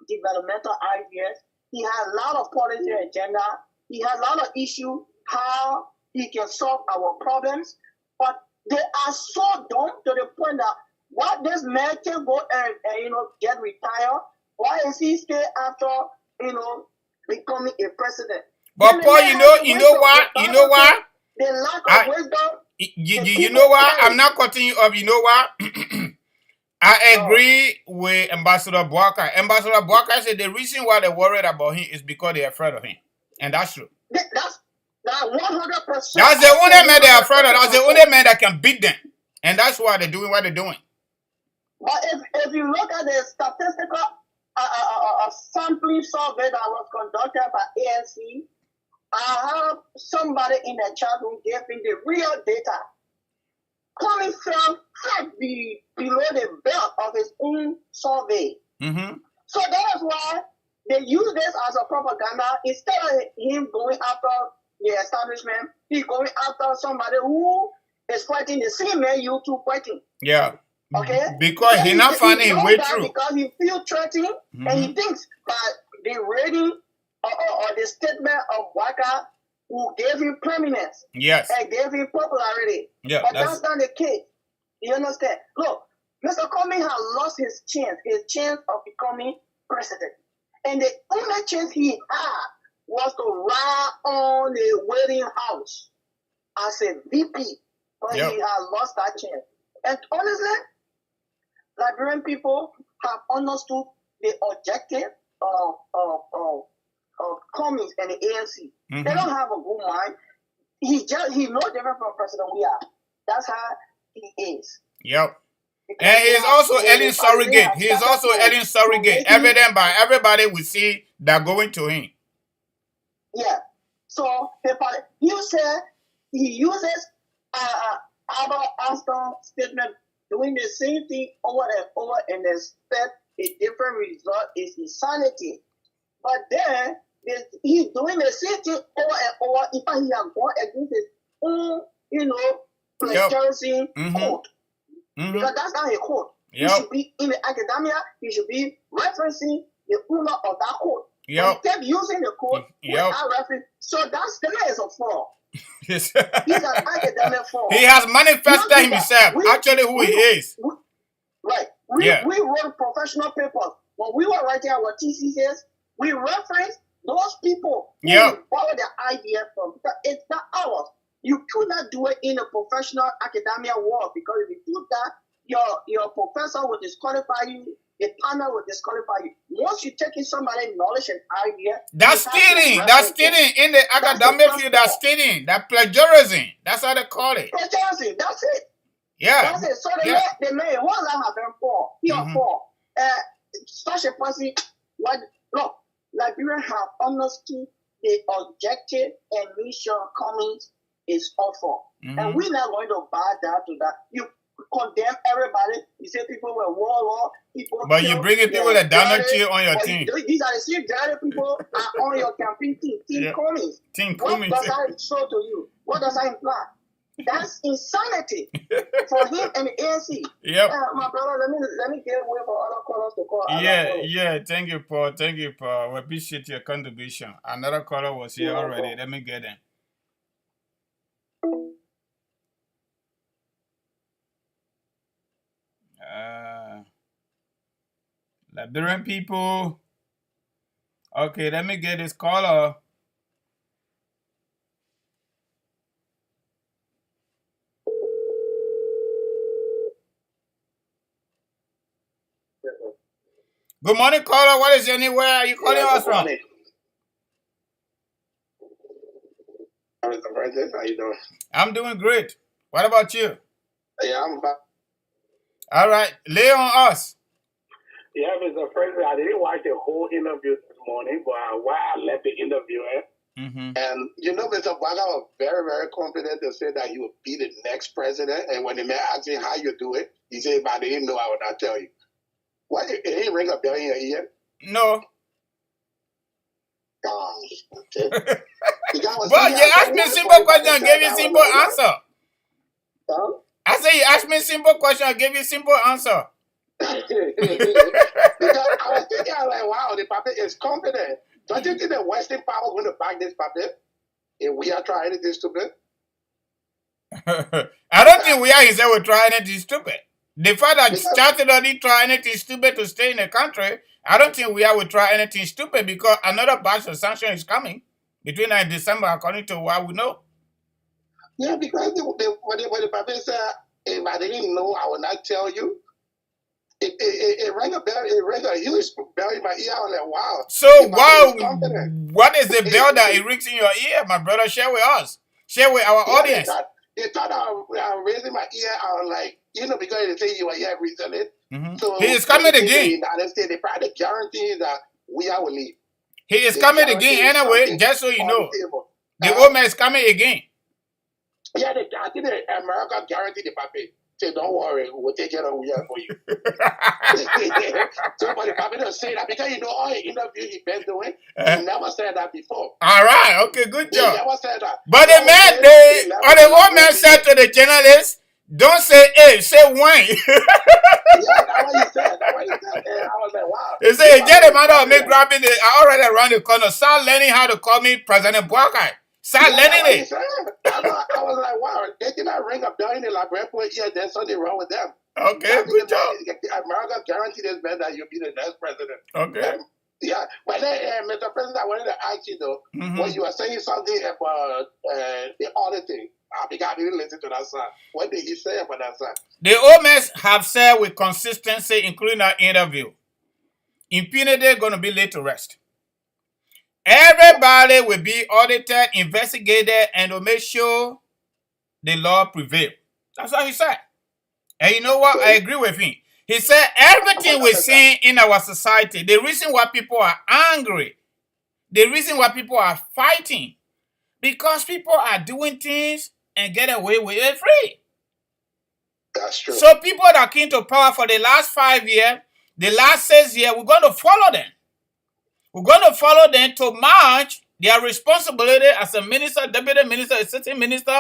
developmental ideas. He has a lot of policy agenda. He has a lot of issues, how he can solve our problems. But they are so dumb to the point that what this man can go and get retired. Why is he stay after, becoming a president? But Paul, you know what? The lack of wisdom. You know what? I'm not cutting you off. You know what? I agree with Ambassador Boaka. Ambassador Boaka said the reason why they're worried about him is because they're afraid of him. And that's true. That's 100%. That's the only man they're afraid of. That's the only man that can beat them. And that's why they're doing what they're doing. But if you look at the statistical sampling survey that was conducted by ANC, I have somebody in the chat room giving the real data. Cummings had below the belt of his own survey. Mm-hmm. So that is why they use this as a propaganda. Instead of him going after the establishment, he's going after somebody who is fighting the same man you two fighting. Yeah. Okay? Because he's not finding his way through. Because he feels threatened, and he thinks by the rating or the statement of Waka, who gave him prominence, and gave him popularity. Yeah, but that's not the case. You understand? Look, Mr. Cummings has lost his chance of becoming president. And the only chance he had was to ride on the White House as a VP. But he has lost that chance. And honestly, Liberian people have understood the objective of Cummings and the ANC. Mm-hmm. They don't have a good mind. He's no different from President we are. That's how he is. Yep. And he's also Ellen surrogate. He's also Ellen surrogate. Evident by everybody we see that going to him. Yeah. So you said he uses Albert Einstein statement, doing the same thing over and over and expect a different result is insanity. But then he's doing the same thing over and over. In fact, he has gone against his own, plagiarism code. Mm-hmm. Because that's not a code. He should be in the academia. He should be referencing the owner of that code. Yep. He kept using the code without reference. So that's the man is a fraud. He's an academic fraud. He has manifested himself. Actually, who he is. We wrote professional papers. When we were writing our theses, we referenced those people who borrowed their idea from. It's not ours. You could not do it in a professional academia world, because if you do that, your professor will disqualify you, the panel will disqualify you. Once you take in somebody's knowledge and idea, that's stealing. That's stealing in the academic field. That's stealing. That's plagiarism. That's how they call it. Plagiarism. That's it. Yeah. That's it. So the man, what I have been for? He are for. Such a person. Look, Liberia have understood the objective and mission Cummings is offer. And we're not going to bow down to that. condemn everybody. You say people were warlord, people. But you bringing people that Donald Trump on your team. These are the same dirty people are on your campaign team. Team Cummings. Team Cummings. What does that show to you? What does that imply? That's insanity for him and the ANC. Yep. My brother, let me get away for other callers to call. Yeah. Thank you, Paul. We appreciate your contribution. Another caller was here already. Let me get in. Liberian people. Okay, let me get this caller. Good morning, caller. What is your name? Where are you calling us from? Mr. President, how you doing? I'm doing great. What about you? Yeah, I'm back. All right, lay on us. Yeah, Mr. President, I didn't watch the whole interview this morning, but while I left the interview, and you know, Mr. Baga was very, very confident to say that he would be the next president. And when the man asked him how you do it, he said, "If I didn't know, I would not tell you." What? Did he ring a bell in your ear? No. Okay. Well, you asked me a simple question and gave you a simple answer. Huh? I said you asked me a simple question and gave you a simple answer. Because I was thinking, I was like, wow, the puppet is confident. Don't you think the Western power is going to back this puppet if we are trying anything stupid? I don't think we are himself will try anything stupid. The fact that started already try anything stupid to stay in the country, I don't think we will try anything stupid because another batch of sanction is coming between now and December, according to what we know. Yeah, because when the puppet said, if I didn't know, I would not tell you. It rang a bell. It rang a huge bell in my ear. I was like, wow. So, what is the bell that it rings in your ear, my brother? Share with us. Share with our audience. They thought I was raising my ear. I was like, you know, because they say you were here recently. So He is coming again. The United States, they probably guarantee that we are will leave. He is coming again anyway, just so you know. The old man is coming again. Yeah, I think America guaranteed the puppet. Say, don't worry, we'll take care of it for you. So, but the puppet don't say that because you know all the interviews he's been doing, he never said that before. All right, okay, good job. He never said that. But the man, the old man said to the journalists, don't say hey, say when. Yeah, that's what he said. And I was like, wow. He said, you get a matter of me grabbing it. I already around the corner. Start learning how to call me President Buakai. Start learning it. I was like, wow, they did not ring up down in the library for a year. There's something wrong with them. Okay, good job. America guaranteed this man that you'll be the next president. Okay. Yeah, but then, Mr. President, I wanted to ask you though, when you were saying something about the auditing, I didn't listen to that song. What did he say about that song? The owners have said with consistency, including our interview, impunity is going to be laid to rest. Everybody will be audited, investigated, and to make sure the law prevails. That's what he said. And you know what? I agree with him. He said everything we're seeing in our society, the reason why people are angry, the reason why people are fighting, because people are doing things and get away with it free. That's true. So people that came to power for the last 5 years, the last 6 years, we're going to follow them. We're going to follow them to match their responsibility as a minister, deputy minister, a sitting minister,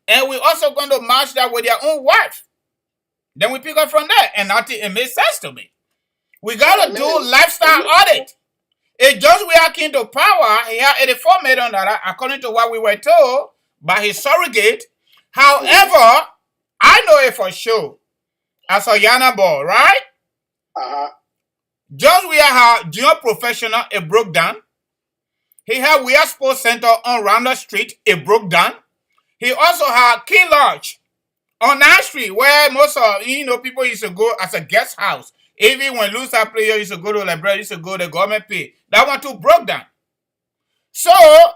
and we're also going to match that with their own wife. Then we pick up from there, and I think it makes sense to me. We got to do lifestyle audit. If just we are came to power, he had 84 million according to what we were told by his surrogate. However, I know it for sure. As a Yana boy, right? Just we have junior professional, it broke down. He had We Are Sports Center on Rounder Street, it broke down. He also had King Lodge on 9th Street, where most of people used to go as a guest house. Even when loser players used to go to Liberia, used to go to the government pay. That one too broke down. So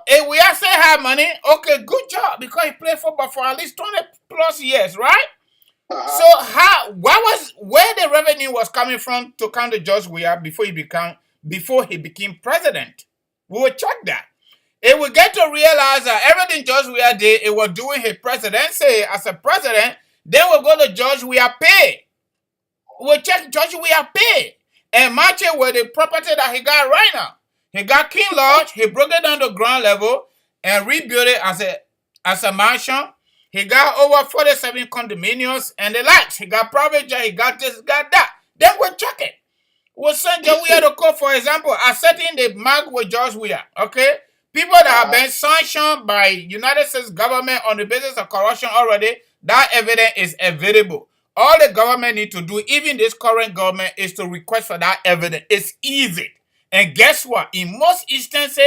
if we are saying have money, okay, good job, because he played football for at least 20 plus years, right? So where the revenue was coming from to counter George Weah before he became president? We will check that. If we get to realize that everything George Weah did, it was doing his presidency as a president, Then we'll go to George, we are paid. We'll check George, we are paid. And match it with the property that he got right now. He got King Lodge, he broke it down to ground level and rebuilt it as a mansion. He got over 47 condominiums and the likes. He got private jet, he got this, got that. Then we'll check it. We'll send George Weah to court, for example, asserting the mark with George Weah, okay? People that have been sanctioned by United States government on the basis of corruption already, that evidence is available. All the government need to do, even this current government, is to request for that evidence. It's easy. And guess what? In most instances,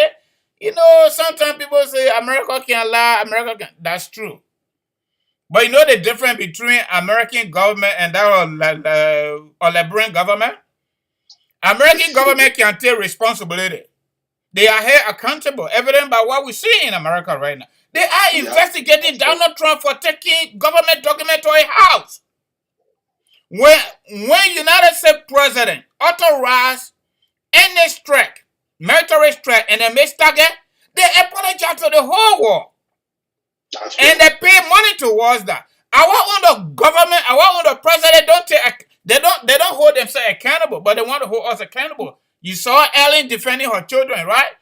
sometimes people say America can't lie, America can. That's true. But you know the difference between American government and that or Liberian government? American government can take responsibility. They are held accountable, evident by what we see in America right now. They are investigating Donald Trump for taking government document to a house. When United States President authorized any strike, military strike, and a mistake, they apologize to the whole world. And they pay money towards that. Our own government, our own president they don't hold themselves accountable, but they want to hold us accountable. You saw Ellen defending her children, right?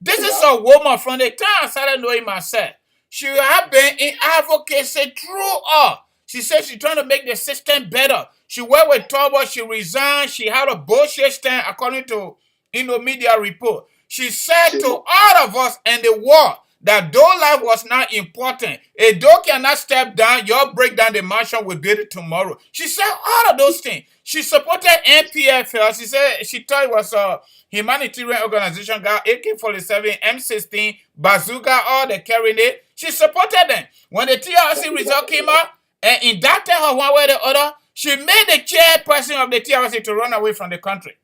This is a woman from the time I started knowing myself. She have been in advocacy throughout. She said she's trying to make the system better. She went with Turbo, she resigned, she had a bullshit stand according to media report. She said to all of us in the world that though life was not important, a door cannot step down, you'll break down the mansion, we'll build it tomorrow. She said all of those things. She supported NPFL. She said she thought it was a humanitarian organization, got AK-47, M16, bazooka, all the carrying it. She supported them. When the TRC result came out and indicted her one way or the other, she made the chairperson of the TRC to run away from the country.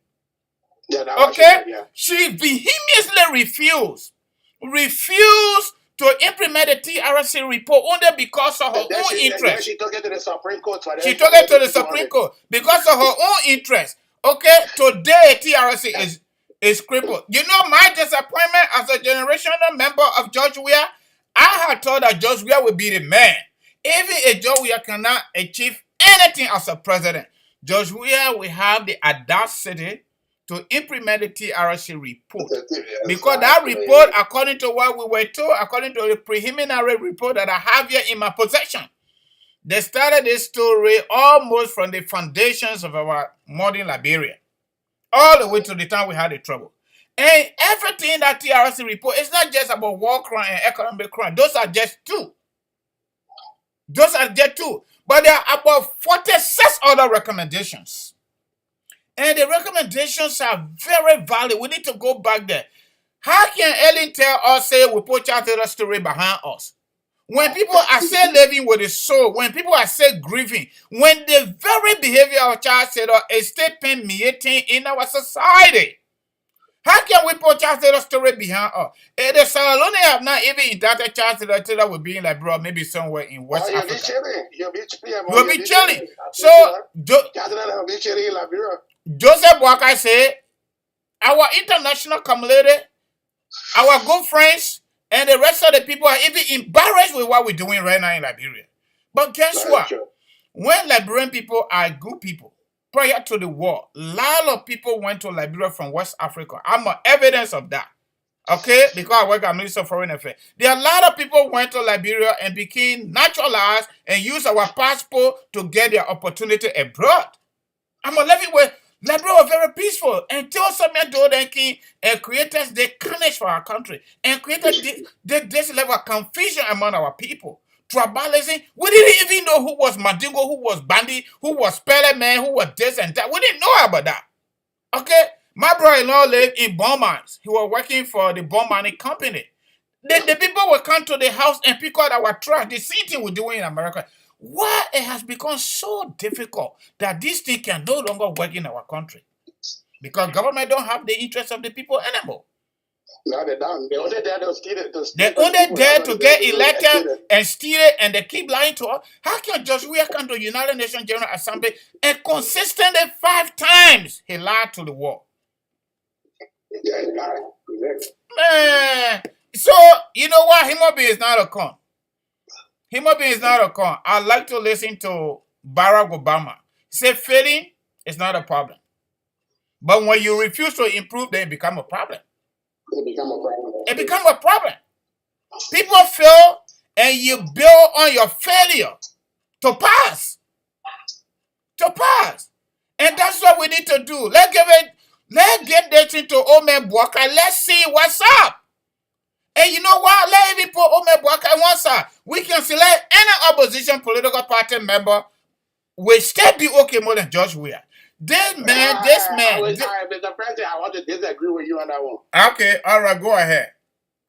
Okay? She vehemently refused to implement the TRC report only because of her own interest. She took it to the Supreme Court. She took it to the Supreme Court because of her own interest. Okay, today TRC is crippled. You know my disappointment as a generational member of George Weah? I had thought that George Weah would be the man. Even if George Weah cannot achieve anything as a president, George Weah will have the audacity to implement the TRC report. Because that report, according to what we were told, according to the preliminary report that I have here in my possession, they started this story almost from the foundations of our modern Liberia, all the way to the time we had the trouble. And everything that TRC report, it's not just about war crime and economic crime. Those are just two. But there are about 46 other recommendations. And the recommendations are very valid. We need to go back there. How can Ellen tell us, say, we put out the story behind us? When people are still living with the soul, when people are still grieving, when the very behavior of child said is still permeating in our society, how can we put child the story behind us? The Sierra Leone have not even indicted child that will be in Liberia, maybe somewhere in West Africa. You'll be chilling. So, Joseph Boakai said, our international community, our good friends, and the rest of the people are even embarrassed with what we're doing right now in Liberia. But guess what? When Liberian people are good people, prior to the war, a lot of people went to Liberia from West Africa. I'm evidence of that. Okay? Because I work at Minister of Foreign Affairs. There are a lot of people went to Liberia and became naturalized and used our passport to get their opportunity abroad. I'm living with Liberia was very peaceful until someone told them and created the carnage for our country and created this level of confusion among our people. Tribalism. We didn't even know who was Mandingo, who was Bandi, who was Pele Man, who was this and that. We didn't know about that. Okay? My brother-in-law lived in bond mines. He was working for the bond mining company. The people would come to the house and pick out our trash. The same thing we're doing in America. Why it has become so difficult that this thing can no longer work in our country? Because government don't have the interest of the people anymore. No, they don't. They're only there to steal it. They're only there to get elected and steal it, and they keep lying to us. How can George Weah come to United Nations General Assembly and consistently 5 times he lied to the world? Yeah, he lied. Exactly. Man, so you know what? Human being is not a con. Human being is not a con. I like to listen to Barack Obama. He said failing is not a problem. But when you refuse to improve, then it becomes a problem. It becomes a problem. People fail and you build on your failure to pass. To pass. And that's what we need to do. Let's get this into Ome Bwaka. Let's see what's up. And you know what? Let me put Ome Bwaka on one side. We can select any opposition political party member will still be okay more than George Weah. This man. Mr. President, I want to disagree with you on that one. Okay, all right, go ahead.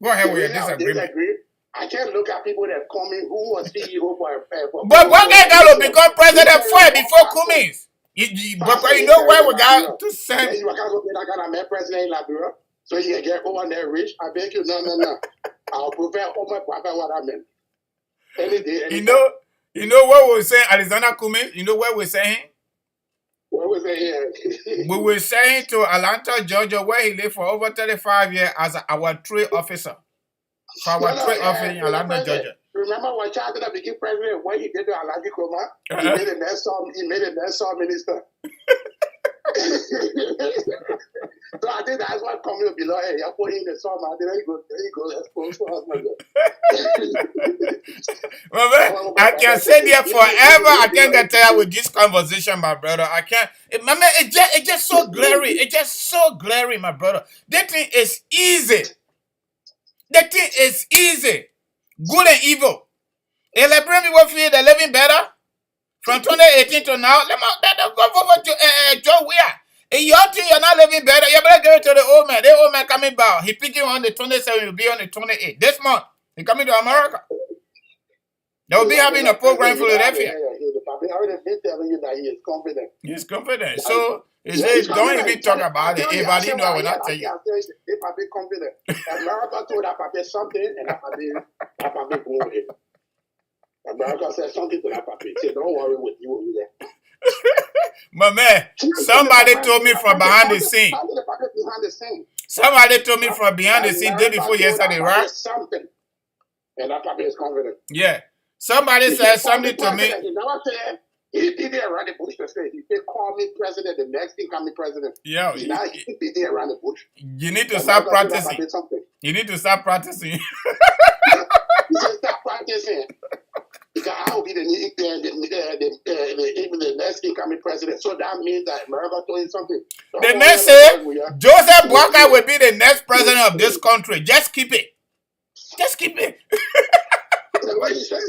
Go ahead with your disagreement. I can't look at people that call me who was CEO for but one guy got to become president first before Cummings. But you know where we got to send. You can't go that kind of man president in Liberia, so you can get over there rich. I beg you, no. I'll prefer what I meant. Any day. You know what we were saying, Alexander Cummings? You know what we're saying? What was it here? We were saying to Atlanta, Georgia, where he lived for over 35 years as our trade officer. For our trade officer in Atlanta, Georgia. Remember when Charles became president, when he did to Alaji Kuma? He made a Nassau minister. So I think that's what coming below. Hey, I put in the song. There you go. Let's go. Well, man, I can sit there forever. I can't get tired with this conversation, my brother. I can't. It's just so glary. It's just so glary, my brother. That thing is easy. That thing is easy. Good and evil. And let people feel they're living better. From 2018 to now, let them go over to Joe Weah. If you think you're not living better, you better give it to the old man. The old man coming back. He picking on the 27th, he'll be on the 28th. This month, he coming to America. They will be having a program in Philadelphia. I already been telling you that he is confident. He's confident. So, he says, don't even talk about it. If I didn't know, I would not tell you. If I be confident. America told that papi something, and that papi go ahead. America said something to that papi. Say, don't worry with you over there. My man, somebody told me from behind the scene. Somebody told me from behind the scene day before yesterday, right? Something. And that papi is confident. Yeah. Somebody said something to me. He did around the bush to say, he said, call me president, the next thing call me president. Yeah. He did around the bush. You need to start practicing. You need to start practicing. You should start practicing. Because I will be even the next incoming president. So that means that America told you something. The next say, Joseph Boakai will be the next president of this country. Just keep it. Just keep it. The way he said.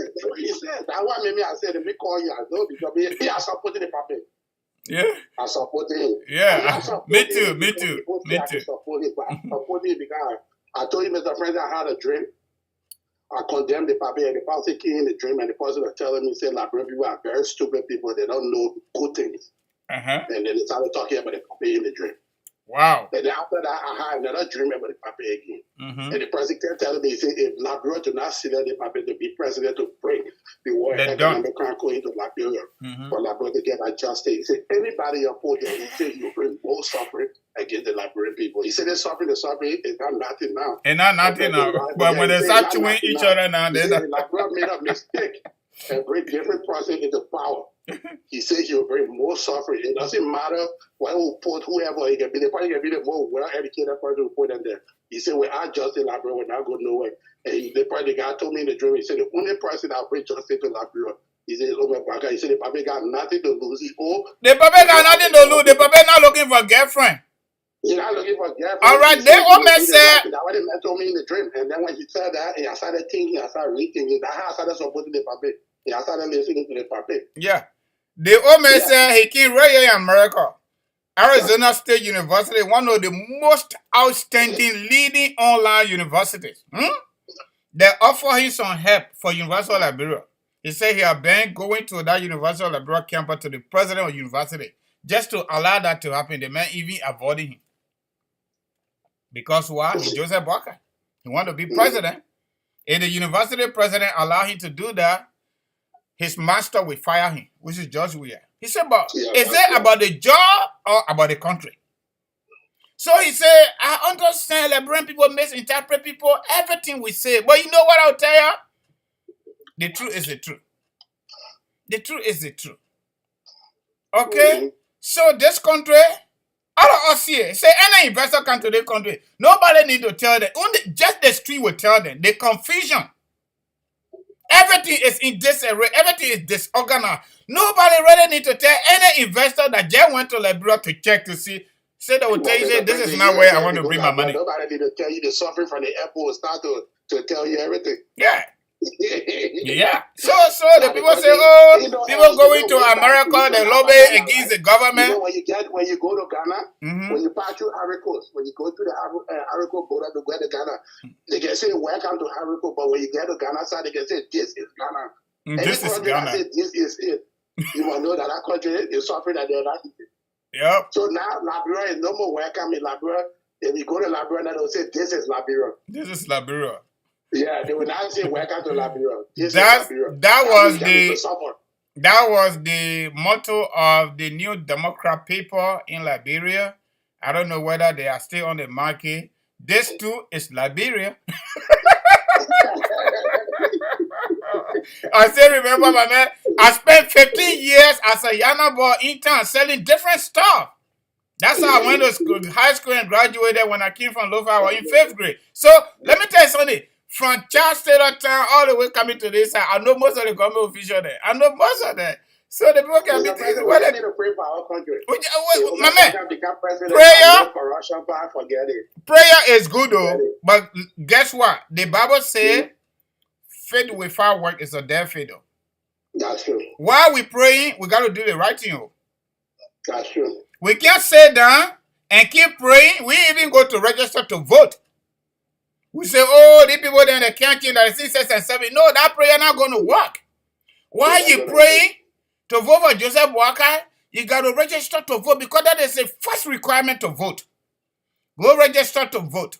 That's why maybe I said, let me call you. I know because he are supporting the puppet. Yeah. I support him. Yeah. Me too. I support him, but I support him because I told him, Mr. President, I had a dream. I condemned the puppet, and the pastor came in the dream, and the pastor was telling me, saying, Liberian people are very stupid people. They don't know good things. And then they started talking about the puppet in the dream. Wow. And then after that, I had another dream about the puppet again. And the president kept telling me, he said, if Liberia do not select the puppet to be president to bring the world economic crime into Liberia, for Liberia to get adjusted. He said, anybody opposed it, he said, you bring more suffering against the Liberian people. He said, the suffering is not nothing now. And not nothing now. But when they start chewing each other now, they Liberia made a mistake and bring different person into power. He said he'll bring more suffering. It doesn't matter what will put whoever he can be. They probably can be the more well-educated person who put them there. He said, well, I just in Liberia will not go nowhere. And the guy told me in the dream, he said, the only person that will bring justice to Liberia, he said, he said, the Papa got nothing to lose. The Papa got nothing to lose. The Papa not looking for a girlfriend. He's not looking for a girlfriend. All right, they all said. That's what the man told me in the dream. And then when he said that, I started thinking, I started rethinking. That's how I started supporting the Papa. I started listening to the Papa. Yeah. The old man said he came right here in America. Arizona State University, one of the most outstanding leading online universities. They offer him some help for University of Liberia. He said he had been going to that University of Liberia campus to the president of the university just to allow that to happen. The man even avoided him. Because why? He's Joseph Boakai. He wanted to be president. If the university president allowed him to do that, his master will fire him, which is George Weah. He said, but is it about the job or about the country? So he said, I understand Liberian people misinterpret people, everything we say. But you know what I'll tell you? The truth is the truth. The truth is the truth. Okay? So this country, all of us here, say any investor come to this country, nobody need to tell them. Only just the street will tell them. The confusion. Everything is in disarray. Everything is disorganized. Nobody really need to tell any investor that just went to Liberia to check to see. Say they will tell you, say, this is not where I want to bring my money. Nobody need to tell you the suffering from the airport. Start to tell you everything. Yeah. Yeah. So the people say, oh, people going to America, they lobby against the government. You know, when you go to Ghana, when you pass through Ivory Coast, when you go to the Ivory Coast border to go to Ghana, they can say welcome to Ivory Coast, but when you get to Ghana side, they can say this is Ghana. This is Ghana. Say, this is it. You will know that country is suffering that they're not. Yep. So now Liberia is no more welcome in Liberia. If you go to Liberia, they'll say this is Liberia. This is Liberia. Yeah, they will not say welcome to Liberia. That was the motto of the New Democrat people in Liberia. I don't know whether they are still on the market. This too is Liberia. I still remember, my man, I spent 15 years as a Yana boy intern selling different stuff. That's how I went to school, high school and graduated when I came from Lofa. I was in 5th grade. So let me tell you something. From Charles Taylor Town all the way coming to this side, I know most of the government officials there. I know most of them. So the people can be thinking, what they need to pray for our country. My man, prayer is good though, but guess what? The Bible says faith without work is a dead faith. That's true. While we praying, we got to do the right thing. That's true. We can't sit down and keep praying. We even go to register to vote. We say, oh, these people there in the county that is 6 and 7. No, that prayer not going to work. While you praying to vote for Joseph Walker, you got to register to vote because that is the first requirement to vote. Go register to vote.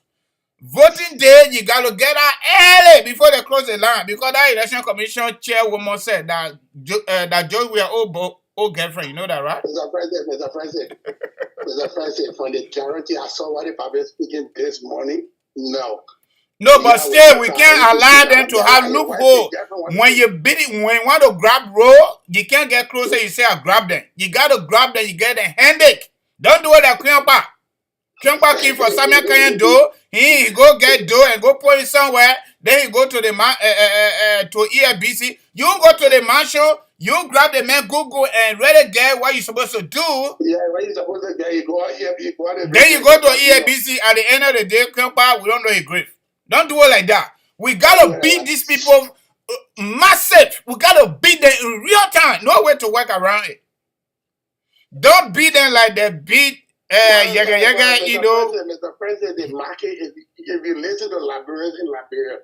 Voting day, you got to get out early before they close the line because that election commission chairwoman said that Joe we are old girlfriend. You know that, right? Mr. President, from the guarantee I saw what the public speaking this morning. No, but still, we can't allow them to have loophole. When you want to grab roll, you can't get closer. You say, I grab them. You got to grab them. You get them headache. Don't do it at Kuyampa. Kuyampa came for Samuel Kayan dough. He go get dough and go put it somewhere. Then he go to the to EFBC. You go to the marshal. You grab the man, Google, and really get what you're supposed to do. Yeah, what you're supposed to get, you go then you go to EFBC. At the end of the day, Kuyampa, we don't know his grave. Don't do it like that. We gotta beat these people massive. We gotta beat them in real time. No way to work around it. Don't beat them like they beat you know. Mr. President, the market, if you listen to Liberians in Liberia,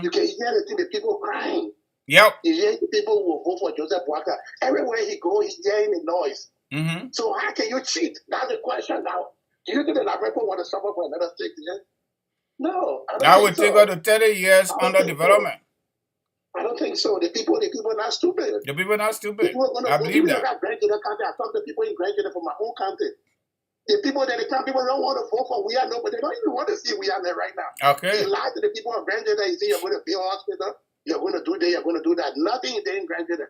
you can hear the people crying. Yep. You hear people will vote for Joseph Walker. Everywhere he goes, he's hearing the noise. So how can you cheat? That's the question now. Do you think the Liberian people want to suffer for another 6 years? No. That would take her to 30 years under development. I don't think so. The people are not stupid. The people are not stupid. I believe that. I talk to people in Grand Canada from my own country. The people that people don't want to vote for we are no, but they don't even want to see we are there right now. Okay. You lie to the people in Grand Canada, you say you're going to build a hospital, you're going to do that, you're going to do that. Nothing is there in Grand Canada.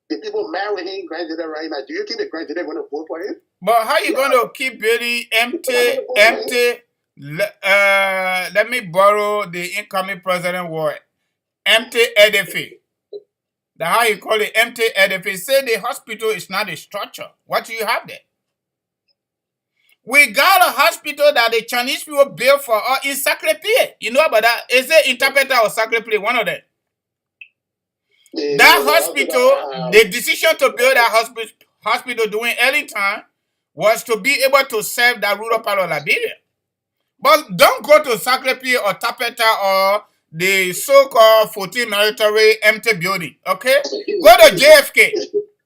The people marry him in Grand Canada right now. Do you think the Grand Canada are going to vote for him? But how you going to keep building empty? Let me borrow the incoming president word. Empty edifice. That's how you call it, empty edifice. Say the hospital is not a structure. What do you have there? We got a hospital that the Chinese people built for us in Sacré-Pied. You know about that? Is it Interpreter or Sacré-Pied? One of them. That hospital, the decision to build that hospital during early time was to be able to serve that rural part of Liberia. But don't go to Sacré-Pied or Tapeta or the so-called 14 military empty building, okay? Go to JFK.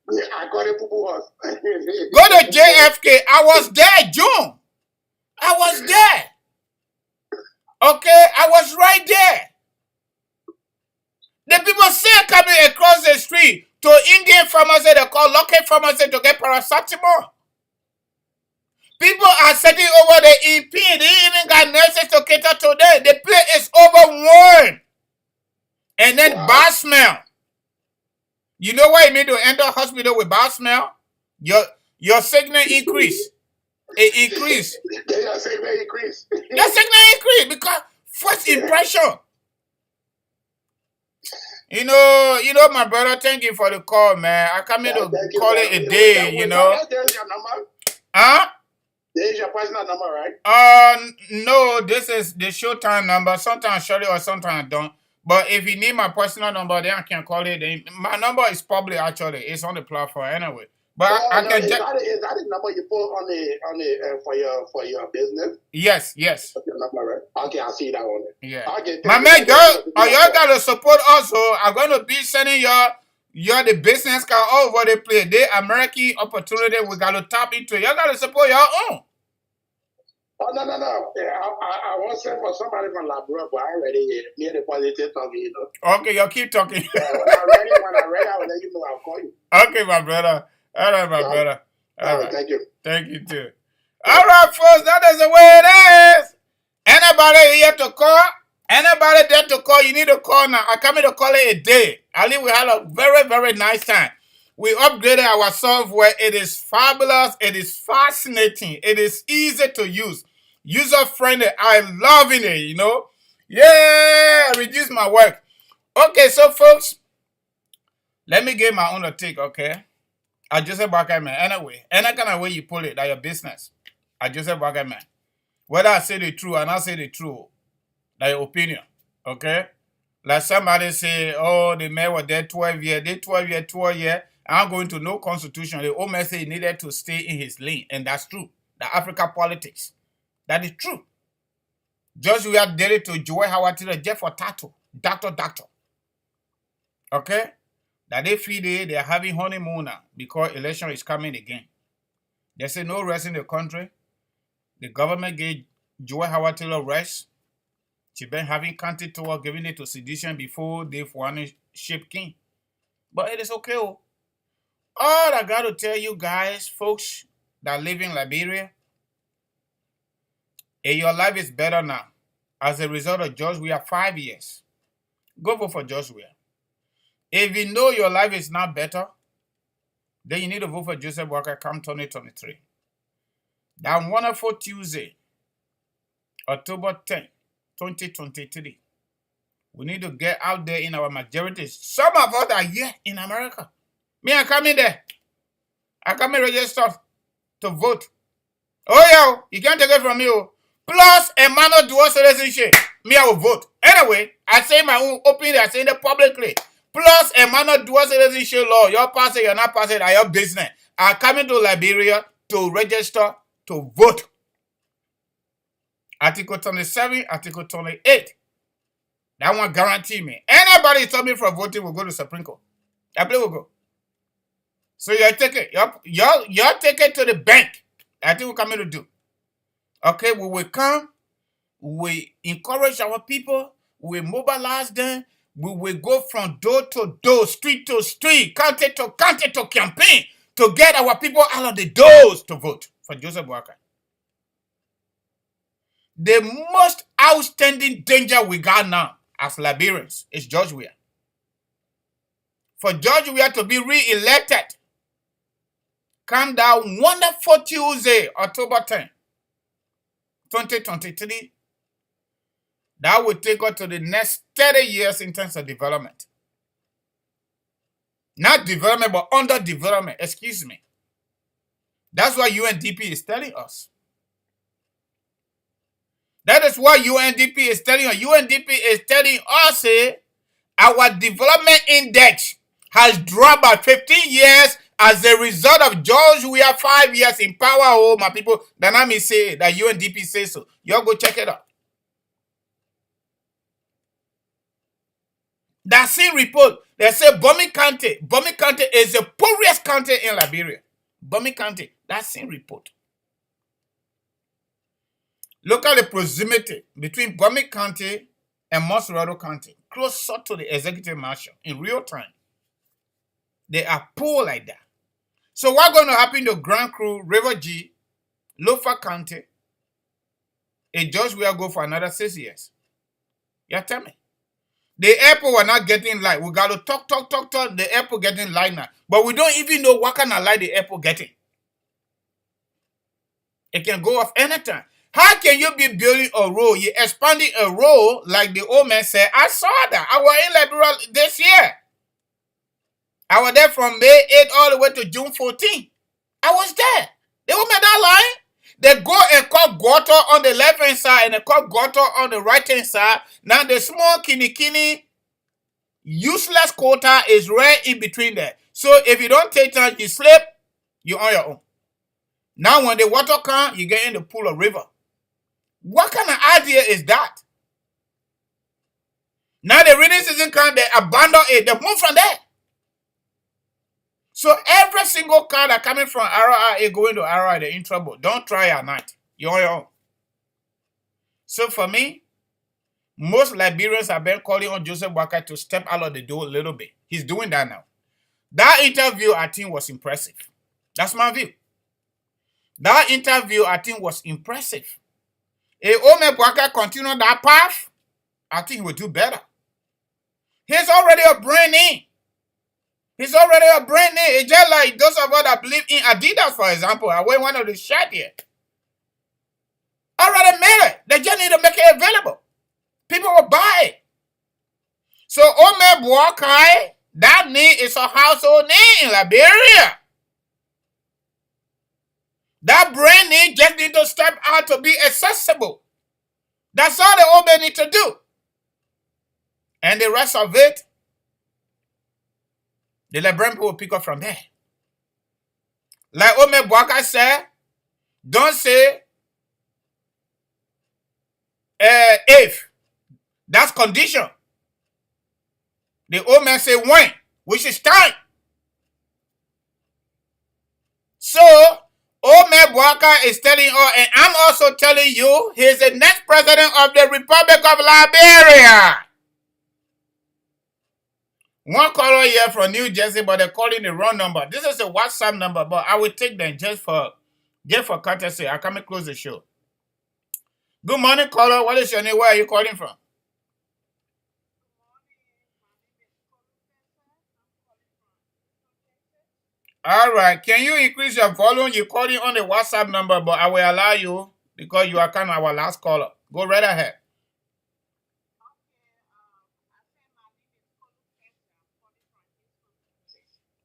Go to JFK. I was there, June. I was there. Okay? I was right there. The people say coming across the street to Indian pharmacy, they call local pharmacy to get paracetamol. People are sitting over the EP. They even got nurses to cater to them. The place is overworn. And then bad smell. You know why you need to enter hospital with bad smell? Your sickness increase. It increase. Your sickness increase. Your sickness increase because first impression. You know, my brother, thank you for the call, man. I come here to call it a day, you know. There's your number. Huh? There's your personal number, right? No, this is the Showtime number. Sometimes I show it or sometimes I don't. But if you need my personal number, then I can call it. Then my number is public, actually. It's on the platform anyway. But I can is that the number you put on the for your business? Yes. That's your number, right? Okay, I see that one. Yeah. Okay. My man, y'all gotta support us. So I'm gonna be sending y'all the business card all over the place. The American opportunity we gotta tap into. Y'all gotta support your own. Oh no. Yeah, I want to send for somebody from Liberia, but I already hear the positive talking, you know. Okay, y'all keep talking. Yeah, when I'm ready, I will let you know. I'll call you. Okay, my brother. All right, my brother. All right. Thank you. Thank you too. All right, folks. That is the way it is. Anybody here to call? Anybody there to call? You need to call now. I come here to call it a day. I think we had a very, very nice time. We upgraded our software. It is fabulous. It is fascinating. It is easy to use. User-friendly. I'm loving it, you know. Yeah, reduce my work. Okay, so folks, let me give my own take, okay? I just say back man. Anyway, any kind of way you pull it, that your business. I just say back man. Whether I say the truth or not say the truth, that your opinion, okay? Like somebody say, oh, the man was there 12 years. They 12 years. I'm going to no constitution. The old man said he needed to stay in his lane. And that's true. The Africa politics. That is true. Just we are dated to Joy Howard to the Jeff for Tato. Doctor. Okay? That they feel they are having honeymoon now because election is coming again. They say no rest in the country. The government gave Joy Howard Taylor rest. She been having county tour, giving it to sedition before they've won ship king. But it is okay. All I got to tell you guys, folks that live in Liberia, your life is better now. As a result of George Weah 5 years. Go vote for George Weah. If you know your life is not better, then you need to vote for Joseph Walker come 2023. That wonderful Tuesday, October 10, 2023. We need to get out there in our majorities. Some of us are here in America. Me, I come in there. I come in register to vote. Oh, yeah, you can't take it from me. Plus, a man of dual citizenship. Me, I will vote. Anyway, I say my own opinion. I say it publicly. Plus, a man of dual citizenship law. You're passing, you're not passing, are your business. I come into Liberia to register to vote. Article 27, Article 28. That one guarantee me. Anybody stop me from voting will go to Supreme Court. That place will go. So you take it. Y'all take it to the bank. I think we're coming to do. Okay, we will come. We encourage our people. We mobilize them. We will go from door to door, street to street, county to campaign to get our people out of the doors to vote for Joseph Walker. The most outstanding danger we got now as Liberians is George Weah. For George Weah to be re-elected, come down wonderful Tuesday, October 10, 2023. That will take us to the next 30 years in terms of development. Not development, but underdevelopment. Excuse me. That's what UNDP is telling us. That is what UNDP is telling us. UNDP is telling us our development index has dropped by 15 years as a result of George Weah 5 years in power. Oh, my people, then I may say that UNDP says so. Y'all go check it out. That same report, they say Bomi County is the poorest county in Liberia. Bomi County, that same report. Look at the proximity between Bomi County and Monserrado County, closer to the executive marshal in real time. They are poor like that. So what's going to happen to Grand Crew, River G, Lofa County, if George Weah go for another 6 years? You tell me. The airport were not getting light. We got to talk. The airport getting light now. But we don't even know what kind of light the airport getting. It can go off anytime. How can you be building a road? You're expanding a road like the old man said. I saw that. I was in Liberia this year. I was there from May 8 all the way to June 14. I was there. They were made that line. They go and cut gutter on the left-hand side and they cut gutter on the right-hand side. Now the small kini useless quota is right in between there. So if you don't take time, you slip, you're on your own. Now when the water comes, you get in the pool or river. What kind of idea is that? Now the rainy season comes, they abandon it, they move from there. So every single car that coming from RRA going to RRA, they're in trouble. Don't try at night. You're on your own. So for me, most Liberians have been calling on Joseph Boakai to step out of the door a little bit. He's doing that now. That interview, I think, was impressive. That's my view. That interview, I think, was impressive. If Ome Boakai continue that path, I think he will do better. He's already a brand name. He's already a brand name. It's just like those of us that believe in Adidas, for example. I wear one of the shirts here. Already made it. They just need to make it available. People will buy it. So Ome Boakai, that name is a household name in Liberia. That brand name just need to step out to be accessible. That's all the Ome need to do. And the rest of it, the Liberian people will pick up from there. Like Ome Boakai said, don't say if. That's condition. The old man say when, which is time. So, old man Boakai is telling you, and I'm also telling you, he's the next president of the Republic of Liberia. One caller here from New Jersey, but they're calling the wrong number. This is a WhatsApp number, but I will take them just for courtesy. I come and close the show. Good morning, caller. What is your name? Where are you calling from? All right. Can you increase your volume? You're calling on the WhatsApp number, but I will allow you because you are kind of our last caller. Go right ahead.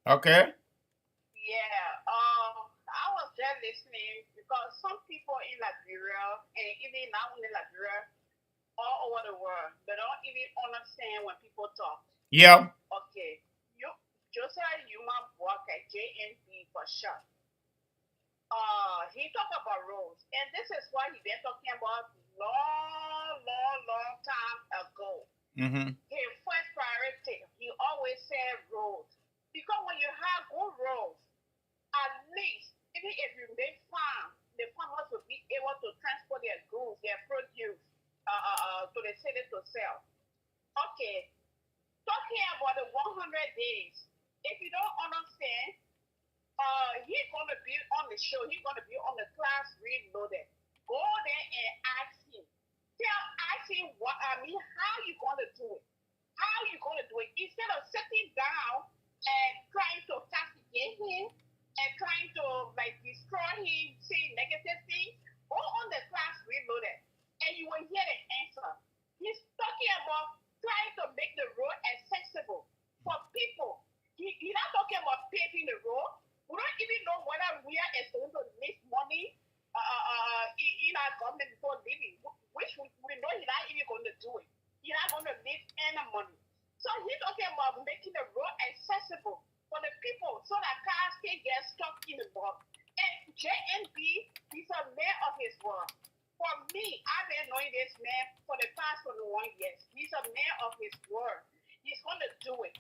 Okay. Yeah. I was there listening because some people in Liberia and even now in Liberia, all over the world, they don't even understand when people talk. Yeah. Okay. Joseph Human Boakai, JNB for sure. He talked about roads, and this is what he been talking about long time ago. His first priority, he always said roads. Because when you have good roads, at least, even if you make farm, the farmers will be able to transport their goods, their produce, to the city to sell. Okay. Talking about the 100 days, if you don't understand, he's going to be on the show. He's going to be on the class reloaded. Go there and ask him. Ask him how you going to do it. How you going to do it. Instead of sitting down and trying to castigate him and trying to destroy him, saying negative things, go on the class reloaded and you will hear the answer. He's talking about trying to make the road accessible for people. He's not talking about paving the road. We don't even know whether we are going to make money in our government before leaving, which we know he's not even going to do it. He's not going to make any money. So he's talking about making the road accessible for the people so that cars can get stuck in the mud. And JNB, he's a man of his word. For me, I've been knowing this man for the past 21 years. He's a man of his word. He's going to do it.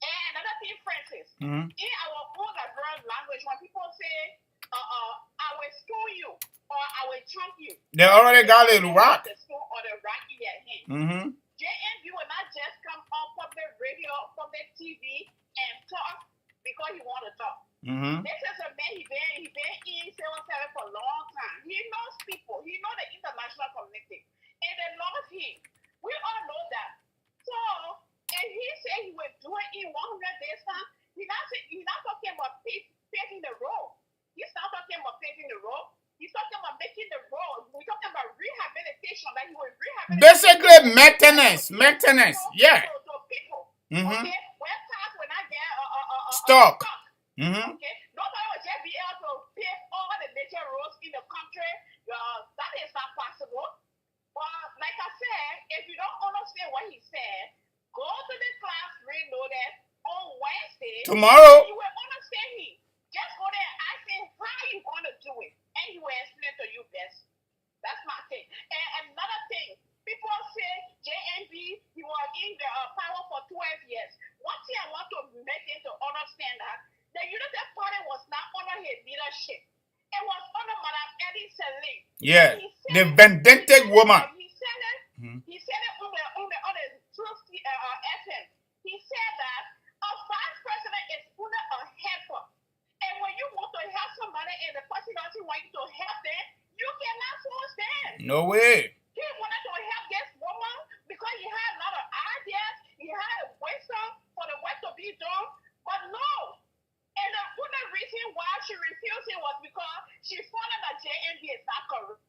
And another thing, Francis, in our own Liberian language, when people say, I will stone you or I will chunk you, they already got a rock. The stone or the rock in their hand. JNB will not just come on public radio, public TV, and talk because he want to talk. This is a man, he been in 77 for a long time. He knows people. He knows the international community. And they love him. We all know that. So rehabilitation, like he was rehabilitating. Basically, maintenance, yeah. To people. Mm-hmm. Okay, where cars when I get stock. Mm-hmm. Okay, nobody will just be able to pay all the major roads in the country. That is not possible. But like I said, if you don't understand what he said, go to the class reloaded on Wednesday. Tomorrow. You will understand him. Just go there and ask him how you going to do it, and he will explain to you best. That's my thing. And another thing, people say JNB, he was in the power for 12 years. One thing I want to make him to understand that the United Party was not under his leadership. It was under Madam Eddie Selling. Yeah, the vindictive woman. He said it. He said it on the Truth FM. He said that a vice president is under a helper. And when you want to help somebody and the person doesn't want you to help them, you cannot force them. No way. He wanted to help this woman because he had a lot of ideas. He had wisdom for the work to be done. But no. And the only reason why she refused it was because she found that JNB is not corrupt.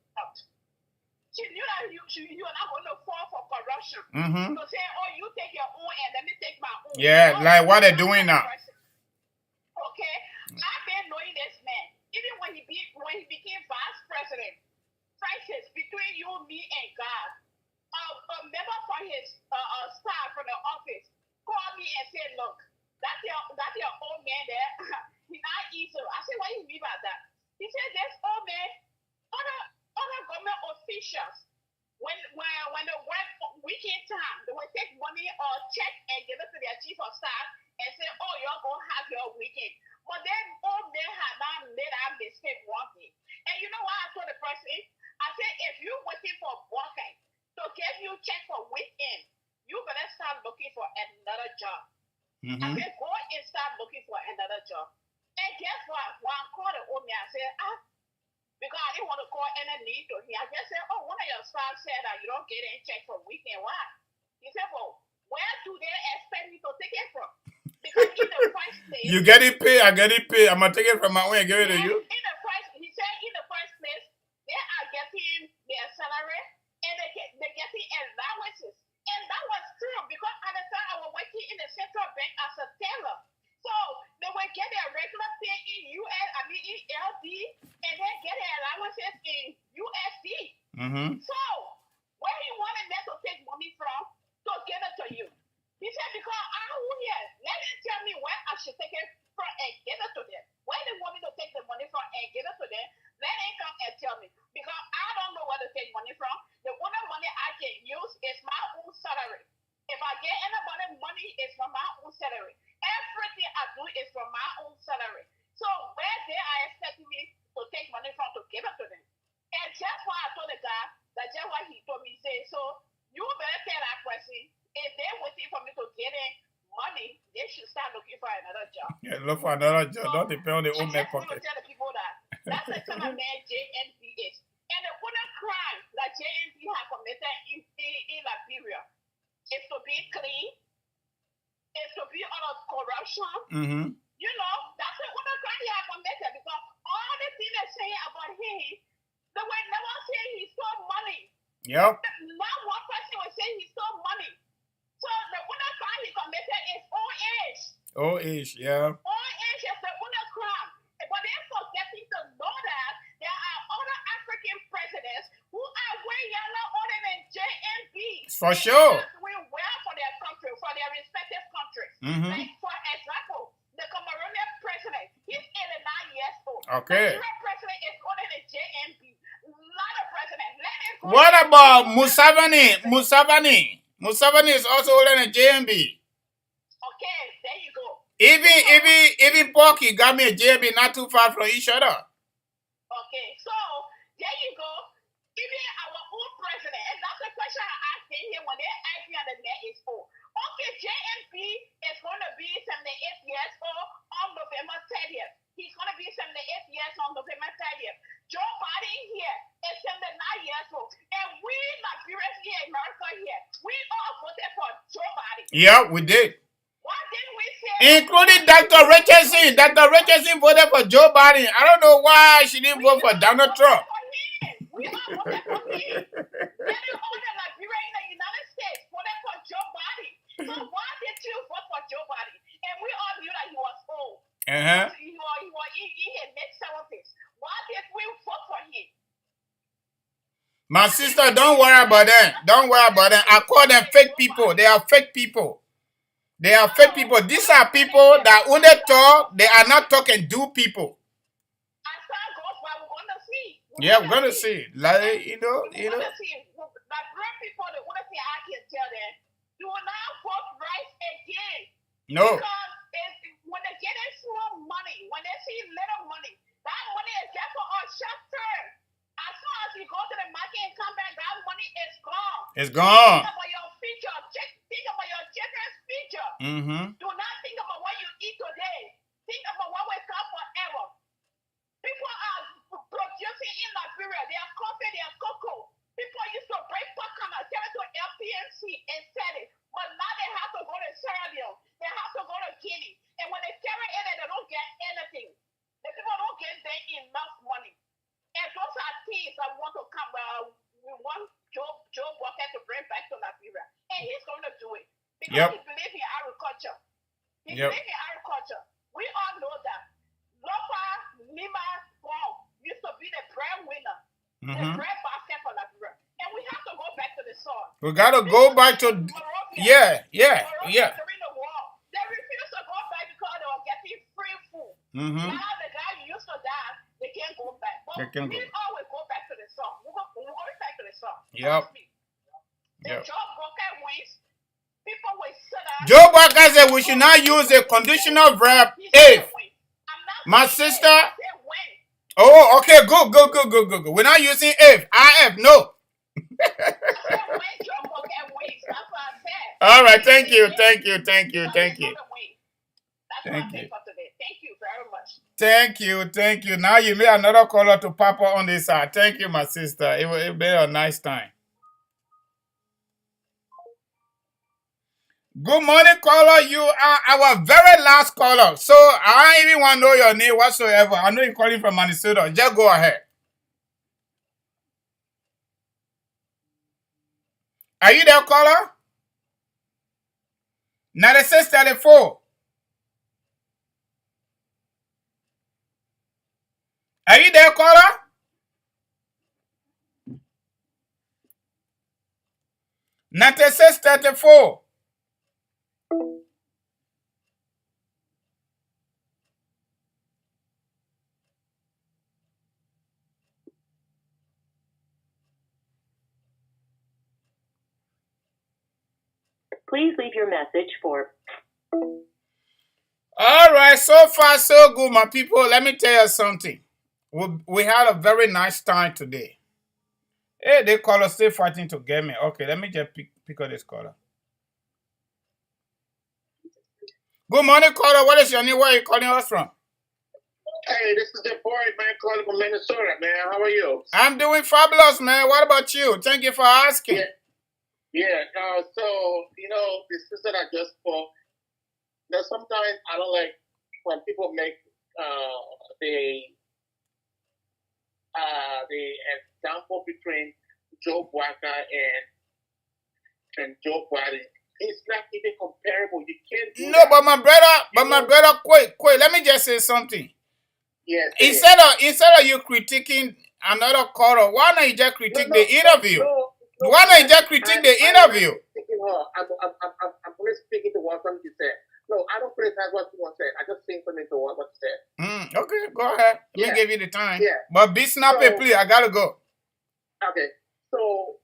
She knew that you are not going to fall for corruption. Mm-hmm. To say, oh, you take your own and let me take my own. Yeah, like what they're doing now. Okay, I've been knowing this man. Even when he became vice president, Francis, between you, me, and God, a member from his staff from the office called me and said, look, that's your old man there. He's not easy. I said, what do you mean by that? He said, this old man, other government officials, when they work weekend time, they will take money or check and give it to their chief of staff and say, oh, you're going to have your weekend. But then old man had not made that mistake one day. And you know what I told the person? I said, if you're waiting for working to give you check for weekend, you better start looking for another job. I said, go and start looking for another job. And guess what? When I called the old man, I said, because I didn't want to call any need to him. I just said, oh, one of your staff said that you don't get any check for weekend. Why? He said, well, where do they expect me to take it from? Because in the first place... You get it paid, I get it paid. I'm going to take it from my own and give it to you. He said in the first place, they are getting their salary and they're getting allowances. And that was true because at the time I was working in the central bank as a teller. So they would get their regular pay in in LD and then get their allowances in USD. So where he wanted them to take money from to give it to you. He said, because I'm here, let him tell me where I should take it from and give it to them. Where they want me to take the money from and give it to them, let him come and tell me. Because I don't know where to take money from. The only money I can use is my own salary. If I get anybody money, it's from my own salary. Everything I do is from my own salary. So where they are expecting me to take money from to give it to them. And just why I told the guy, that's just what he told me, say, so you better tell that person, if they're waiting for me to get in money, they should start looking for another job. Yeah, look for another job. Don't depend on their own pocket. Tell the people that's the kind of man JNB is. And the only crime that JNB has committed in Liberia is to be clean, is to be out of corruption. You know, that's the only crime he has committed because all the things they say about him, they will never say he stole money. Yep. Not one person will say he stole money. So the only crime he committed is old age. Old age, yeah. Old age is the only crime. But they're forgetting to know that there are other African presidents who are way younger older than JNB. For sure. Doing well for their country, for their respective countries. Like, for example, the Cameroonian president, he's 89 years old. Okay. The Nigerian president is older than JNB. A lot of presidents. Let him go. What about Museveni? Museveni is also older than JNB. Okay, there you go. Even Porky got me a JNB not too far from each other. Okay, so there you go. Even our own president, and that's the question I asked him here when they asked me on the net is old. Okay, JNB is going to be 78 years old on November 30th. He's going to be 78 years on November 30th. Joe Biden here is 79 years old. And we Nigerians here in America here, we all voted for Joe Biden. Yeah, we did. Why didn't we say... Including Dr. Richardson. Dr. Richardson voted for Joe Biden. I don't know why she didn't vote for Donald Trump. We all voted for him. Then My sister, don't worry about them. Don't worry about them. I call them fake people. They are fake people. They are fake people. These are people that when they talk, they are not talking do people. Yeah, we're gonna see. Like you know. My black people, the only thing I can tell them, do not vote rice again. No. Because when they get in small money, when they see little money, that money is just for a short term. As soon as you go to the market and come back, that money is gone. It's gone. Think about your future. Think about your children's future. Do not think about what you eat today. Think about what will come forever. People are producing in Liberia. They have coffee, they have cocoa. People used to break popcorn and sell it to LPMC and sell it. But now they have to go to Sierra Leone. They have to go to Guinea. And when they carry it, they don't get anything. The people don't get them enough money. And those are things I want to come. We want Joe Walker to bring back to Liberia. And he's going to do it. Because he believes in agriculture. He believes in agriculture. We all know that. Lofa Lima Paul used to be the breadwinner, the bread basket for Liberia. And we have to go back to the soil. We gotta go back to During the war, they refused to go back because they were getting free food. Now the guy used to die, they can't go back. But we always go back to the soil. We're going back to the soil. The job broker wins. People will sit down. Joe Walker said we should not use a conditional verb if. My sister. Oh, okay, good. We're not using if. IF, no. All right, thank you. Thank you very much. Thank you. Now you made another caller to Papa on this side. Thank you, my sister. It been a nice time. Good morning, caller. You are our very last caller. So I don't even want to know your name whatsoever. I know you're calling from Minnesota. Just go ahead. Are you there, caller? 9634. Are you there, caller? $96.34. Please leave your message for... All right, so far so good, my people. Let me tell you something. We had a very nice time today. Hey, they call us still fighting to get me. Okay, let me just pick up this caller. Good morning, caller. What is your name? Where are you calling us from? Hey, this is the boy, man, calling from Minnesota, man. How are you? I'm doing fabulous, man. What about you? Thank you for asking. Yeah. So, you know, the sister that just spoke, you know, sometimes I don't like when people make the example between Joe Walker and Joe Biden. It's not even comparable. You can't do that. But my brother, quick. Let me just say something. Yes. Instead of you critiquing another caller, why not you just critique the interview? Why not you just critique the interview? I'm only speaking to what somebody said. No, I don't criticize what someone said. I just think something to what she said. Okay, go ahead. Let me give you the time. Yeah. But be snappy, please. I gotta go. Okay. So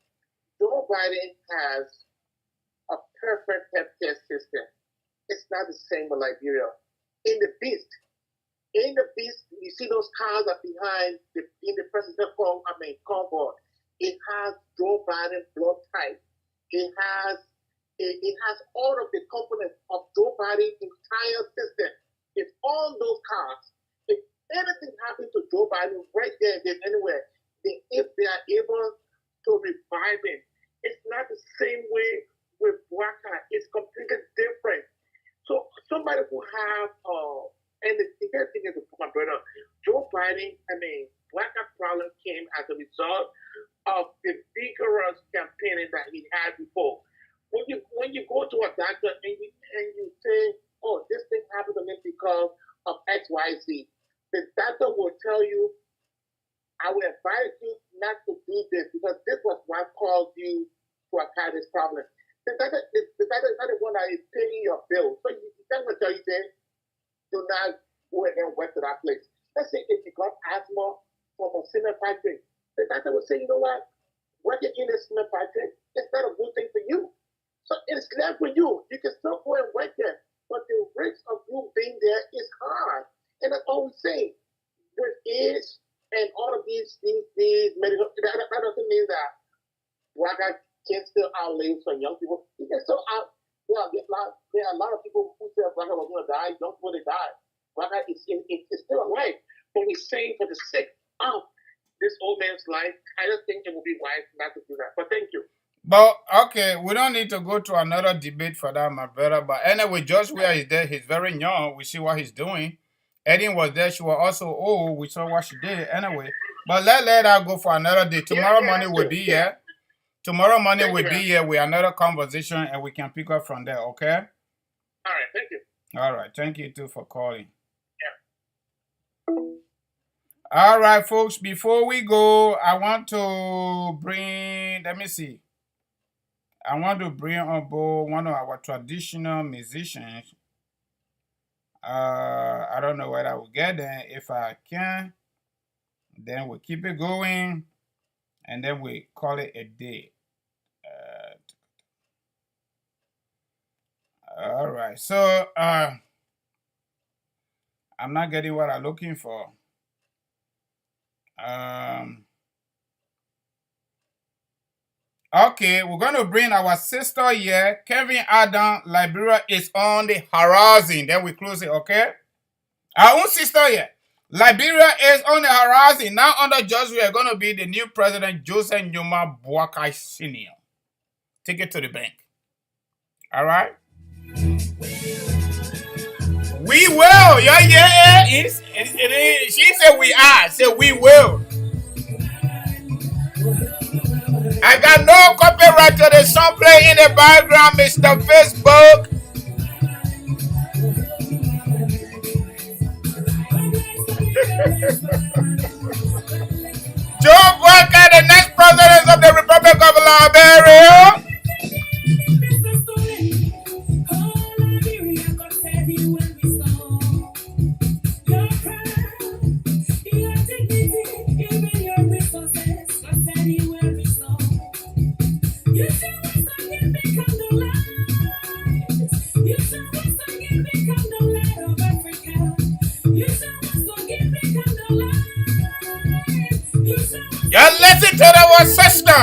Joe Biden has a perfect healthcare system. It's not the same with Liberia. In the beast, you see those cars are behind in the presidential convoy. It has Joe Biden blood type. It has all of the components of Joe Biden's entire system. It's all those cars. If anything happens to Joe Biden right there, then anywhere, if they are able to revive him, it's not the same way with Walker. It's completely different. So somebody who have and the thing is, my brother, Joe Biden, Walker problem came as a result of the vigorous campaigning that he had before. When you go to a doctor and you say, oh, this thing happened to me because of XYZ, the doctor will tell you, I will advise you not to do this because this was what caused you to attack this problem. That is the one that is paying your bills. So that's what you say. Do not go and work to that place. Let's say if you got asthma from a cement factory, the doctor will say, you know what? Working in a cement factory is not a good thing for you. So it's left for you. You can still go and work there, but the risk of you being there is hard. And that's all we say. With age and all of these medical, that doesn't mean that Waka can still outlive some young people. He can still out. There are a lot of people who said Waka was going to die. Young people, they died. Waka is still alive. But we're saying for the sake of this old man's life, I just think it would be wise not to do that. But thank you. But okay, we don't need to go to another debate for that, my brother. But anyway, George Weah is there. He's very young. We see what he's doing. Eddie was there. She was also old. We saw what she did. Anyway, but let her go for another day. Tomorrow morning we'll be here. Tomorrow morning we'll be here with another conversation and we can pick up from there, okay? All right, thank you. All right, thank you too for calling. Yeah. All right, folks, before we go, I want to bring, let me see. I want to bring on board one of our traditional musicians. I don't know whether I will get there. If I can, then we'll keep it going, and then we call it a day. All right. So I'm not getting what I'm looking for. Okay, we're going to bring our sister here. Kevin Adam, Liberia is on the horizon. Then we close it, okay? Our own sister here. Liberia is on the horizon. Now under George, we are going to be the new president, Joseph Nyuma Boakai Sr. Take it to the bank. All right? We will. Yeah. She said we are. Said we will. I got no copyright to the song playing in the background, Mr. Facebook. Joe Walker, the next president of the Republic of Liberia. Y'all listen to our sister.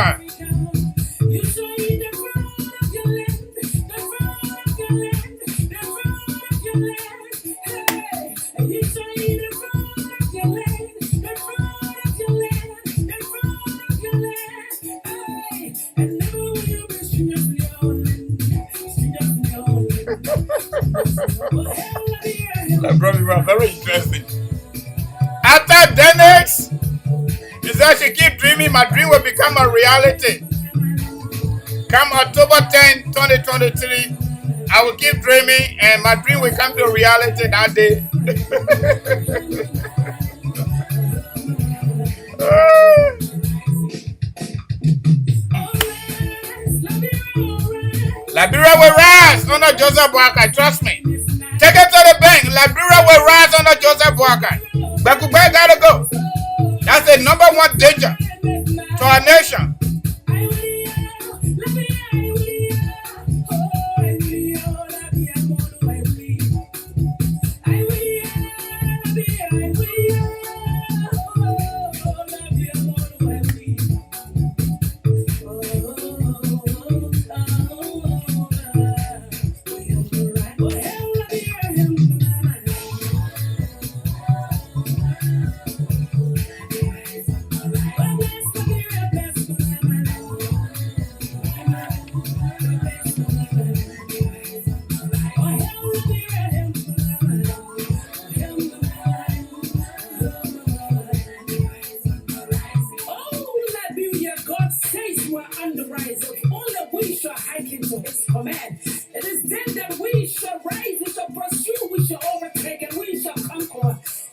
That brought me very interesting. After Dennis, he said she keep dreaming, my dream will become a reality. Come October 10, 2023, I will keep dreaming and my dream will come to reality that day. Liberia will rise under Joseph Boakai, trust me. Take it to the bank. Liberia will rise under Joseph Boakai. Bakubai gotta go. That's the number one danger to our nation.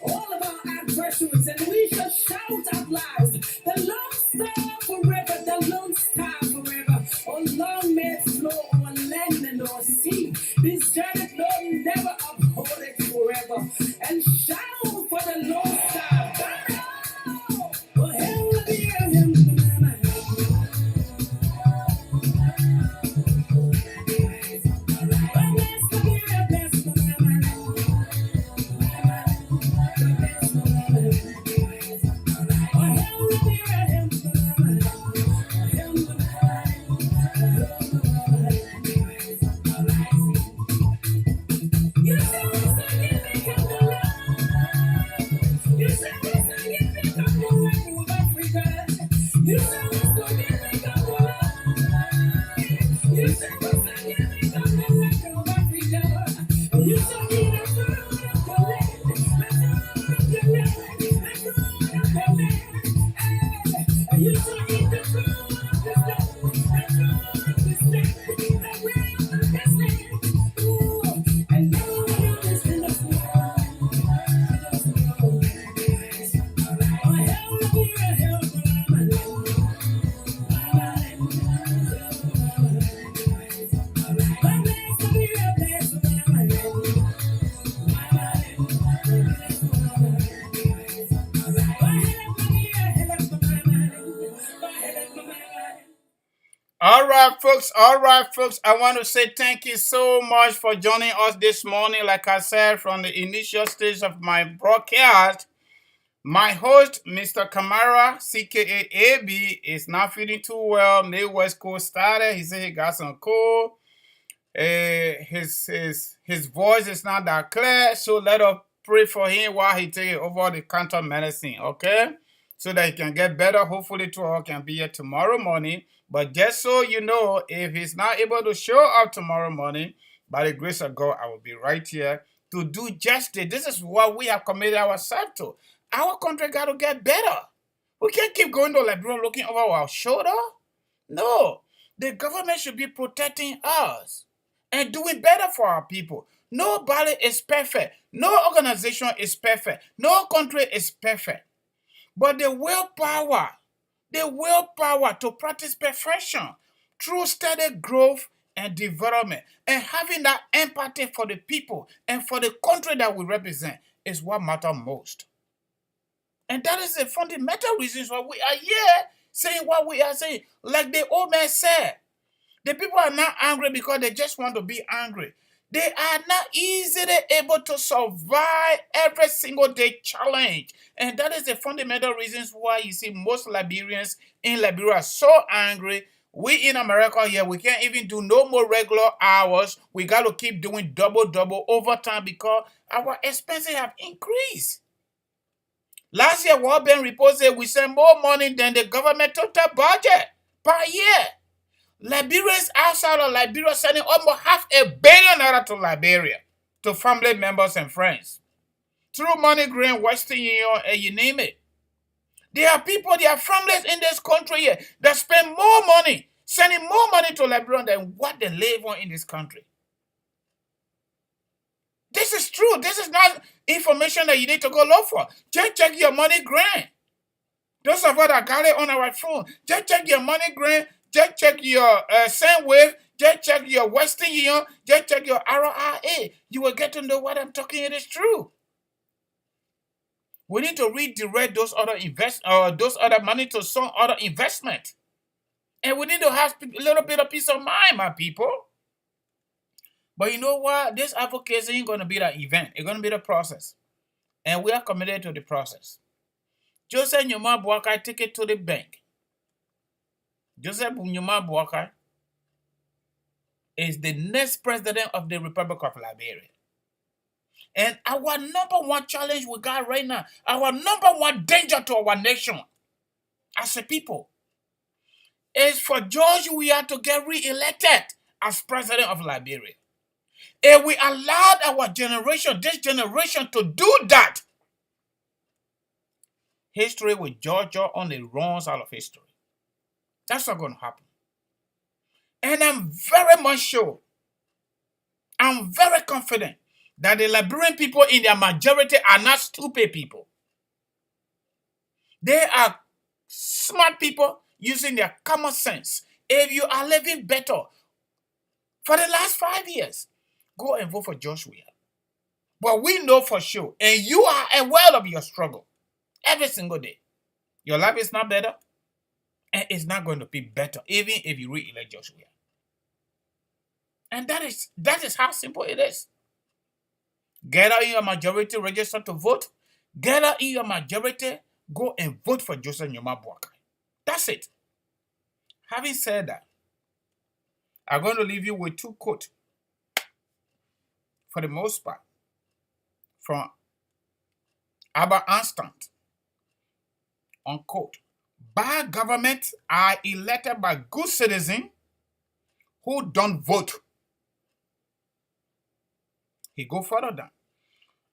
All of our adversaries, and we shall shout out loud, the Lord forever, the Lone Star forever. On long may it flow on land and on sea. This journey, Lord, never uphold it forever. And shout for the Lone Star. Oh, hell will be him. All right, folks. All right, folks. I want to say thank you so much for joining us this morning. Like I said, from the initial stage of my broadcast, my host, Mr. Kamara, CKA AB, is not feeling too well. May West Coast started. He said he got some cold. His voice is not that clear, so let us pray for him while he takes over the counter medicine, okay? So that he can get better. Hopefully, tomorrow can be here tomorrow morning. But just so you know, if he's not able to show up tomorrow morning, by the grace of God, I will be right here to do justice. This is what we have committed ourselves to. Our country got to get better. We can't keep going to Liberia looking over our shoulder. No, the government should be protecting us and doing better for our people. Nobody is perfect. No organization is perfect. No country is perfect. But the willpower to practice perfection through steady growth and development and having that empathy for the people and for the country that we represent is what matters most. And that is the fundamental reasons why we are here saying what we are saying. Like the old man said, the people are not angry because they just want to be angry. They are not easily able to survive every single day challenge. And that is the fundamental reasons why you see most Liberians in Liberia are so angry. We in America here, we can't even do no more regular hours. We got to keep doing double overtime because our expenses have increased. Last year, World Bank report said we send more money than the government total budget per year. Liberians outside of Liberia sending almost $500 million to Liberia, to family members and friends. Through MoneyGram, Western Union, and you name it. There are people, there are families in this country here that spend more money, sending more money to Liberia than what they live on in this country. This is true. This is not information that you need to go look for. Just check your MoneyGram. Those of us that got it on our phone, just check your MoneyGram. Just check your Sendwave. Just check your Western Union. Just check your RRA. You will get to know what I'm talking. It is true. We need to redirect those other money to some other investment, and we need to have a little bit of peace of mind, my people. But you know what? This advocacy ain't going to be that event. It's going to be the process, and we are committed to the process. Joseph Nyuma Boakai take it to the bank. Joseph Nyuma Boakai is the next president of the Republic of Liberia. And our number one challenge we got right now, our number one danger to our nation as a people, is for George Weah to get re-elected as president of Liberia. If we allowed our generation, this generation, to do that, history with Georgia on the wrong side of history. That's not going to happen. And I'm very much sure, I'm very confident that the Liberian people in their majority are not stupid people. They are smart people, using their common sense, if you are living better for the last 5 years, go and vote for Joshua. But we know for sure, and you are aware of your struggle every single day. Your life is not better, and it's not going to be better, even if you re-elect Joshua. And that is how simple it is. Gather in your majority, register to vote. Gather in your majority, go and vote for Joseph Nyomabuaka. That's it. Having said that, I'm going to leave you with 2 quotes, for the most part, from Albert Einstein. Unquote. Bad governments are elected by good citizens who don't vote. He go further down.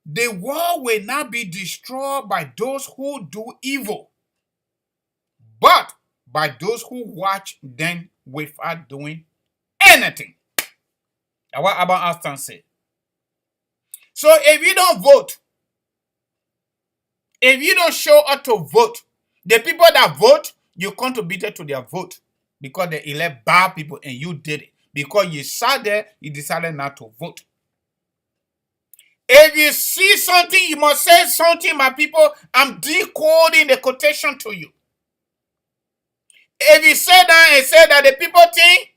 The world will not be destroyed by those who do evil, but by those who watch them without doing anything. That's what Albert Einstein said. So if you don't vote, if you don't show up to vote, the people that vote, you contributed to their vote because they elect bad people and you did it. Because you sat there, you decided not to vote. If you see something, you must say something, my people. I'm decoding the quotation to you. If you say that and say that the people think,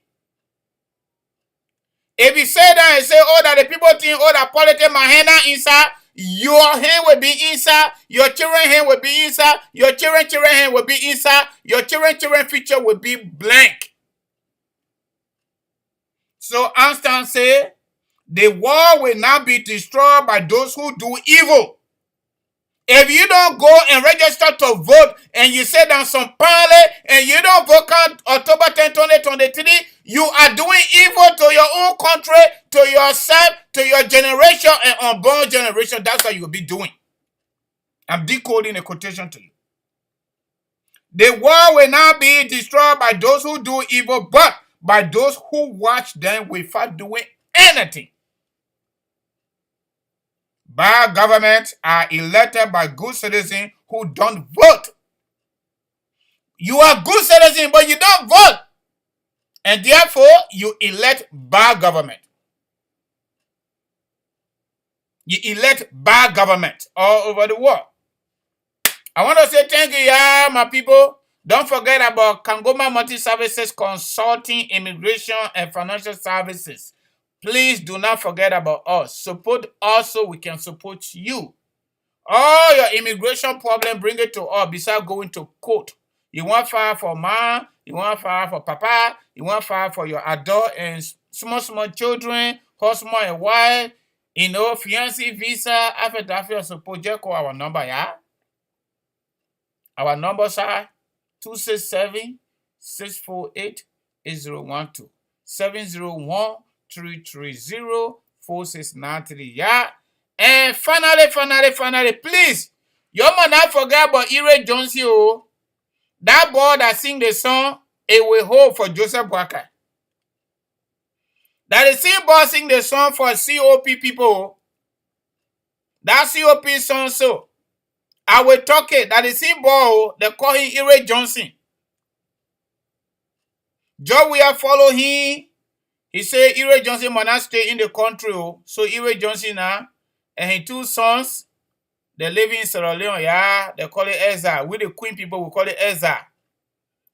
if you say that and say, oh, that the people think, oh, that politics, my hand inside, your hand will be inside, your children's hand will be inside, your children's hand will be inside, your children's future will be blank. So Einstein said, the world will not be destroyed by those who do evil. If you don't go and register to vote and you sit down some parley and you don't vote on October 10, 2023, you are doing evil to your own country, to yourself, to your generation and unborn generation. That's what you will be doing. I'm decoding a quotation to you. The world will not be destroyed by those who do evil, but by those who watch them without doing anything. Bad governments are elected by good citizens who don't vote. You are good citizens, but you don't vote. And therefore, you elect bad government. You elect bad government all over the world. I want to say thank you, yeah, my people. Don't forget about Kangoma Multi-Services Consulting, Immigration, and Financial Services. Please do not forget about us. Support us so we can support you. All your immigration problem, bring it to us besides going to court. You want file for mom, you want file for papa, you want file for your adult and small children, husband and wife, fiancé, visa, affidavit, support. Just call our number, yeah? Our numbers are 267-648-8012, 701-330-4693, yeah? And finally, please, you must not forget about Ire Johnson, oh. That boy that sing the song, It Will Hold for Joseph Boakai. That the same boy sing the song for COP people. That COP song, so. I will talk it. That the same boy, they call him Ire Johnson. Joe, we have follow him. He say Ire Johnson must not stay in the country. So Ire Johnson now, and his 2 sons, they live in Sierra Leone, yeah. They call it Ezra. We the Queen people, we call it Ezra.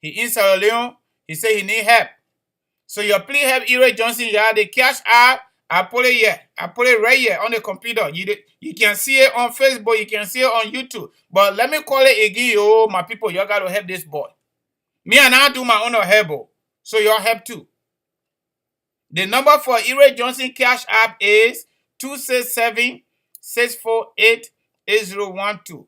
He in Sierra Leone. He say he need help. So you please help Ire Johnson, yeah. The cash app, I put it here. I put it right here on the computer. You can see it on Facebook. You can see it on YouTube. But let me call it again, yo, my people. Y'all got to help this boy. Me and I do my own help. So y'all help too. The number for Ire Johnson cash app is 267-648-8012.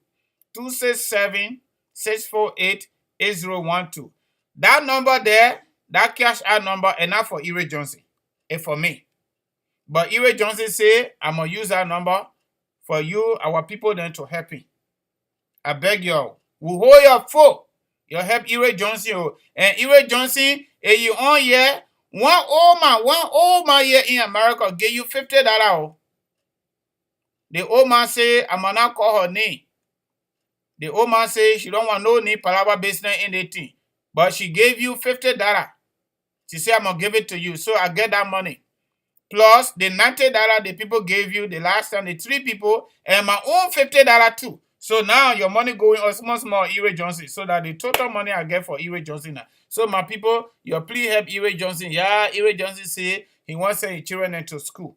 267-648-8012. That number there, that cash app number, and not for Ire Johnson. It's for me. But Ire Johnson say, I'm going to use that number for you, our people, then to help him. I beg y'all. We hold your foot. You help Ire Johnson. And Ire Johnson, if you on here, one old man here in America give you $50. The old man say, I'm going to call her name. The old man say, she don't want no name, palava business in the thing. But she gave you $50. She said, I'm going to give it to you. So I get that money. Plus the $90 the people gave you the last time, the 3 people, and my own $50 too. So now your money going almost more Ire Johnson. So that the total money I get for Ire Johnson now. So my people, your plea help Ire Johnson. Yeah, Ire Johnson say he wants to send his children into school.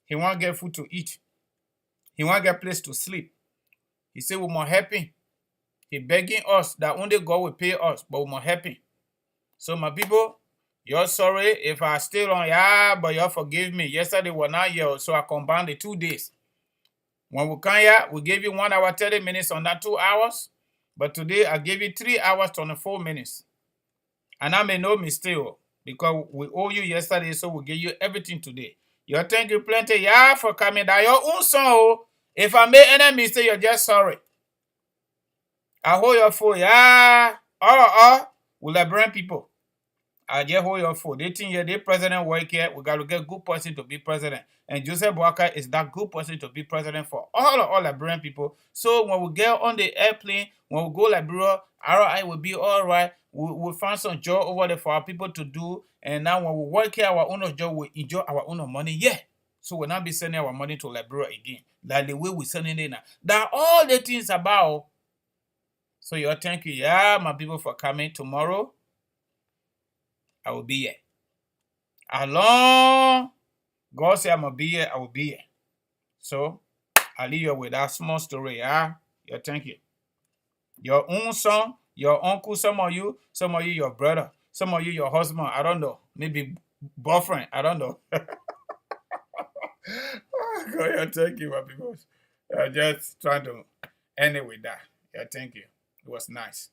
He want to get food to eat. He want to get place to sleep. He said we must help him. He begging us that only God will pay us, but we must help him. So my people, you're sorry if I still on, yeah, but you forgive me. Yesterday was not here, so I combined the 2 days. When we come here, we gave you 1 hour, 30 minutes on that 2 hours. But today, I gave you 3 hours, 24 minutes. And I made no mistake, because we owe you yesterday, so we give you everything today. You thank you plenty, yeah, for coming. That your own son, if I made any mistake, you're just sorry. I hold your phone, yeah. All we Liberian people. I just hold your phone. They think here, the president work here. We got to get good person to be president. And Joseph Boakai is that good person to be president for all Liberian people. So when we get on the airplane, when we go Liberia, RI will be all right. We'll find some job over there for our people to do. And now when we work here, our own job, we enjoy our own money. Yeah. So we'll not be sending our money to Liberia again. Like the way we're sending it now. That all the things about. So you thank you, yeah, my people, for coming tomorrow. I will be here. Along, God said I'm going to be here, I will be here. So, I'll leave you with that small story, yeah? Yeah, thank you. Your own son, your uncle, some of you, your brother, some of you, your husband, I don't know. Maybe boyfriend, I don't know. God, yeah, thank you, my people. Just trying to end it with that. Yeah, thank you. It was nice.